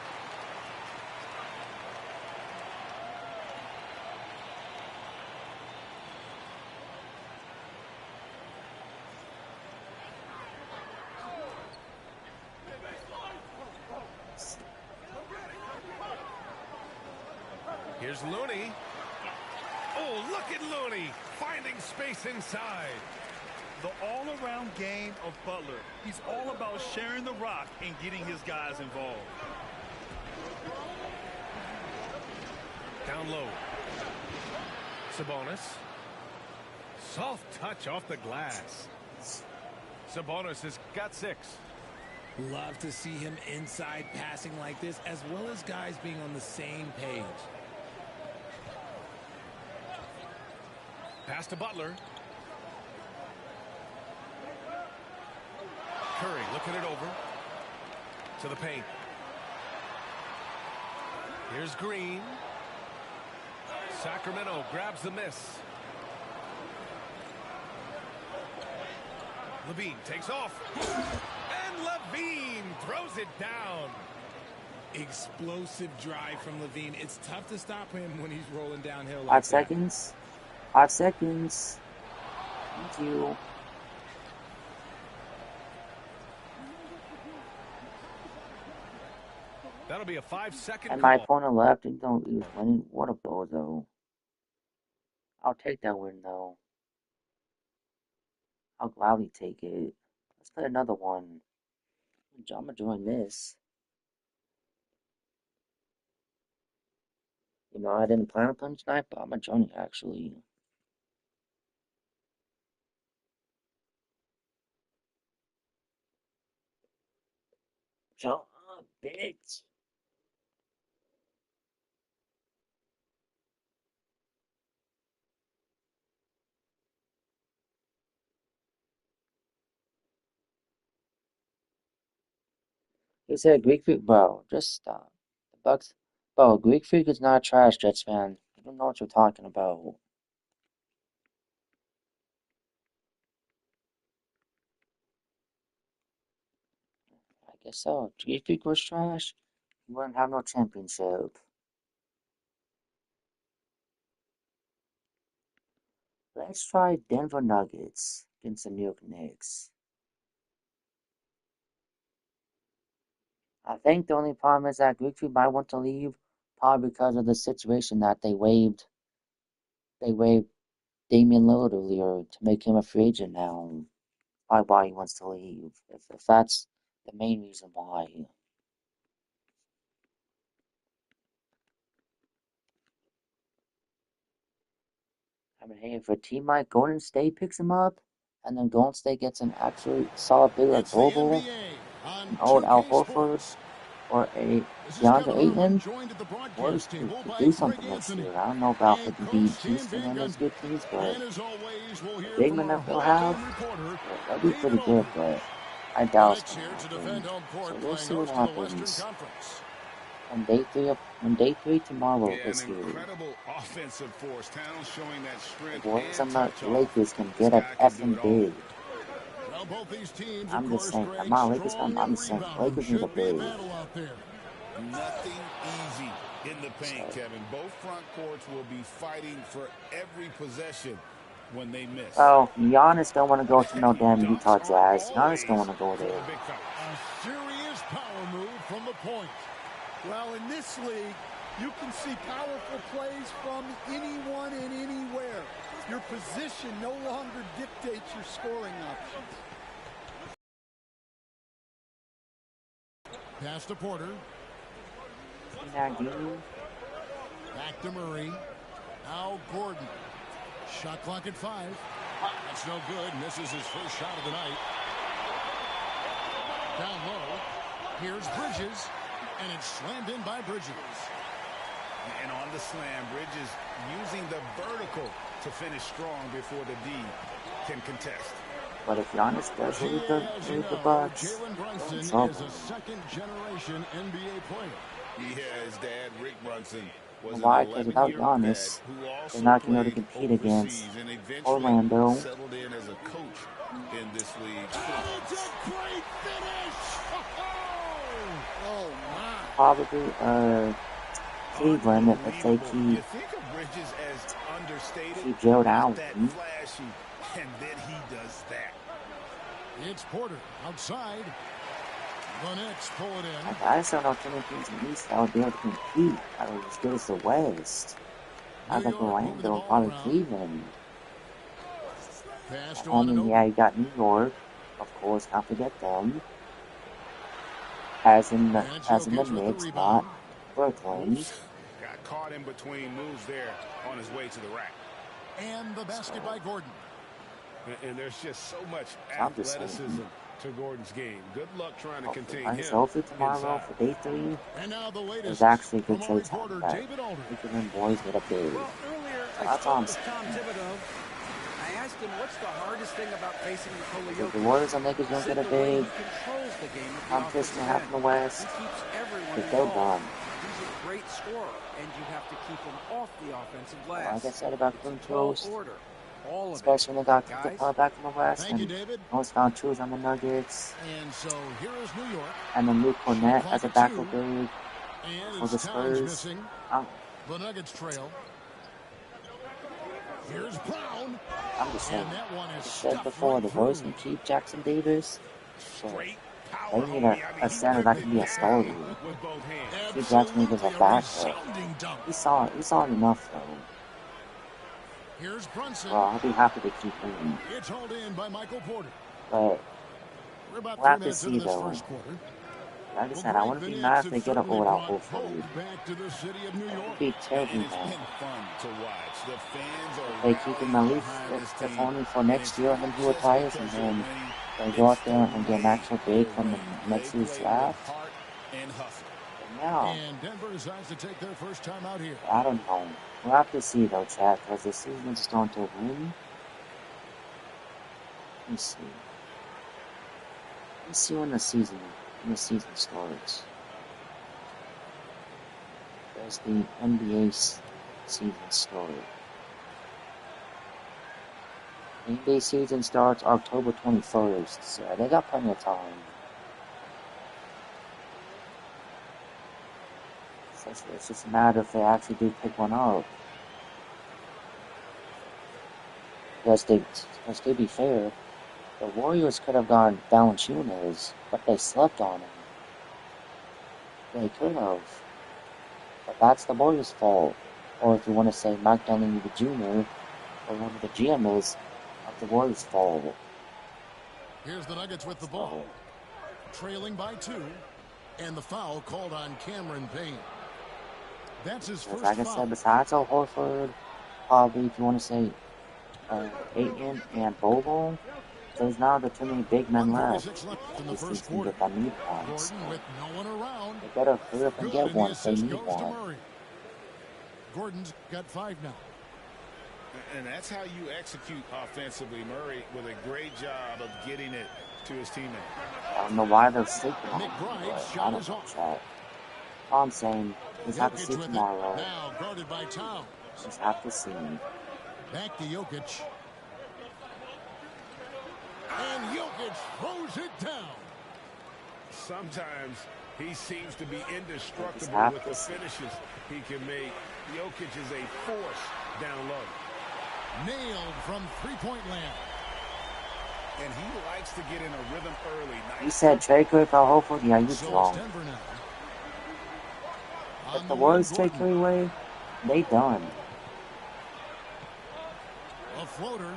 Here's Looney. Oh, look at Looney finding space inside. The all-around game of Butler. He's all about sharing the rock and getting his guys involved. Down low. Sabonis. Soft touch off the glass. Sabonis has got 6. Love to see him inside passing like this, as well as guys being on the same page. Pass to Butler. Curry looking it over to the paint. Here's Green. Sacramento grabs the miss. Levine takes off. And Levine throws it down. Explosive drive from Levine. It's tough to stop him when he's rolling downhill like 5 that. seconds. 5 seconds. Thank you. That'll be a 5-second And call. my opponent left and don't use winning. What a bozo. I'll take that win though. I'll gladly take it. Let's play another one. I'm gonna join this. You know, I didn't plan on playing tonight, but I'm gonna join it actually. Shut up, bitch. He said Greek freak, bro. Just stop. The Bucks, bro. Greek freak is not trash, Jets fan. You don't know what you're talking about. I guess so. G-Freak was trash. We wouldn't have no championship. Let's try Denver Nuggets against the New York Knicks. I think the only problem is that G-Freak might want to leave, probably because of the situation that they waived Damian Lillard earlier to make him a free agent now. Probably why he wants to leave. If that's the main reason why. I mean, hey, if a team like Golden State picks him up, and then Golden State gets an actually solid big like Bobo, an old Al Horford, or a DeAndre Ayton, Warriors could do something this year. I don't know about if they can beat Houston and those good teams, but the big men that they'll have, they'll be pretty good, but I doubt it's going to happen. So we'll see what happens. On day three tomorrow this year. Incredible offensive force. Town showing that strength. The Warriors and the Lakers can get up effing big. I'm just saying, I'm not a Lakers fan, I'm just saying, Lakers need a big. Nothing easy in the paint, Kevin. Both front courts will be fighting for every possession when they miss. Oh, Giannis don't want to go to no damn Utah Jazz. Giannis don't want to go there. A serious power move from the point. Well, in this league, you can see powerful plays from anyone and anywhere. Your position no longer dictates your scoring options. Pass to Porter. Back to Murray. Now Gordon. Shot clock at 5. That's no good. Misses his first shot of the night. Down low. Here's Bridges. And it's slammed in by Bridges. And on the slam, Bridges using the vertical to finish strong before the D can contest. But if Giannis does lead the Bucks, Jalen Brunson is a second-generation NBA player. Yeah, his dad, Rick Brunson, was why? Because without Giannis, they're not going to be able to compete against Orlando. Settled in as a coach in this league. It's a great finish! Oh, my. Probably Cleveland if they keep Joe Allen. And then he does that. It's Porter outside. The Knicks pull it in. I just don't know too many teams in the East that would be able to compete as good as the West. I think Orlando and probably Cleveland. I mean, yeah, you got New York, of course, not forget them. As in the Knicks, not Brooklyn. Got caught in between moves there on his way to the rack. And the basket by Gordon. And there's just so much athleticism to Gordon's game. Good luck trying to contain him. Hopefully tomorrow for day 3, there's actually a good trade time back. We can win boys with a big. Well, earlier that's awesome. Tom Thibodeau. I asked him what's the hardest thing about facing Nikola Jokic. If the Warriors and Lakers don't get a big competition half in the West, if they're done. He's a great scorer, and you have to keep him off the offensive glass. Like I said about Clint Toast, all especially when they got the power back in the West, and most found twos on the Nuggets. And so here is New York. And then Luke Cornett as a backup big for the Spurs. The Nuggets trail. Here's Brown. I'm just saying, like I said before, the Warriors can keep Jackson Davis. So they need a center that can be a starter. Keep Jackson Davis a backup. He saw it enough though. Here's Brunson. Well, I'll be happy to keep him. It's hauled in by Michael Porter. But we'll have to see though. Like I said, I wouldn't be mad if they get an old out Horford. It would be terribly bad. If they keep him at least, if only for next year, and then he retires, and then they go out there and get an actual big from the next year's draft. Yeah. And Denver decides to take their first time out here. I don't know. We'll have to see though, Chad, because the season is going to win. Let me see. Let's see when the season starts. There's the NBA season start. The NBA season starts October 21st, so they got plenty of time. It's just a matter if they actually do pick one up. Because to be fair, the Warriors could have gone Valanciunas, but they slept on him. They could have. But that's the Warriors' fault. Or if you want to say Mike Dunleavy Jr. or one of the GMs of the Warriors' fault. Here's the Nuggets with the ball. Trailing by 2. And the foul called on Cameron Payne. That's his first like I said, besides Al Horford, probably if you want to say Ayton and Bogle, there's now too many big men left. In the first Season quarter. that I need ones. Gordon with no one around. They better hurry up and get one if they need one. Gordon's got 5 now. And that's how you execute offensively. Murray with a great job of getting it to his teammate. I don't know why they're sleeping on him, McBride's but shot I don't is know off. that. All I'm saying is have to see tomorrow. Now guarded by Towns. Just have to see. Back to Jokic. And Jokic throws it down. Sometimes he seems to be indestructible with the finishes he can make. Jokic is a force down low. Nailed from three-point land. And he likes to get in a rhythm early. Nice. You said trade Curry for Horford? Yeah, you wrong. If the Warriors trade Curry away, they done. A floater.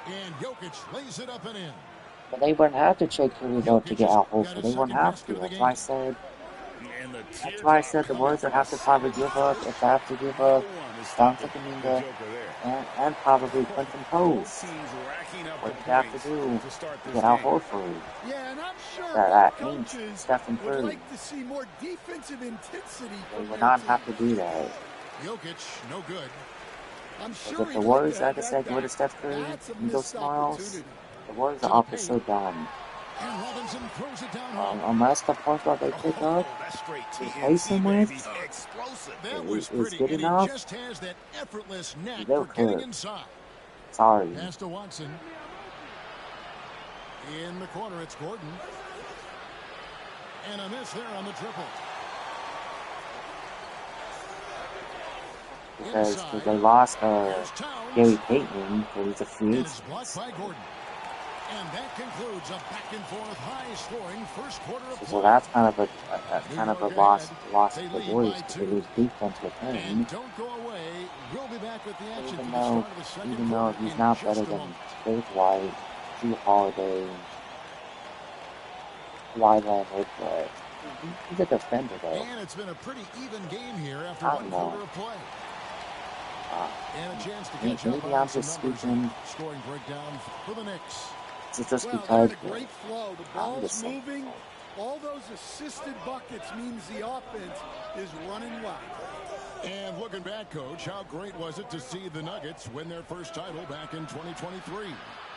And Jokic lays it up and in. But they wouldn't have to trade Curry though to get Al Horford. They wouldn't have to. That's why I said the Warriors would have to probably give up, if they have to give up, Dante Kuminga and probably Quentin Post. What do they have to do to get Al Horford? Yeah, and I'm sure That ain't Stephen would Curry. like to see more defensive intensity. They would not have to do that. Jokic, no good. I'm Because sure if the Warriors, like I said, go to Steph Curry and go somewhere else, the Warriors are off the show done. And Robinson throws it down. Unless the point guard they pick up, replace him with, is good enough, Just has that effortless knack they'll for getting cook. inside. Sorry. Pass to Watson. In the corner, it's Gordon. And a miss there on the triple. Because they lost Gary Payton, who was a free agent. Blocked by Gordon. And that concludes a back-and-forth high-scoring first quarter of play. So that's kind of a loss to the Warriors because they lose defense with him. And don't go away. We'll be back with the action Even for the start of the second even though quarter he's in not just better a than moment. Drake White, Drew Holiday, Kawhi Leonard, but he's a defender though. And it's been a pretty even game here after one quarter of play. And a chance to catch up Maybe on I'm some just numbers. speaking. Scoring breakdown for the Knicks. It's just Well, because they had a great flow. The I'm ball's just saying. moving. All those assisted buckets means the offense is running well. And looking back, Coach, how great was it to see the Nuggets win their first title back in 2023?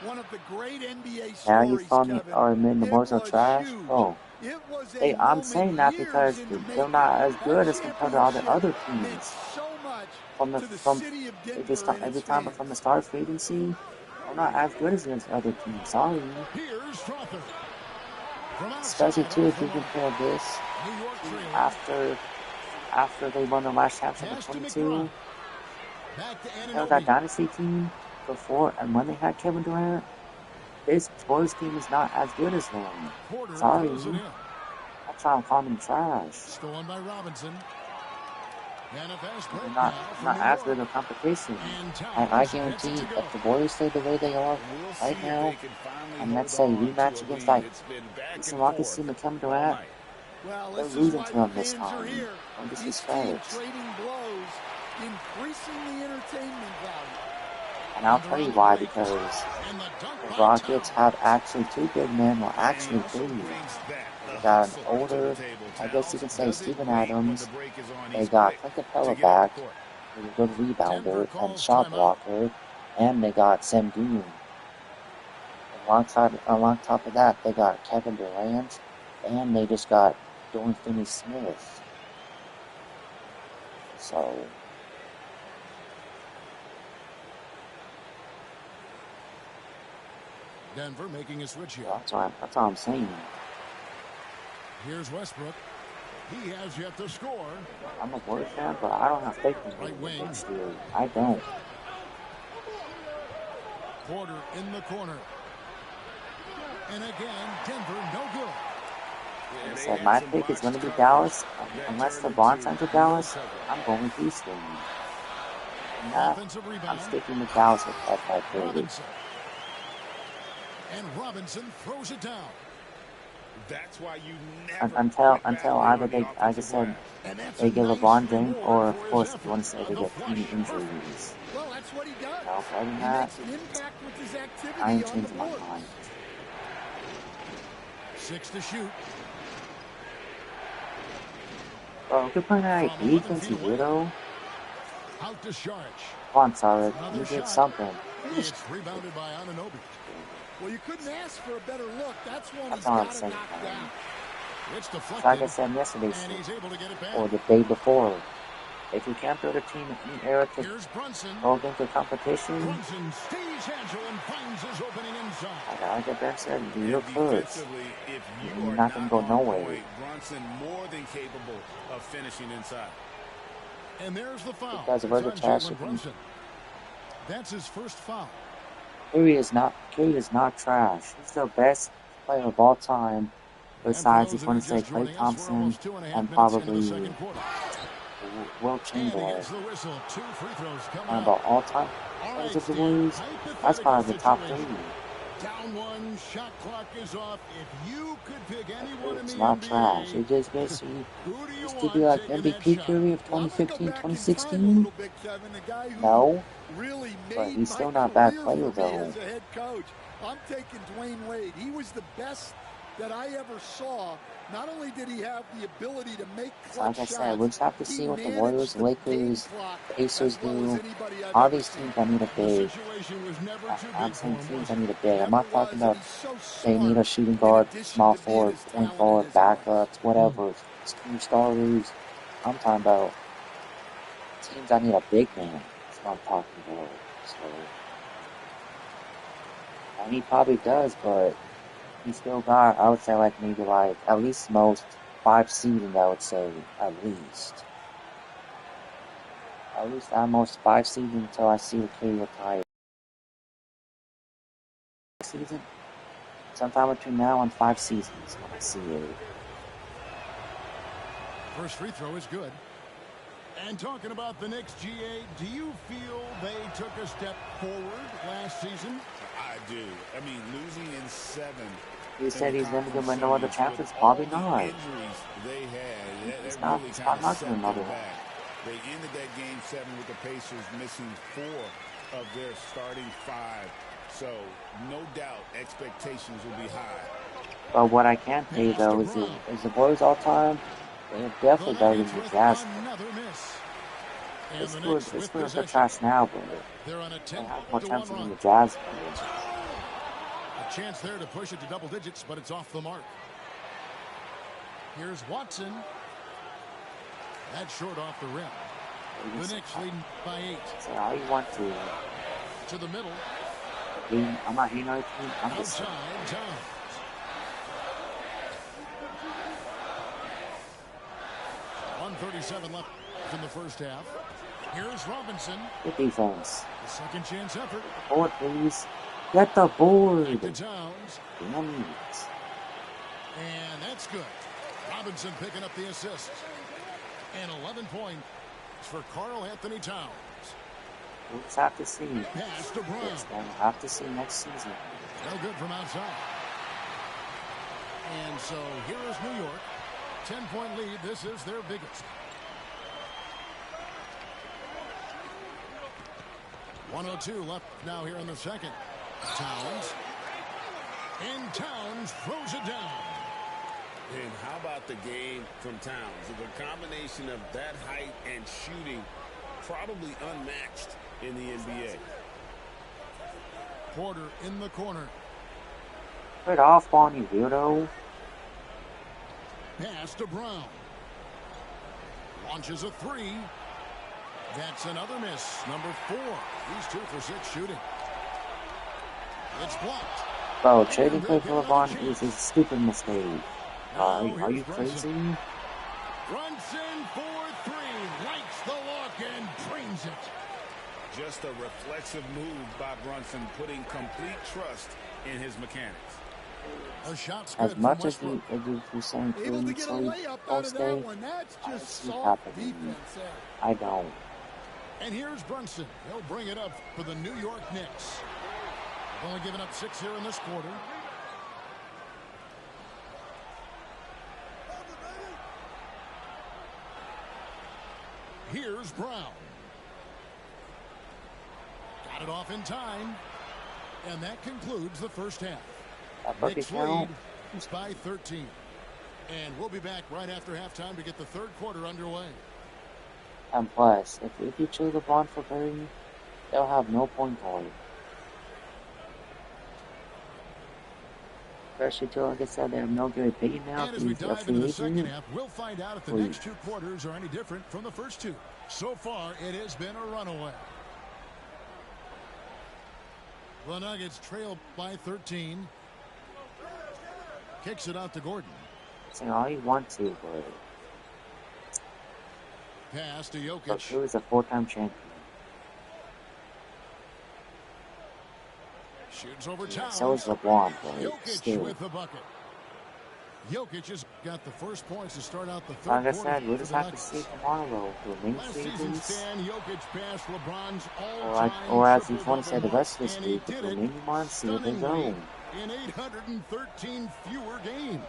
One of the great NBA stories, Now you told me, Kevin. or admitting the It Warriors are was trash? huge. Oh. It was a Hey, I'm moment saying that years because in the they're making. not as good That as compared to all the other championship meant teams. so much From to the city of Denver and every its time fans. from the start of free agency, they're not as good as the other teams. Sorry. Here's Crawford. Especially too if you compare this after they won the last championship in 22. That dynasty team before and when they had Kevin Durant, this Warriors team is not as good as them. Sorry. That's why I'm calling them trash. Stolen by Robinson. And a fast break Not now as good of competition. And I guarantee if the Warriors stay the way they are right now, and let's say rematch against like Houston Rockets team and Kevin Durant, Well, they're this is losing why to the them this fans are time. here. No Each team disrespect. trading blows, increasing the entertainment value. And I'll tell you why, because the Rockets have actually two big men, well actually three. They got an older, I guess you can say Steven Adams. They got Clint Capella back, who's a good rebounder and shot blocker. And they got Sam Goon. On top of that, they got Kevin Durant. And they just got Dorian Finney-Smith. So... Denver making a switch here. That's all I'm saying. Here's Westbrook. He has yet to score. I'm a Warriors fan, but I don't have faith in him next year. I don't. Porter in the corner. And again, Denver no good. Like I said, my pick is going to be Dallas. Unless LeBron signs with Dallas, I'm going with Houston. Nah, I'm sticking with Dallas at 530. And Robinson throws it down. That's why you never until either they, like I said, they get LeBron James, or of course, if you want to say they get team injuries. Well, that's what he does. No, other than He that, makes an impact with his activity I ain't on changing the my board. mind. 6 to shoot. Bro, you could play that defense, you weirdo. Out to Saric. Come on, Saric, you did something. It's rebounded by Anunoby. Well, you couldn't ask for a better look. That's one That's he's all I'm got to saying. knock down. It's deflected. Like I said yesterday, or the day before, if you can't build a team in era to go against the competition, Brunson stays agile and finds his opening inside. like I said, you're first. If You're not going to go nowhere. Brunson more than capable of finishing inside. And there's the foul. Because of other trash. That's his first foul. Curry is not trash. He's the best player of all time. Besides, if you want to say Klay Thompson and probably Will Chamberlain. About all time players of the Warriors, that's probably the top 3. Down one, shot clock is off. If you could pick anyone It's in the not NBA, trash. It just gets you. Used to be like MVP Curry of 2015, 2016. No, Really but made he's still my not a bad career player for me though. as a head coach. I'm taking Dwayne Wade. He was the best that I ever saw. Not only did he have the ability to make clutch Like I shots, said, we'll just have to see what the Warriors, the Lakers, Pacers do. All these teams I need a big. I'm saying teams I need a big. I'm not talking about they need a shooting guard, small forward, point guard, backups, whatever. 2 starters. I'm talking about teams I need a big man. That's what I'm talking about. So, and he probably does, but he still got, I would say, like maybe like at least most 5 seasons. I would say at least almost 5 seasons until I see the kid retire. Season, sometime between now and 5 seasons when I see it. First free throw is good. And talking about the Knicks, GA, do you feel they took a step forward last season? I do. I mean, losing in 7. He said he's going to give him no other chances. Probably not. Injuries they had, It's that not. really It's kind not of set another them one. back. They ended that game 7 with the Pacers missing 4 of their starting 5. So, no doubt, expectations will be high. But what I can tell you though is the Warriors all time, they're definitely better than the Jazz. It's good for trash now, but they have more chances than the Jazz. A chance there to push it to double digits, but it's off the mark. Here's Watson. That's short off the rim. The Knicks leading by 8. Say all you want to. To the middle. I'm not hating on the team. I'm just saying. Outside Towns. .137 left in the first half. Here's Robinson. Good defense. The second chance effort. Board, please. Get the board. To Towns. Damn it. And that's good. Robinson picking up the assist. And 11 points for Karl Anthony Towns. We'll just have to see. Pass to Brown. Yes, we'll have to see next season. No good from outside. And so here is New York. 10-point lead. This is their biggest. 1:02 left now here in the second. Towns. And Towns throws it down. And how about the game from Towns? The combination of that height and shooting, probably unmatched in the NBA. Porter in the corner. Get off on you, weirdo. Pass to Brown. Launches a 3. That's another miss. Number 4. He's 2 for 6 shooting. It's blocked. Bro, trading Klay for LeBron is a stupid mistake. Are you crazy? Brunson for three. Likes the look and drains it. Just a reflexive move by Brunson, putting complete trust in his mechanics. A shot's As good much from as Westbrook. we saying Able to Curry get a so layup all out of that stay, one. That's I just see soft happening. defense there. I don't. And here's Brunson. He'll bring it up for the New York Knicks. They've only given up 6 here in this quarter. Here's Brown. Got it off in time. And that concludes the first half. Knicks lead by 13. And we'll be back right after halftime to get the third quarter underway. And plus, if you choose LeBron for Curry, they'll have no point guard. Especially till, like I said, they have no Gary Payton now. And as we dive into the second half, we'll find out if the next two quarters are any different from the first two. So far, it has been a runaway. The Nuggets trail by 13. Kicks it out to Gordon. Saying all you want to, but pass to Jokic. He was a 4-time champion. Shoots over Towns. So is LeBron, but Jokic still. with the bucket. Jokic has got the first points to start out the third Like I quarter. said, we'll just have to see tomorrow for the main Last season's stand, Jokic passed LeBron's all-time or as you want to say the rest of this week, the remaining months, see what they go. In 813 fewer games.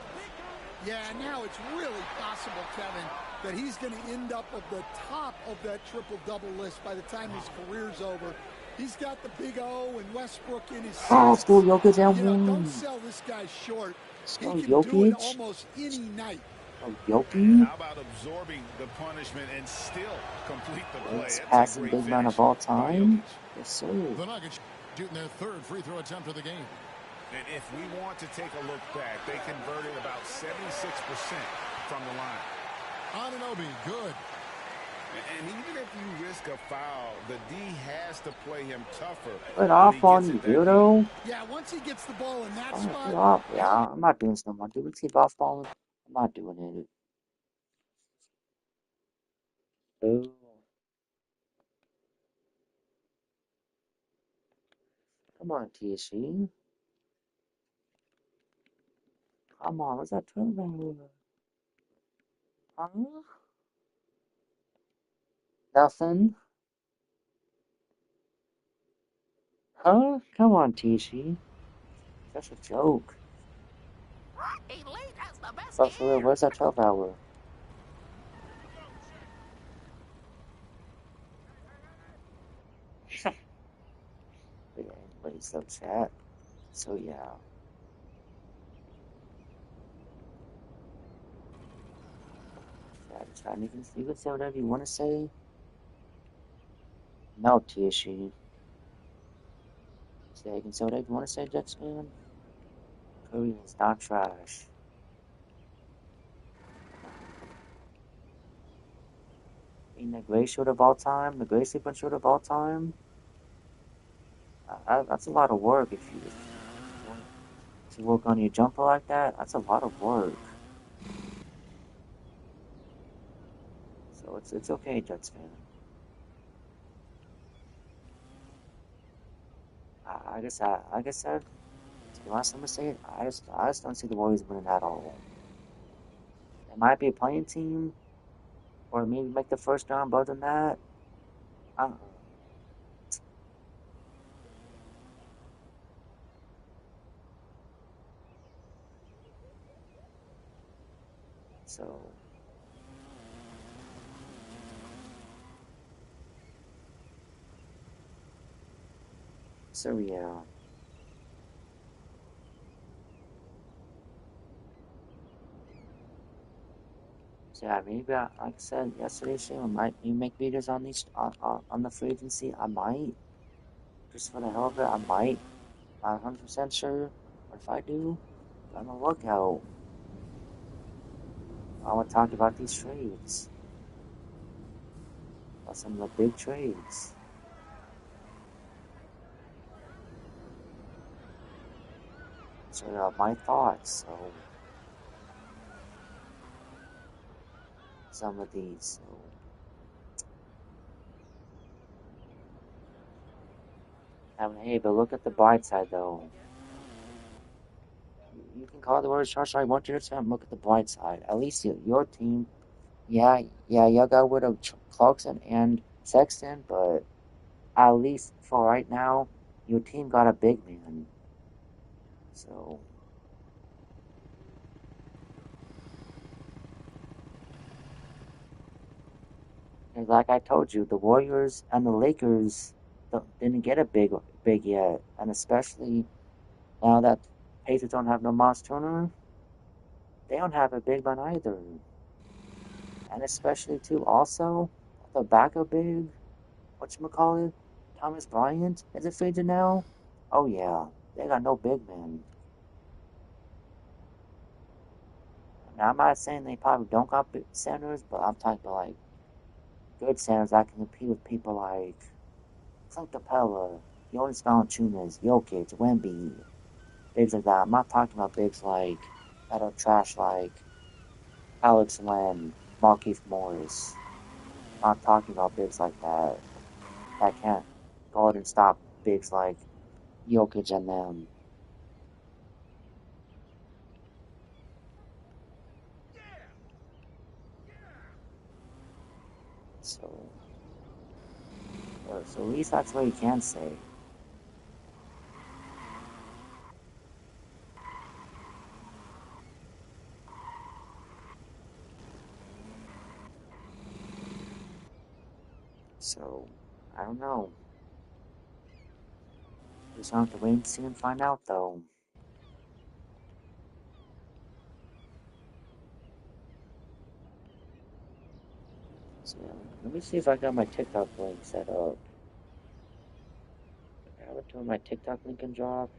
Yeah, now it's really possible, Kevin, that he's going to end up at the top of that triple-double list by the time his career's over. He's got the big O and Westbrook in his sights. Oh, school Jokic and one. Don't sell this guy short. He can Jokic? do it almost any night. Oh, Jokic? How about absorbing the punishment and still complete the play? It's passing big man of all time. Yes, sir. The Nuggets shooting their third free throw attempt of the game. And if we want to take a look back, they converted about 76% from the line. Anunoby, good. And even if you risk a foul, the D has to play him tougher. But off on you, weirdo. Yeah, once he gets the ball in that Get spot. off. Yeah, I'm not doing this no more. Dude, let's keep off balling. I'm not doing it. Oh. Come on, TSC. Come on, what's that turnover? Huh? Nothing. Huh? Come on, TSC. That's a joke. But for real, where's that 12 hour? Yeah, anybody's so chat. So yeah. You can say whatever you want to say. No, TSC. So you can say whatever you want to say, Jets fan. Curry is not trash. Being the greatest shooter of all time, the greatest sleeper shooter of all time. That's a lot of work if you want to work on your jumper like that. That's a lot of work. So it's okay, Jets fan. Like I said, the last time I say it, I just don't see the Warriors winning at all. It might be a playing team, or maybe make the first round. But other than that, So yeah. So yeah, maybe like I said yesterday, Shane, I might make videos on these on the free agency. I might, just for the hell of it, I might. Not 100% sure, but if I do, be on the lookout. I want to talk about these trades, about some of the big trades. So my thoughts. some of these. So. Hey, but look at the bright side, though. You can call the word short, I want you to look at the bright side. At least your team, yeah, y'all got rid of Clarkson and Sexton, but at least for right now, your team got a big man. So, and like I told you, the Warriors and the Lakers didn't get a big yet, and especially now that Pacers don't have no Miles Turner, they don't have a big man either. And especially too, also the backup big, whatchamacallit, Thomas Bryant is a free agent now. Oh yeah, they got no big man. Now I'm not saying they probably don't got big centers, but I'm talking about like good centers that can compete with people like Clint Capella, Jonas Valanciunas, Jokic, Wemby, bigs like that. I'm not talking about bigs like that are trash like Alex Len, Markieff Morris. I'm not talking about bigs like that can't guard and stop bigs like Jokic and them. So at least that's what you can say. So, I don't know. Just have to wait and see and find out, though. So, let me see if I got my TikTok link set up. I have it to my TikTok link and drop.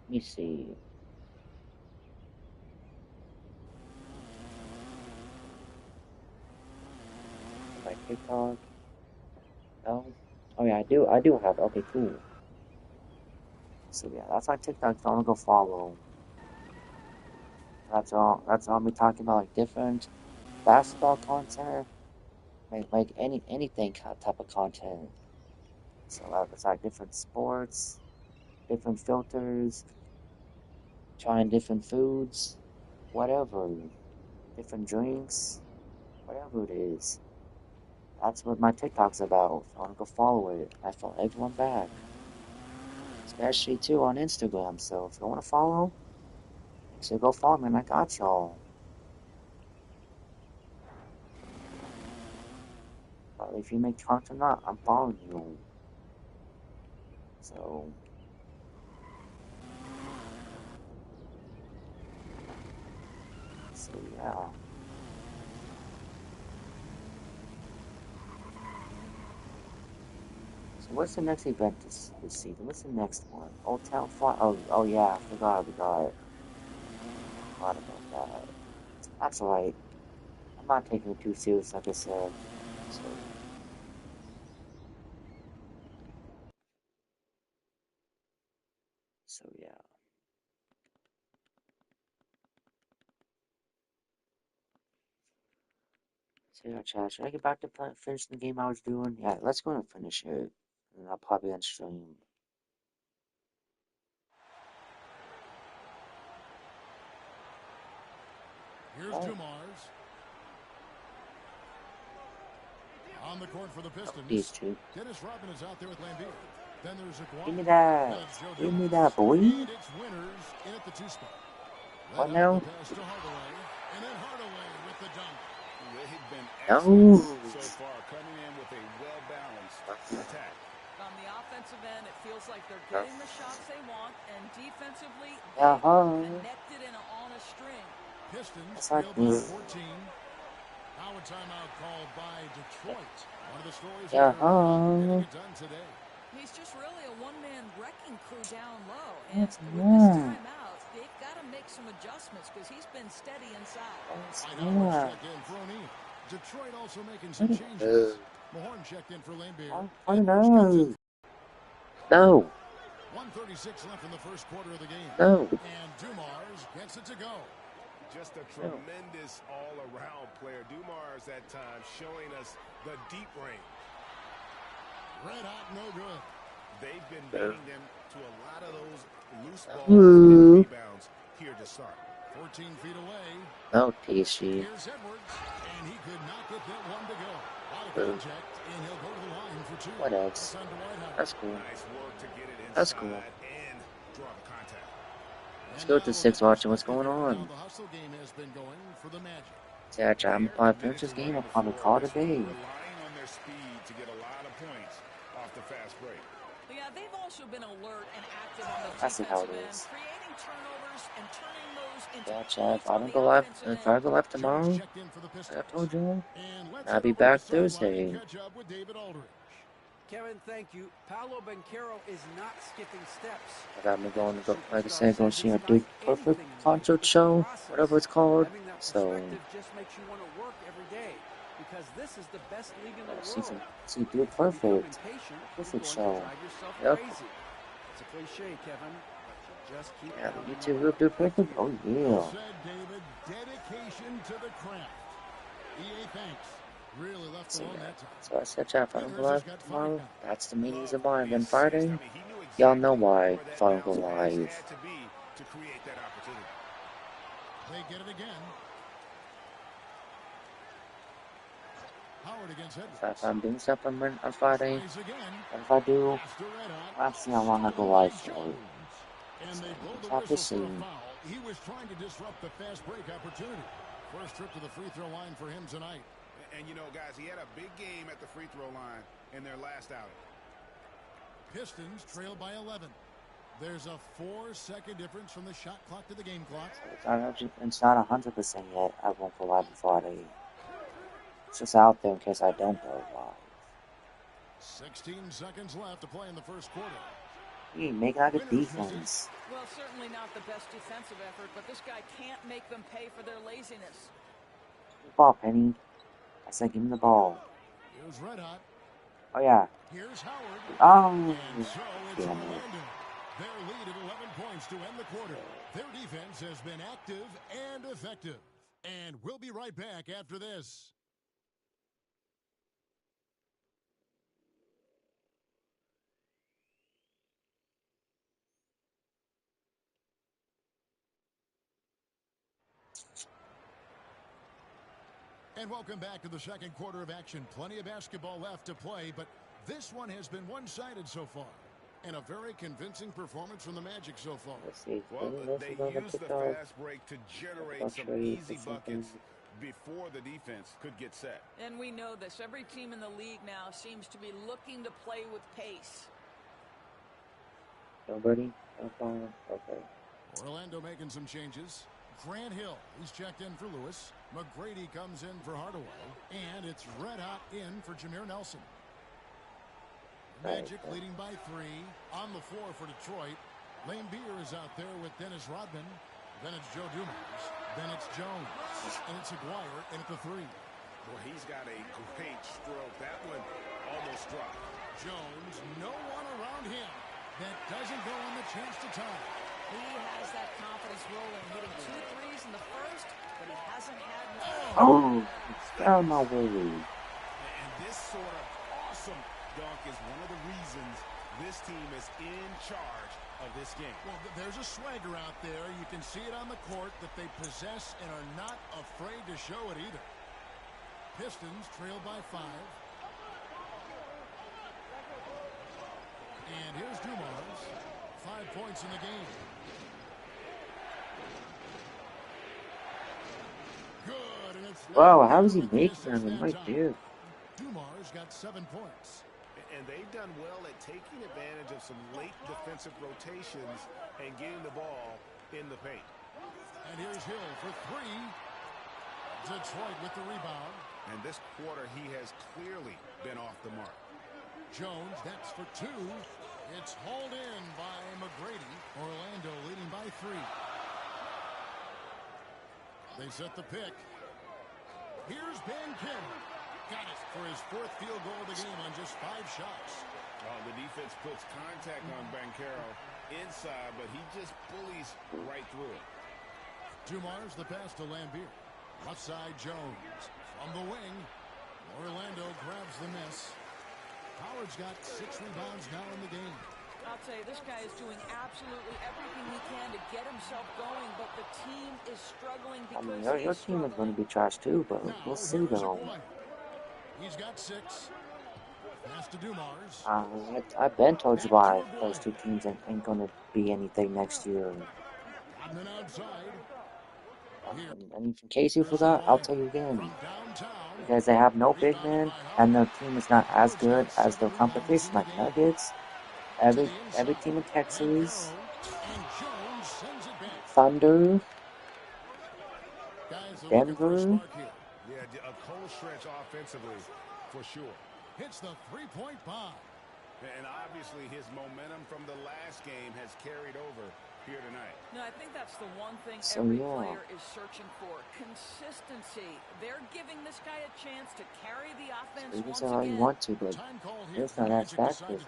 Let me see. My TikTok. No? Oh yeah, I do have it. Okay, cool. So yeah, that's my TikTok, so I'm gonna go follow. That's all I'm be talking about, like different basketball content, like anything type of content. So it's like different sports, different filters, trying different foods, whatever, different drinks, whatever it is. That's what my TikTok's about. I want to go follow it. I follow everyone back, especially too on Instagram. So if you want to follow, make sure you go follow me, and I got y'all. But if you make content or not, I'm following you. So yeah. So what's the next event this season? What's the next one? Old Town Fly? Oh yeah, I forgot about that. That's alright. I'm not taking it too serious, like I said. So yeah. So yeah, chat. Should I get back to finish the game I was doing? Yeah, let's go and finish it. And I'll probably end stream. Here's Dumars. On the court for the Pistons. These two. Dennis Rodman is out there with Lambeer. Then there's a Give me that. Give me that, boy. And it's winners in at the two spot. What now? The pass to Hardaway, and then Hardaway with the dunk. They've been excellent so far, coming in with a well-balanced attack. On the offensive end, it feels like they're getting the shots they want, and defensively, they're connected and on a string. Pistons trail by 14. Now a timeout called by Detroit. One of the stories getting it done today. He's just really a one-man wrecking crew down low, and with this timeout, they've got to make some adjustments because he's been steady inside. Checked in for O'Neal. Detroit also making some changes. Mahorn checked in for Lambeer. No. 1:36 left in the first quarter of the game. No. And Dumars gets it to go. Just a tremendous all-around player. Dumars at times showing us the deep range. Red hot, no good. They've been beating them to a lot of those loose balls and rebounds here to start. 14 feet away. Oh, Tishy. Here's Edwards, and he could not get that one to go. Out of contact, and he'll go to the line for two. What else? That's cool. Nice work to get it inside. That's cool. And draw the contact. Let's go to 6 watching what's going on. The hustle game has been going for the Magic. Yeah, I'm probably finish this game. I'll probably call it a day. Relying on their speed to get a lot of points off the fast break. Yeah, they've also been alert and active on the I see how it is. creating turnovers and turning those into Yeah, Chad, if I don't go live, if I go live tomorrow, like I told you, I'll be back Thursday. Kevin, thank you. Paolo Banchero is not skipping steps. I got me going to go, like I said, go see a Dude Perfect concert show, whatever it's called. So, just makes you want to work every day because this is the best league in the world. see Dude Perfect. Perfect show. Yep. It's a cliche, Kevin. Just keep yeah, the YouTube group Dude Perfect. Oh yeah. David, dedication to the craft. EA thanks. Really left alone that time. So I said, Chad, if I don't go live tomorrow, that's the meetings of mine. Then Friday, y'all know why if I don't go live. They get it again. Howard against Edwards. If I'm doing something on Friday, and if I do, I'll see how long I go live for. And they blow the Have to whistle see. for a foul. He was trying to disrupt the fast break opportunity. First trip to the free throw line for him tonight. And you know, guys, he had a big game at the free throw line in their last outing. Pistons trail by 11. There's a 4-second difference from the shot clock to the game clock. It's not 100% yet. I won't go live on Friday. It's just out there in case I don't go live. 16 seconds left to play in the first quarter. He ain't making like a defense. Well, certainly not the best defensive effort, but this guy can't make them pay for their laziness. Ball, Penny. I said, give him the ball. Here's Red Hot. Oh, yeah. Here's Howard. Oh, and so it's damn it. Orlando. Their lead at 11 points to end the quarter. Their defense has been active and effective. And we'll be right back after this. And welcome back to the second quarter of action. Plenty of basketball left to play, but this one has been one-sided so far. And a very convincing performance from the Magic so far. Let's see. Well, they used the fast break to generate some easy buckets before the defense could get set. And we know this. Every team in the league now seems to be looking to play with pace. Nobody? Okay. Orlando making some changes. Grant Hill, he's checked in for Lewis. McGrady comes in for Hardaway. And it's Red Hot in for Jameer Nelson. Magic leading by 3. On the floor for Detroit. Lane Beer is out there with Dennis Rodman. Then it's Joe Dumars. Then it's Jones. And it's Aguirre in at the 3. Boy, he's got a great stroke. That one almost dropped. Jones, no one around him that doesn't go on the chance to tie. He has that confidence rolling, hitting 2 threes in the first, but he hasn't had... Oh, out of my way. And this sort of awesome dunk is one of the reasons this team is in charge of this game. Well, there's a swagger out there. You can see it on the court that they possess and are not afraid to show it either. Pistons trail by 5. And here's Dumars. 5 points in the game. Good, and it's... Wow, how does he make them right there? Dumars got 7 points. And they've done well at taking advantage of some late defensive rotations and getting the ball in the paint. And here's Hill for 3. Detroit with the rebound. And this quarter, he has clearly been off the mark. Jones, that's for 2. It's hauled in by McGrady. Orlando leading by 3. They set the pick. Here's Banchero. Got it for his 4th field goal of the game on just 5 shots. The defense puts contact on Banchero inside, but he just bullies right through it. Dumars the pass to Lambeer. Left side Jones. From the wing. Orlando grabs the miss. Howard's got 6 rebounds now in the game. I'll tell you, this guy is doing absolutely everything he can to get himself going, but the team is struggling because I mean, your team is going to be trash too, but we'll see though. He's got 6. Pass to Dumars. I've been told you why those two teams ain't going to be anything next year. Rodman outside. And in case you forgot, I'll tell you again. Because they have no big men, and their team is not as good as their competition, like Nuggets. Every team in Texas, Thunder, Denver. Yeah, a cold stretch offensively, for sure. Hits the three-point bomb. And obviously his momentum from the last game has carried over here tonight. No, I think that's the one thing every player is searching for. Consistency. They're giving this guy a chance to carry the offense once again. All you want to, but it's not as factors.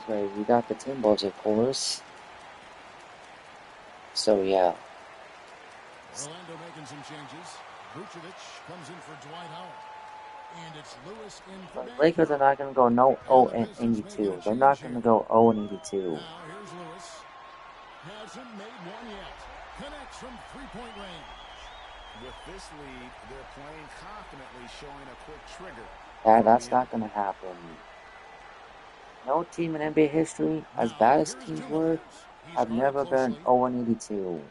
We got the Timberwolves, of course. So yeah. Orlando making some changes. Vucevic comes in for Dwight Howard. And it's Lewis in for the Lakers are not going to go 0-82. They're not going to go 0-82. Now here's Lewis. Hasn't made one yet. Connects from three-point range. With this lead, they're playing confidently, showing a quick trigger. That's not going to happen. No team in NBA history, as bad as teams were, have never been 0-82.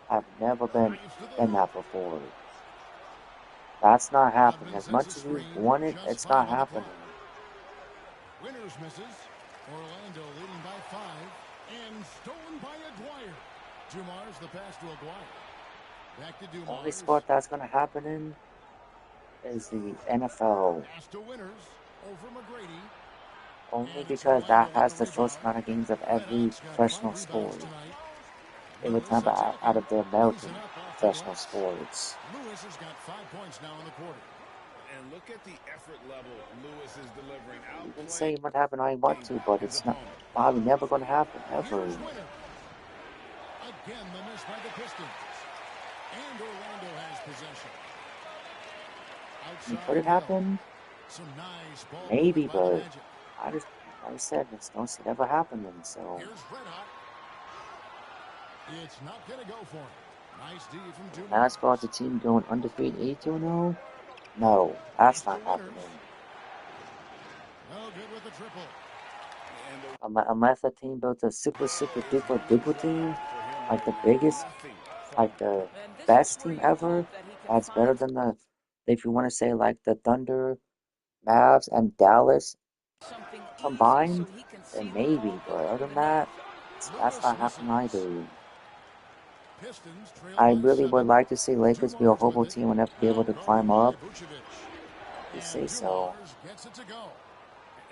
I've never been in that before. That's not happening. As much as we want it, it's not happening. Winners misses. Orlando leading by 5. And stolen by Aguirre. Dumars the pass to Aguirre. Back to Dumars. Only sport that's going to happen in is the NFL. Pass to Winners. Over McGrady. Only because that has the shortest amount of games of every professional sport. It would come out of the American professional sports. Lewis has got 5 points now in the quarter. And look at the effort level Lewis is delivering. You can say what happened I want to, but it's not probably never going to happen, ever. Again, the miss by the Pistons. And Orlando has possession. Could it happen? Some nice ball maybe, but like I said, just don't see it ever happening, so. It's not going to go for him. Nice D from Dumars. As far as the team going undefeated 82-0, no, that's not happening. No good with the triple. Unless a team builds a super duper team, like the biggest, like the best team ever, that's better than the, if you want to say like the Thunder, Mavs, and Dallas combined, then maybe, but other than that, that's not happening either. I really would like to see Lakers be a horrible team and never be able to climb up. You say so.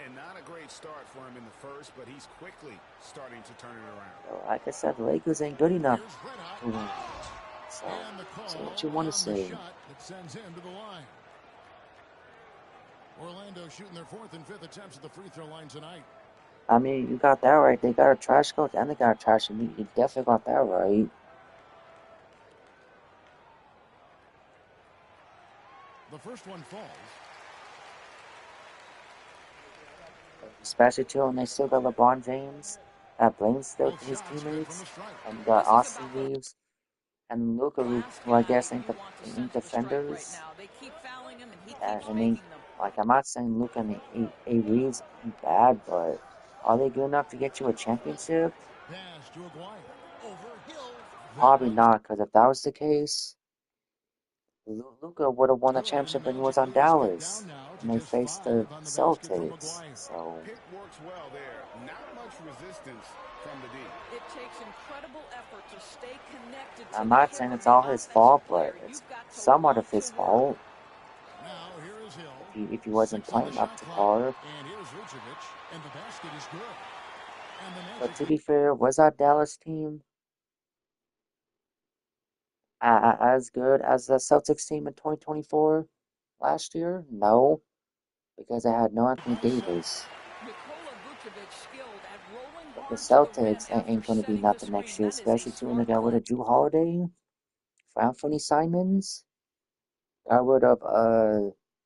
And not a great start for him in the first, but he's quickly starting to turn it around. Like I said, the Lakers ain't good enough to win. So what you want to say. Orlando shooting their 4th and 5th attempts at the free throw line tonight. I mean, you got that right. They got a trash coach and they got a trash team. You definitely got that right. The first one falls. Especially too, and they still got LeBron James. Blames still his teammates. And you got Austin Reeves and Luka, who I guess ain't defenders. And they, like, I'm not saying Luka and A. Reeves ain't bad, but are they good enough to get you a championship? Probably not, because if that was the case, Luka would have won the championship when he was on Dallas, and they faced the Celtics. So Pick works well there. Not much resistance from the D. It takes incredible effort to stay connected to I'm not saying it's all his fault, but it's somewhat of his fault. If he wasn't playing up to par. But to be fair, was that Dallas team as good as the Celtics team in 2024 last year? No. because I had no Anthony Davis. But the Celtics ain't going to be nothing next year, especially too when they got rid of Drew Holiday for Anthony Simons, got rid of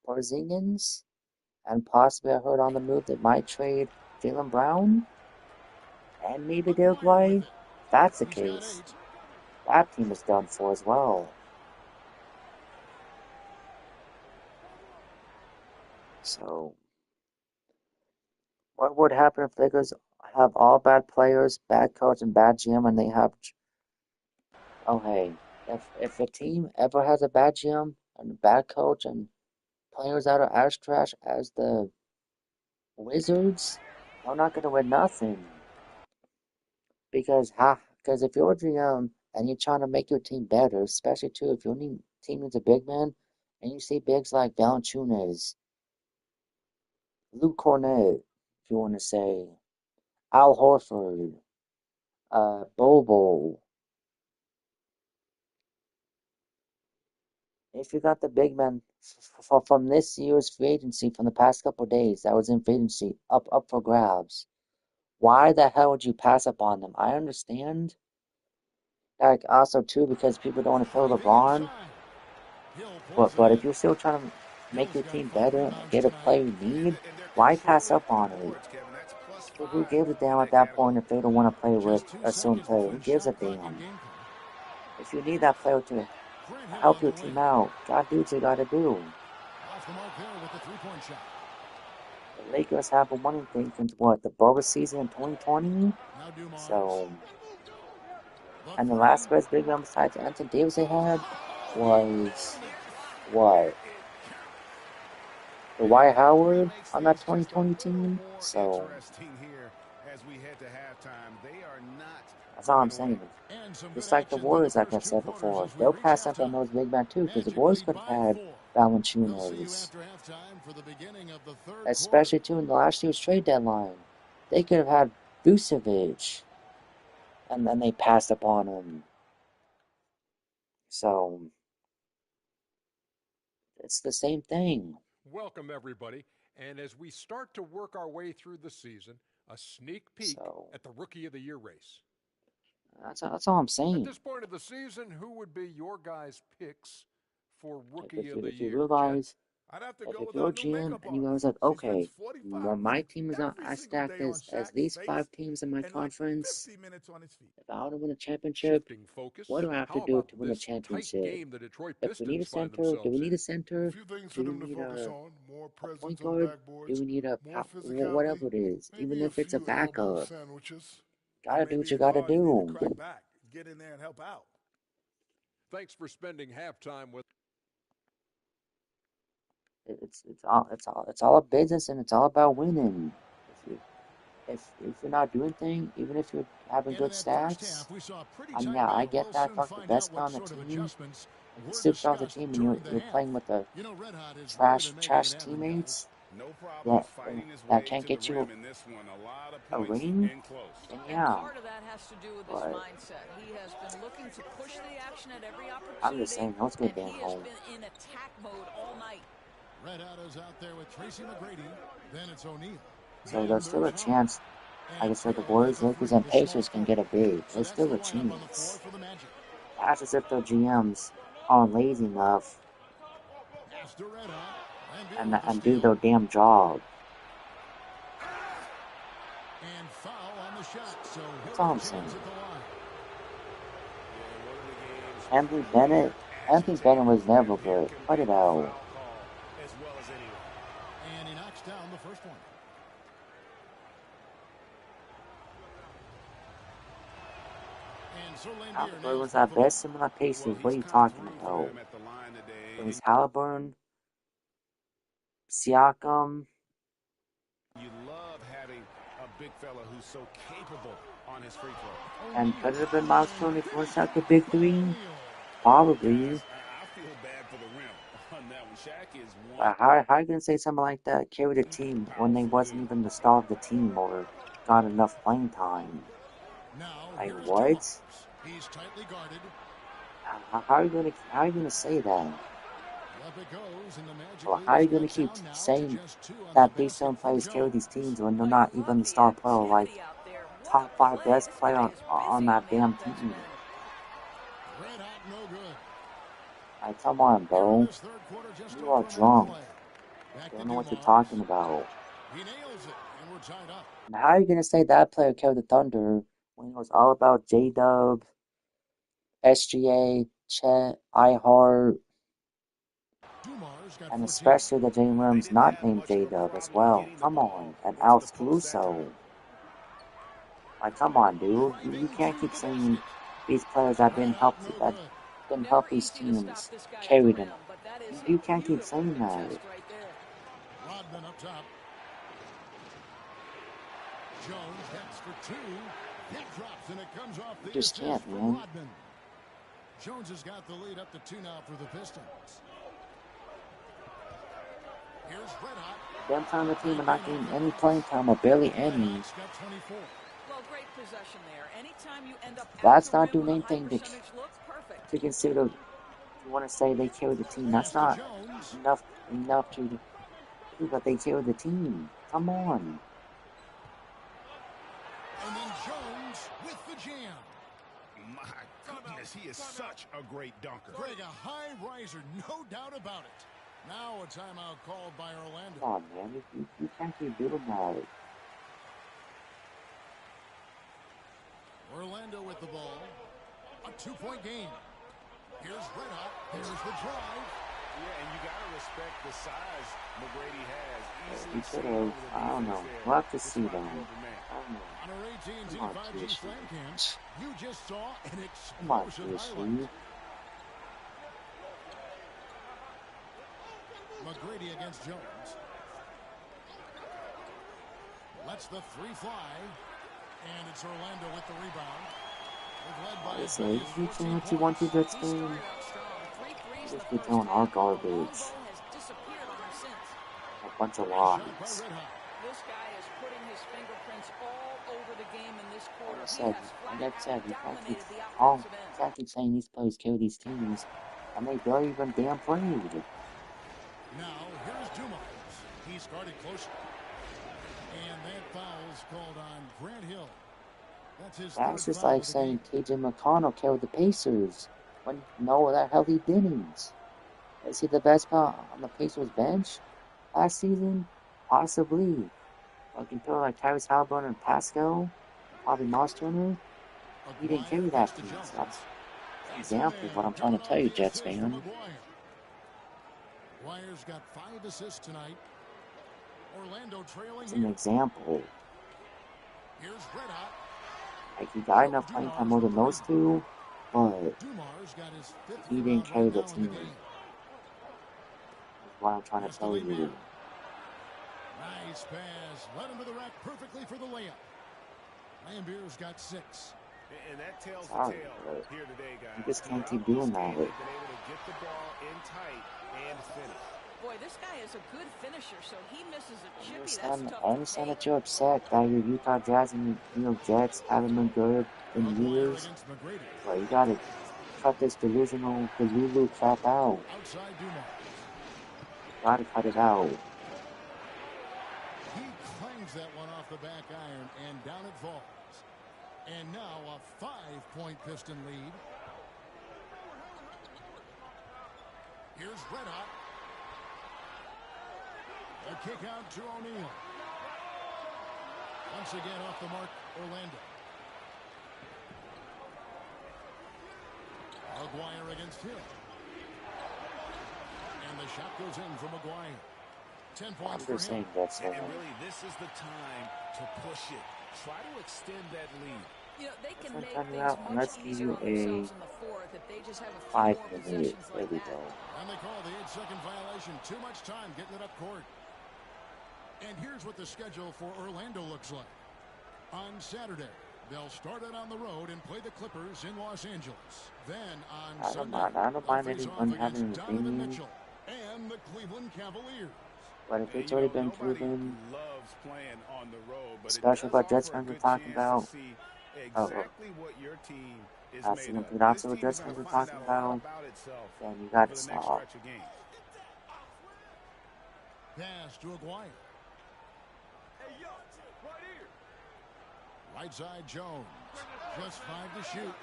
Porzingis, and possibly I heard on the move that might trade Jaylen Brown and maybe Derek White. If that's the case, that team is done for as well. So, what would happen if Lakers have all bad players, bad coach, and bad GM, and they have? Oh hey, if a team ever has a bad GM and a bad coach and players that are as trash as the Wizards, they're not gonna win nothing. Because if you're a GM and you're trying to make your team better, especially too if your team needs a big man, and you see bigs like Valanciunas, Luke Cornett, if you want to say, Al Horford, Bobo. If you got the big man from this year's free agency, from the past couple of days, that was in free agency, up for grabs, why the hell would you pass up on them? I understand. Like also too, because people don't want to play LeBron. But if you're still trying to make your team better and get a player you need, why pass up on it? Who gives a damn at that point if they don't want to play with a certain player? Who gives a damn? If you need that player to help your team out, gotta do what you gotta do. The Lakers have been winning things since what, the bonus season in 2020? So, and the last best big man besides Anthony Davis they had was what? The Dwight Howard on that 2020 team. So that's all I'm saying. Just like the Warriors, like I said before, they'll pass up on those big men too, because the Warriors could have had Valanciunas, especially too in the last year's trade deadline. They could have had Vucevic, and then they passed up on him. So it's the same thing. Welcome, everybody. And as we start to work our way through the season, a sneak peek at the Rookie of the Year race. That's all I'm saying. At this point of the season, who would be your guys' picks for Rookie of the If you Year? realize, if you're a GM and you guys like, okay, my team is not as stacked as these 5 teams in my conference. If I want to win a championship, what do I have to do to win a championship? If we need a center, do we need a center? Do we need a point guard? Do we need a whatever it is? Even if it's a backup, gotta do what you gotta do. Get in there and help out. Thanks for spending halftime with. It's all a business, and it's all about winning. If you're not doing things, even if you're having good stats, I mean, yeah, I get that. If the best guy on the team, if the superstar of the team, and you're playing with the trash teammates that can't get you a ring, then yeah. But I'm just saying, let's get Dan home. Red Hot is out there with Tracy McGrady. Then it's O'Neal. So there's still a chance. Like I said, the Warriors, Lakers, and Pacers can get a big. There's still a chance. That's as if their GMs aren't lazy enough and do their damn job. That's all I'm saying. Anthony Bennett was never good. Cut it out. And he knocks down the first one. Halliburton was our best in my Pacers. What are you talking about? It was Halliburton, Siakam. You love having a big fella who's so capable on his free throw. And could it have been Miles Turner if he was shot the big 3? Probably. I feel bad for the rim on that one. Shaq is one. But how are you gonna say something like that? Carry the team when they wasn't even the star of the team or got enough playing time. Like what? He's tightly guarded. How are you gonna say that? So how are you going to keep saying that these some players carry these teams when they're not even the star player, like top 5 best player on that damn team? Like, come on, bro. You are drunk. You don't know what you're talking about. And how are you going to say that player carried the Thunder when it was all about J-Dub, SGA, Chet, iHeart, and especially the Jalen Williams not named J-Dub as well? Come on. And Alex Caruso. Like, come on, dude. You can't keep saying these players that didn't help these teams carry them. You can't keep saying that. Rodman up top. Jones heads for 2. That drops and it comes off the Just assist can't, from man. Rodman. Jones has got the lead up to 2 now for the Pistons. Here's Red Hot. Them time the team are not getting any playing time or barely any. Well, great possession there. Anytime you end up That's not doing anything to consider. You want to say they carry the team? That's not enough to prove that they carry the team. Come on. And then Jones with the jam. My goodness, he is such a great dunker. Greg, a high riser, no doubt about it. Now a timeout called by Orlando. Come on, man. You can't keep doing that. Orlando with the ball. A 2-point game. Here's Red Hot. Here's the drive. Yeah, and you got to respect the size McGrady has. He could have, I don't know. We'll have to see them. On our AT&T 5G Slam Cam, you just saw an explosive highlight. McGrady against Jones. Lets the 3 fly. And it's Orlando with the rebound. I say, you can what you want to this game. Just be throwing all garbage. A bunch of lies. This guy is putting his fingerprints all over the game in this quarter. Like I said, you can't keep saying these players carry these teams, and they barely even damn played. Now, here's Dumars. He's guarded closer. And that foul's called on Grant Hill. That's just like saying KJ McConnell carried the Pacers, when no, the hell he didn't. Is he the best player on the Pacers bench last season? Possibly. Like compare like Tyrese Halliburton and Pascal, probably Miles Turner. He didn't carry that team. So that's an example of what I'm trying to tell you, Jets fan. Dwyer's got 5 assists tonight. Orlando trailing. It's an example. Here's Red Hot. Like he got enough playing time more than those two, but he didn't carry the team. That's what I'm trying to tell you. Nice pass. Led him to the rack perfectly for the layup. Lambeer's got 6. And that tells the tale here today, guys. You just can't keep doing that. They've been able to get the ball in tight and finish. Boy, this guy is a good finisher, so he misses a chippy. I understand that you're upset that your Utah Jazz and New York Jets haven't been good in years, but you gotta cut this delusional Delulu crap out. You gotta cut it out. He clangs that one off the back iron, and down it falls. And now a 5-point Piston lead. Here's Red Hot. A kick out to O'Neal. Once again off the mark, Orlando. Maguire against Hill. And the shot goes in from Maguire. 10 points for him. And really, this is the time to push it. Try to extend that lead. You know, they can make things much let's give easier you on themselves in the fourth if they just have a few 5 more minutes. possessions There like we that. go. And they call the 8-second violation. Too much time getting it up court. And here's what the schedule for Orlando looks like. On Saturday, they'll start it on the road and play the Clippers in Los Angeles. Then on Sunday, I don't mind anyone having an Donovan opinion, Mitchell and the Cleveland Cavaliers. but if it's already been proven, Loves playing on the road, but especially what Jets fans are talking about, exactly what your team is that's made of. what Jets fans are talking about, then you gotta stop. Pass to Aguirre. Right side Jones. Just 5 to shoot.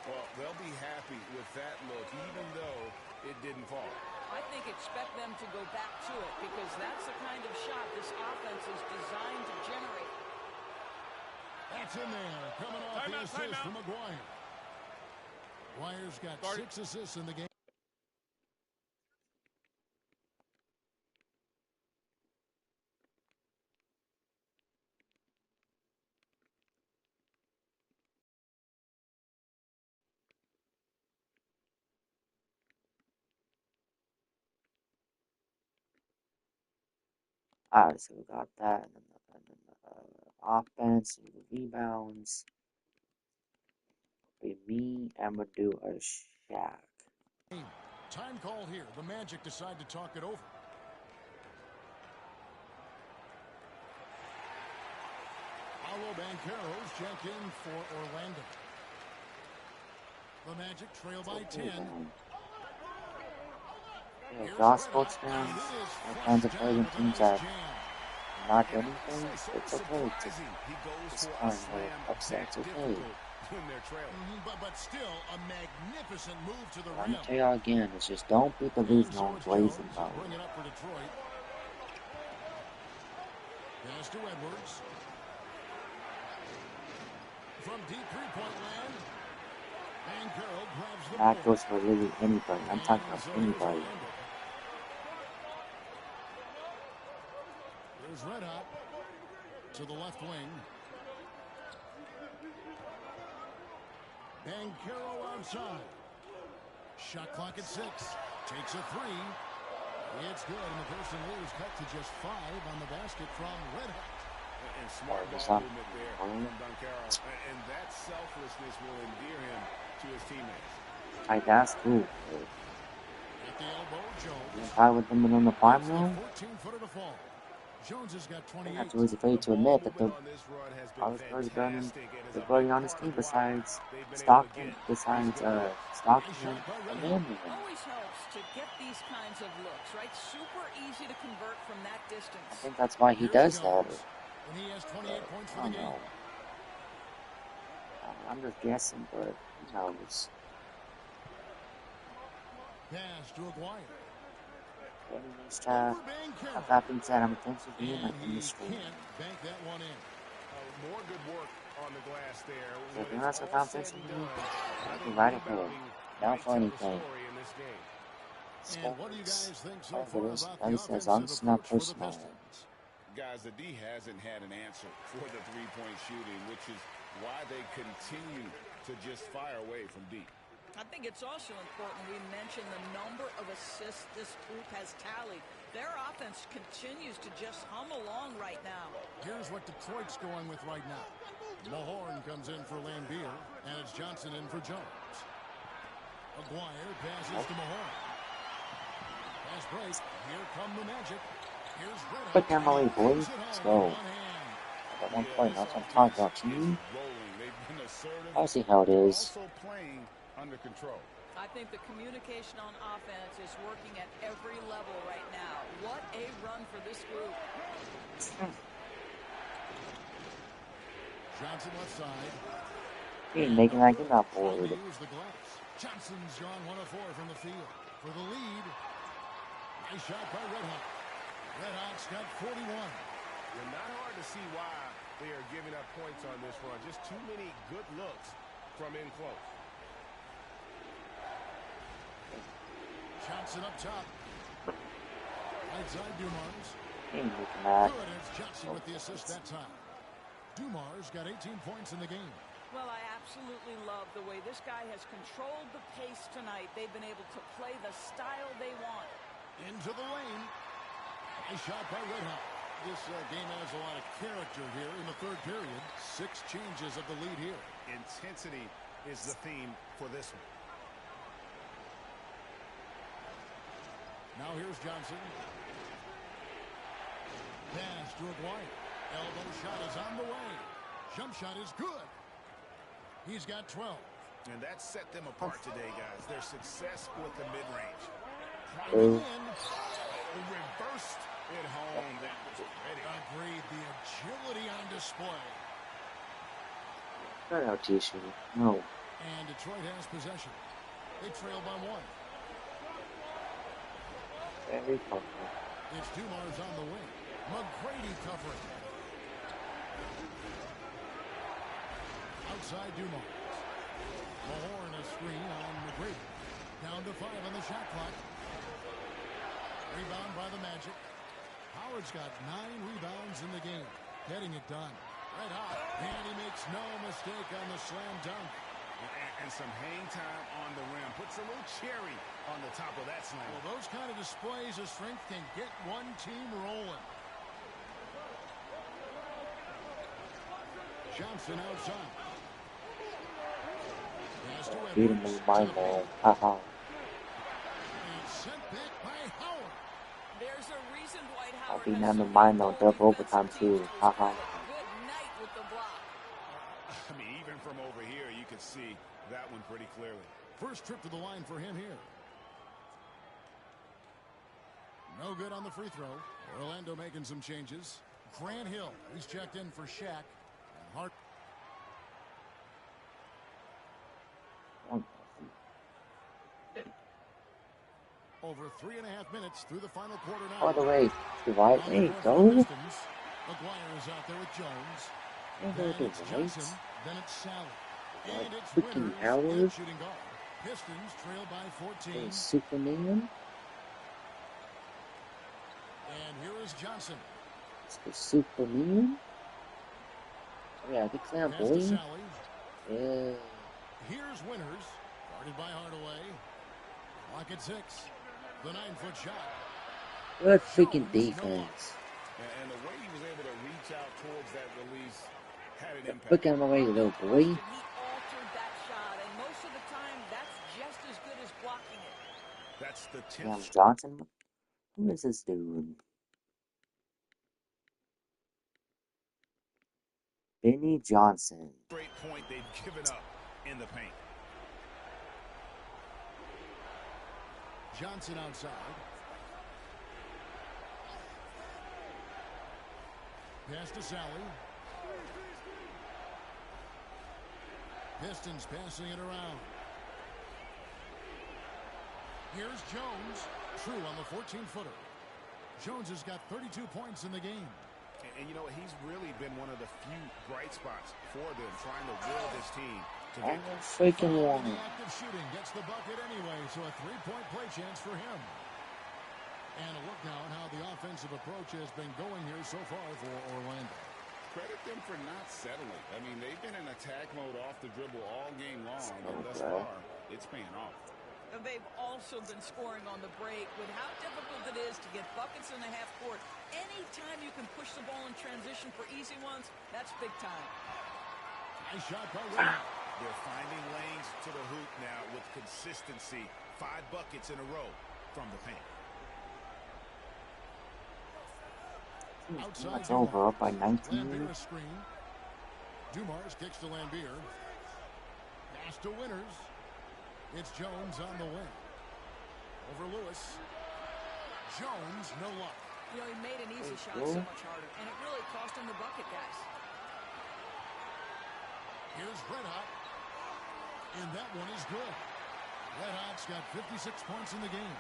Well, they'll be happy with that look, even though it didn't fall. I think expect them to go back to it because that's the kind of shot this offense is designed to generate. That's in there. Coming off the assist from Aguirre. Aguirre's got 6 assists in the game. Alright, so we got that, and then the offense, and the rebounds. Be me, I'm gonna do a Shaq. Time call here. The Magic decide to talk it over. Paolo Banchero's check in for Orlando. The Magic trail by 10. Yeah, Josh sports fans, all kinds of players and teams that not do anything, it's okay to just find upsets, okay. But still a magnificent move to the rim. I'm gonna tell y'all again, it's just don't beat the Leafs no blazing mode. Bring it up for Detroit. Pass to Edwards. From deep three-point land. Banchero grabs the That goes for really anybody. I'm talking about anybody. There's Red Hot to the left wing. Banchero outside. Shot clock at 6. Takes a 3. It's good, and the person lead is cut to just 5 on the basket from Red Hot. And smart ball movement there from Banchero. And that selflessness will endear him to his teammates. That's cool. At the elbow, Jones. You tie with them in the prime room? 14-footer to fall. Jones has got 28. That's always afraid to admit that the other everybody on his team besides Stockton, Stockton and Hamilton. Always helps to get these kinds of looks, right? Super easy to convert from that distance. I think that's why he does that. And he has 28 points for I the don't game. know. I'm just guessing, but who knows? Pass to Aguirre. That being said, I'm thankful for him in this stream. Bank that one in. More good work on the glass there. So if you're not so confident in me, I'll be right ahead. Down for anything. And what do you guys think so Oh, far it is. about Like the it says, offensive unsnubbed approach for the personal. Pistons? Guys, the D hasn't had an answer for the three-point shooting, which is why they continue to just fire away from deep. I think it's also important we mention the number of assists this group has tallied. Their offense continues to just hum along right now. Here's what Detroit's going with right now. Mahorn comes in for Lambier, and it's Johnson in for Jones. Aguirre passes to Mahorn. Pass break. Here come the Magic. Here's Red Hot. Quick Emily, boys. Let's go. I got 1 point. That's what I'm talking about. Team. I see how it is. Under control. I think the communication on offense is working at every level right now. What a run for this group. Johnson left side. He ain't making that good enough for it. Johnson's gone 1 of 4 from the field. For the lead. Nice shot by Red Hot. Red Hot's got 41. It's not hard to see why they are giving up points on this run. Just too many good looks from in close. Johnson up top. Right side, Dumars. He ain't making that. Good, it's Johnson with the assist that time. Dumars got 18 points in the game. Well, I absolutely love the way this guy has controlled the pace tonight. They've been able to play the style they want. Into the lane. Nice shot by Red Hot. This game has a lot of character here in the third period. 6 changes of the lead here. Intensity is the theme for this one. Now here's Johnson. Pass to Aguirre. Elbow shot is on the way. Jump shot is good. He's got 12. And that set them apart today, guys. Their success with the mid-range. Driving in. Reversed Hit home. That was pretty. Agreed. The agility on display. Cut out T-shirt. No. And Detroit has possession. They trail by 1. Very comfortable. It's Dumars on the wing. McGrady covering. Outside Dumars. Mahorn a screen on McGrady. Down to 5 on the shot clock. Rebound by the Magic. Howard's got 9 rebounds in the game. Getting it done. Red hot. And he makes no mistake on the slam dunk. And some hang time on the rim. Puts a little cherry on the top of that slam. Well, those kind of displays of strength can get one team rolling. Johnson outside. Pass to Edwards. Beat him with my man. Haha. And sent back by Howard. There's a reason Dwight I'll Howard be has none of mine though. Double overtime too. Haha. good night with the block. I mean, even from over here, you could see that one pretty clearly. First trip to the line for him here. No good on the free throw. Orlando making some changes. Grant Hill, he's checked in for Shaq. And Hart. Over 3.5 minutes through the final quarter now. All the way to right. There you go. McGuire is out there with Jones. Then it's Johnson. Then it's Sally. And it's Freaking Winters Howard. shooting guard. Pistons trail by 14. Superman. And here is Johnson. It's the Superman. Yeah, I think that Pass to boy. Sally. Yeah. Here's Winters. Guarded by Hardaway. Clock at 6. The 9-foot shot. Good freaking defense. And the way he was able to reach out towards that release had an impact. Look out of my way, little boy. He altered that shot, and most of the time, that's just as good as blocking it. That's the Damn, 10th. Johnson. Who is this dude? Benny Johnson. Straight point they've given up in the paint. Johnson outside. Pass to Sally. Pistons passing it around. Here's Jones. True on the 14-footer. Jones has got 32 points in the game. And you know, he's really been one of the few bright spots for them, trying to will this team to get freaking one. Active shooting gets the bucket anyway, so a 3-point play chance for him. And a look now at how the offensive approach has been going here so far for Orlando. Credit them for not settling. I mean, they've been in attack mode off the dribble all game long, and thus far, it's paying off. And they've also been scoring on the break. With how difficult it is to get buckets in the half court, anytime you can push the ball in transition for easy ones, that's big time. Nice shot by Williams. They're finding lanes to the hoop now with consistency. 5 buckets in a row from the paint. Outside That's over, up by 19. Lambier a screen. Dumars kicks to Lambier. Pass to Winters. It's Jones on the wing. Over Lewis. Jones, no luck. You know, he made an easy shot so much harder, and it really cost him the bucket, guys. Here's Red Hot. And that one is good. Red Hot's got 56 points in the game.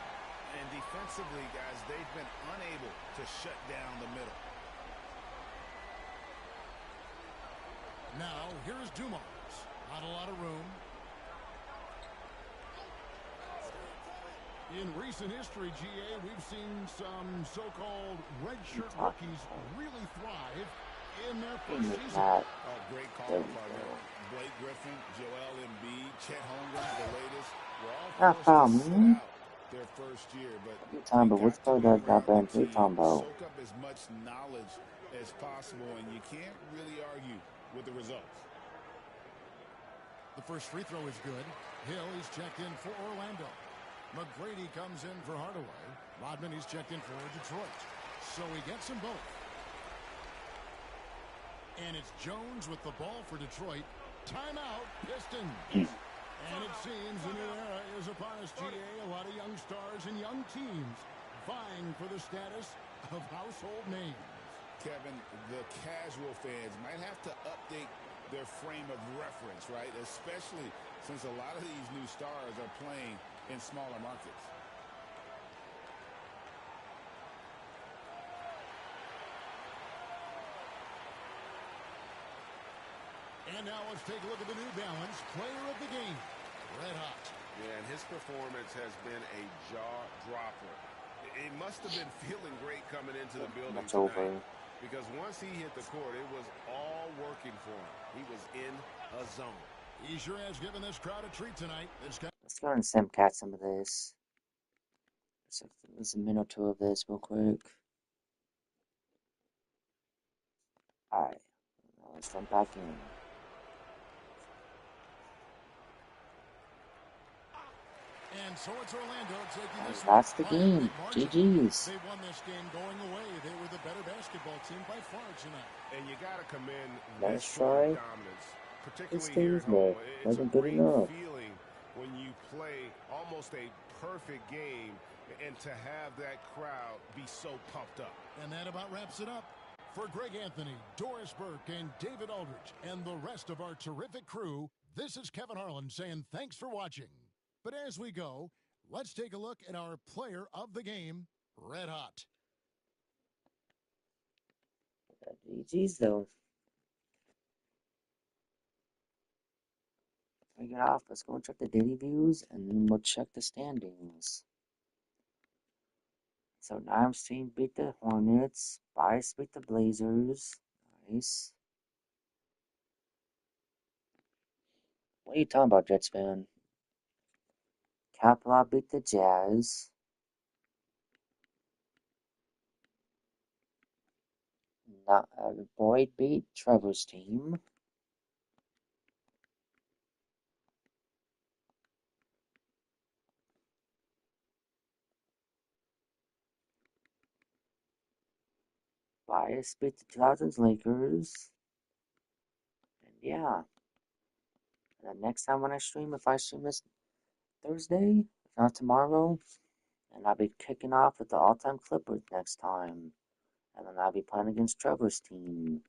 And defensively, guys, they've been unable to shut down the middle. Now, here's Dumars. Not a lot of room. In recent history, GA, we've seen some so-called redshirt rookies really thrive in their first season. Oh, great call, partner. Blake Griffin, Joel Embiid, Chet Holmgren, the latest. We're all forced to sit out their first year, but what's going on that band we talking about? soak up as much knowledge as possible, and you can't really argue with the results. The first free throw is good. Hill is checked in for Orlando. McGrady comes in for Hardaway. Rodman, he's checked in for Detroit. So he gets them both. And it's Jones with the ball for Detroit. Timeout, Pistons. And it seems a new era is upon us, GA. A lot of young stars and young teams vying for the status of household names. Kevin, the casual fans might have to update their frame of reference, right? Especially since a lot of these new stars are playing in smaller markets. And now let's take a look at the New Balance player of the game, Red Hot. Yeah, and his performance has been a jaw-dropper. He must have been feeling great coming into the building tonight. Because once he hit the court, it was all working for him. He was in a zone. He sure has given this crowd a treat tonight. Let's go and simcat some of this. There's a minute or two of this real quick. Alright, let's jump back in. And so it's Orlando taking this. That's the game. GG's. They won this game going away. They were the better basketball team by far tonight. And you got to commend Let's this try. dominance, particularly This here is at home. It's a wasn't good great enough. feeling when you play almost a perfect game and to have that crowd be so pumped up. And that about wraps it up. For Greg Anthony, Doris Burke, and David Aldridge, and the rest of our terrific crew, this is Kevin Harlan saying thanks for watching. But as we go, let's take a look at our player of the game, Red Hot. GG's though. I get off. Let's go and check the daily views, and then we'll check the standings. So Nimes team beat the Hornets. Bias beat the Blazers. Nice. What are you talking about, Jets fan? Capela beat the Jazz. Boyd beat Trevor's team. Bias beat the 2000s Lakers. And yeah. And the next time when I stream, if I stream this Thursday, if not tomorrow, and I'll be kicking off with the all-time Clippers next time. And then I'll be playing against Trevor's team.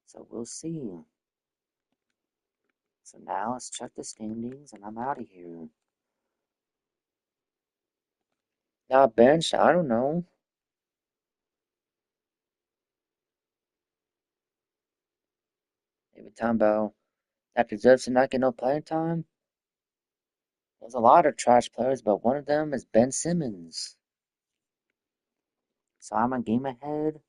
So we'll see. So now let's check the standings, and I'm out of here. Now bench, I don't know. Maybe talking about that deserves to not get no playing time. There's a lot of trash players, but one of them is Ben Simmons. So I'm a game ahead.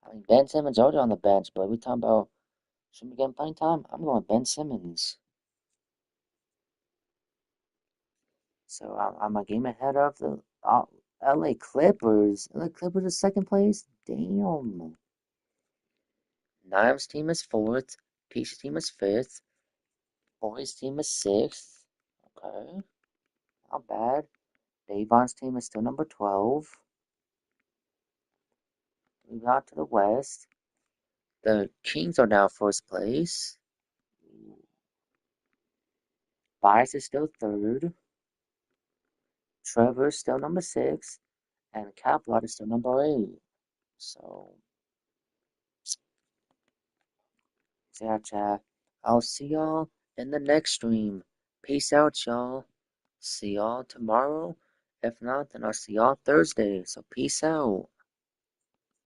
I mean, Ben Simmons already on the bench, but we talking about should we get playing time? I'm going Ben Simmons. So I'm a game ahead of the LA Clippers. LA Clippers is second place? Damn. Niles team is fourth. Peach's team is fifth. Boys team is sixth. Okay. Not bad. Davon's team is still number 12. We got to the west. The Kings are now first place. Bias is still third. Trevor's still number 6. And Caplot is still number 8. So, yeah, chat. I'll see y'all in the next stream. Peace out, y'all. See y'all tomorrow. If not, then I'll see y'all Thursday. So, peace out.